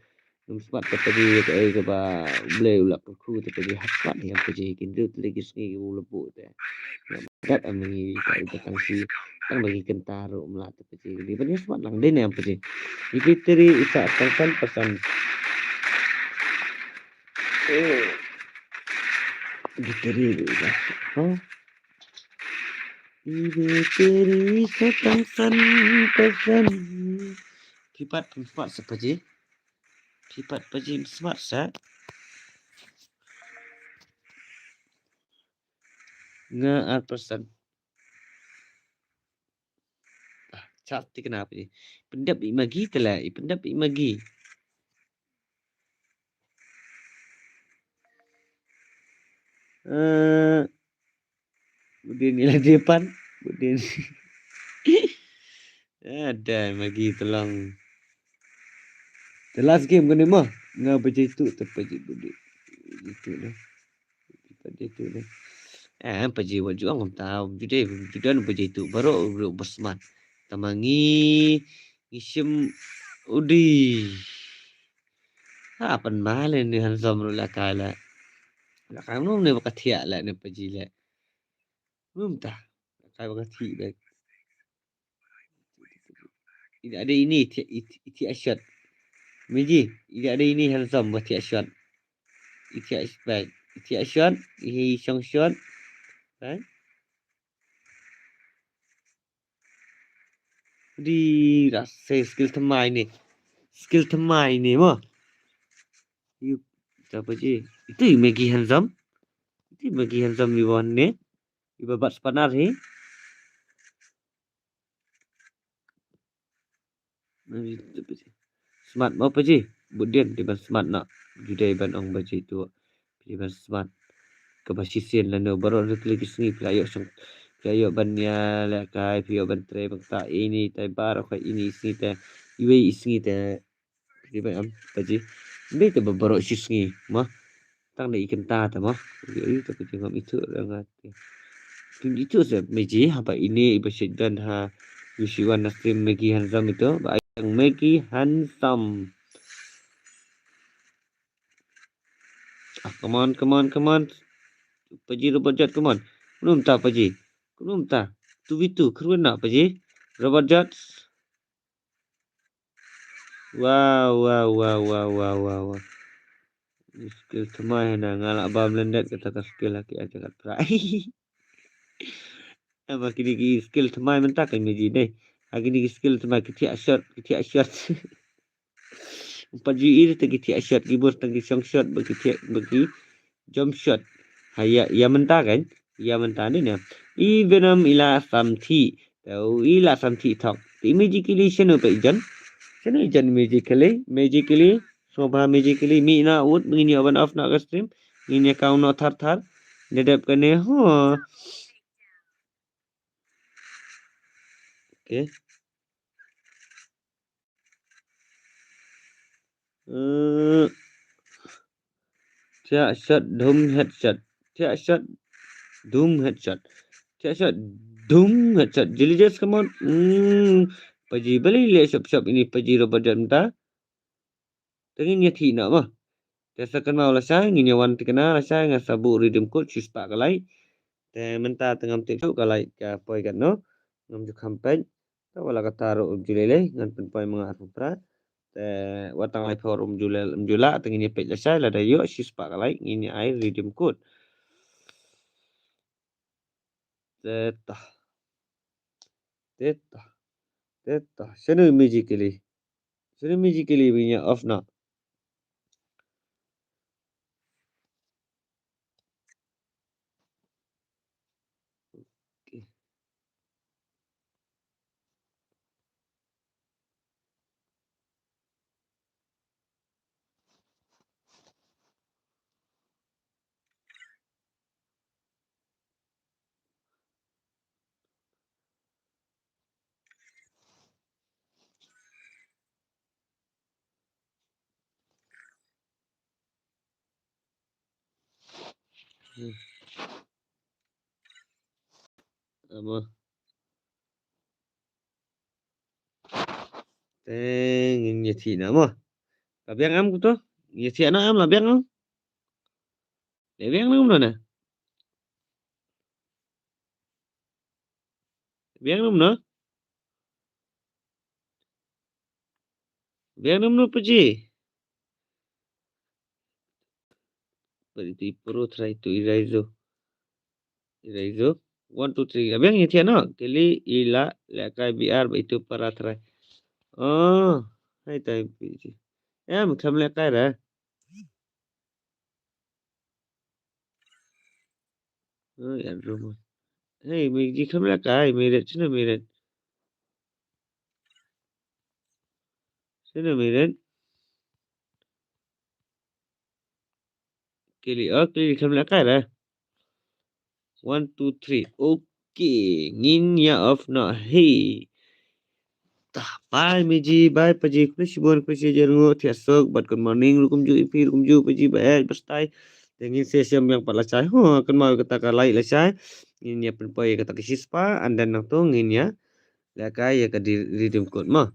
smart Paji ta ke ba boleh ulak ku ta Paji smart yang Paji kindu lagi sini lebu ta kat ami kai datang si tang bagi kentaro melat Paji di Paji smart lang din yang Paji ikiteri isa tangkan pesan diteri oh ini teri setangkan pesan kipat smart Paji kipat Paji smart sa nge pesan cantik kenapa ni pendap imagi telah pendap imagi Budin nilai depan Budin ada imagi telang the last game kan ni mah ngapa itu terpaji Budin itu dah itu dah Paji wajib orang tahu judan Paji itu baru bersmat tamangi ngisim udi apa malen ni handsome lah kala lah kamu ni bakatia lah ni Paji lah belum tah kai bakati dah tidak ada ini iti asyad Miji tidak ada ini handsome buat asyad iti asyad ini song shot kan di rasa skill temai ni mah you apa je itu imagi handsome di wan ni ibabat sepanar he smart mau apa je budian di smart nak judai ban ong baca itu di smart kapasisin lano baru lagi sini pelayo bannya la kai pio ban tre bangta ini tai bar kai ini sini ta iwe sini ta di ban baji ini tu baru sini mah tang dai ikan ta ta mah itu tu tengok itu dengan itu se meji apa ini iba dan Wishiwan stream Maggie Handsome itu yang Maggie Handsome Come on, come on, come on. Paji Robot Jet, come on. Kunum ta Paji. Kunum ta. 2v2, keruan nak Paji. Robot Jet. Wow, wow, wow, wow, wow, wow, wow. Skill semai na ngalak bam lendet kata ka skill laki aja kat perai. Apa kini skill semai mentak kan meji deh. Lagi ni skill semai ketiak shot, ketiak shot. 4 GE tu ketiak shot, keyboard tangki song shot bagi jump shot. Haya ya mentah kan? Ya mentah ni na. Venom ila samthi. Tahu ila samthi thok. Magically sino pa ijan? Sino ijan magically? Sobha magically mi na ut begini open off nak ke stream. Ini kau nak thar. Dedap kene ho. Okay. Tiak shot doom headshot. Tiak shot doom headshot. Tiak shot doom headshot. Jelly just come on. Paji beli le shop ini paji robot dan mentah. Tengin ya thi nak mah. Biasa kan mau lah saya ngini wan tikena lah saya ngasabu redeem code sis pak kalai. Te mentah tengam tik kalai ka poi kan no. Ngam ju campaign. Ta wala ka taruh julele ngan pen poi mga arupra. Te watang lai for jula tengin ya pej lah saya lah dayo sis pak kalai ngini ai redeem code. Tetah. Seno magically punya off nak. Ama. Tengin ya thi nak mah. Kabiang am ku tu. Ya thi nak am lah biang am. Le biang num na. Biang num na. Biang num no paji. Beri tu pro try to erase. 1 2 3. Abiang ya thi nak. Kili ila lekai biar itu para try. Oh, hai time paji. Em tham lekai ra. Oh, ya rumah. Hey, मेरी खबर क्या है मेरे सुनो मेरे के लिए खबर क्या है 1 2 3 okay ngin ya off na hey tah bye meji bye paji krishbon krishajarngo thiasok but good morning rukum ju ipi rukum ju paji bye bastai tengin session yang pala chai ho kan mau kata ka lai la chai ngin ya pen poi kata kispa andan nang to ngin ya la kai ya ka di redeem code ma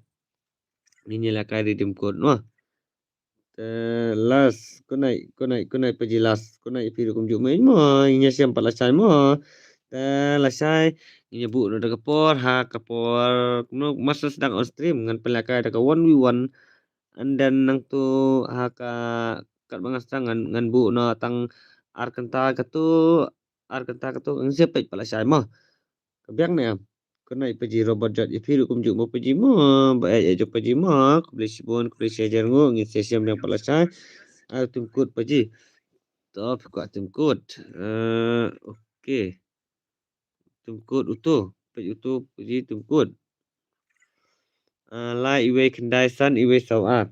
ngin ya la kai redeem code ma last kunai paji last kunai pi kum ju mai mo inya siam pala sai mo la sai inya bu no daga por ha kapor no masa sedang on stream ngan pelaka daga 1v1 and then nang tu ha ka kat bangas tangan ngan bu no tang arkenta katu ang sepet pala sai mo kabiang ne kunai paji robot jat ipi kum ju mo paji mo ba ya paji mo kubli sibon kubli sejar ngo ngi sesiam yang pala sai tungkut paji. Top kuat tungkut. Okey. Tungkut utuh. Paji utuh paji tungkut. Lai iwe kendai san iwe sawa.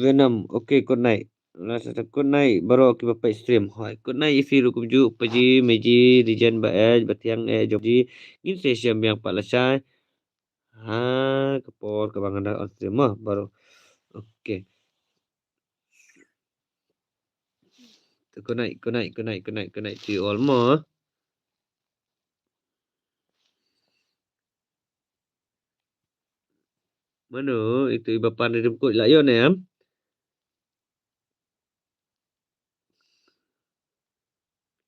Venom. Okey kod naik. Rasa kod naik baru okey bapak stream. Hai kod naik ifi rukum ju paji meji regen ba batiang jobji. Ngin sesiam yang pala sai. Ha kapor kebangan dah on stream mah baru. Okey. Kau naik to all more. Mana itu ibapan redeem code lah yo nem.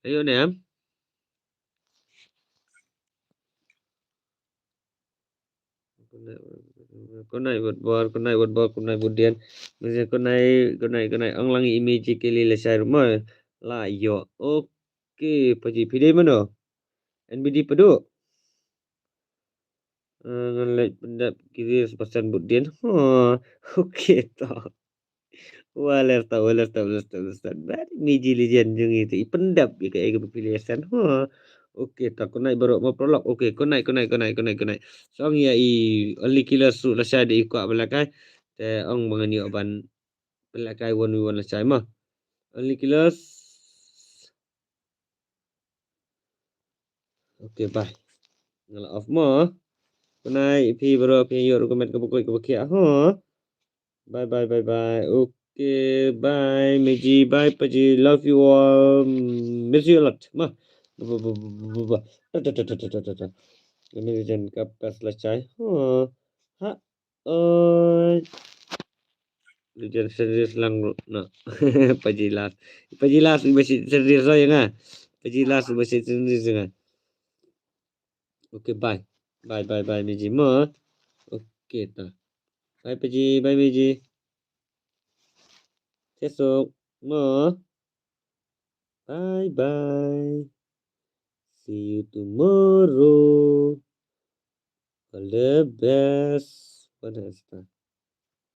Ayo Nam. Con này vượt bò, con này vượt bò, con này vượt điên. Bây giờ con này ang lang image ke लिए sai rumah. Lah yo. Okey, paji pide mana? NBD pedu. Ngelik pendap kiri sepasan vượt điên. Ha, okey tak. Walas tak. Bari miji lijan jeng itu. Pendap ya kayak pilihan. Ha. Okey tak. Kau naik baru mau prolog. Okey, kau naik. Soang ya only killer su la sha di kwa belakai. Te ong bangani oban belakai 1v1 la sha mah. Only killers. Okey, bye. Ngala off mah. Kau naik pi baru pi yo komen ke buku ha. Bye. Okay, bye Meji, bye Paji, love you all, miss you a lot. Mah. Ini jangan kapas selesai. Ha. Jangan serius lang no. Paji last masih serius saya ngah. Paji last masih serius ngah. Okay, bye Meji mah. Okay ta. Bye Paji, bye Meji. Esok mah. Bye. See you tomorrow. All the best. What else?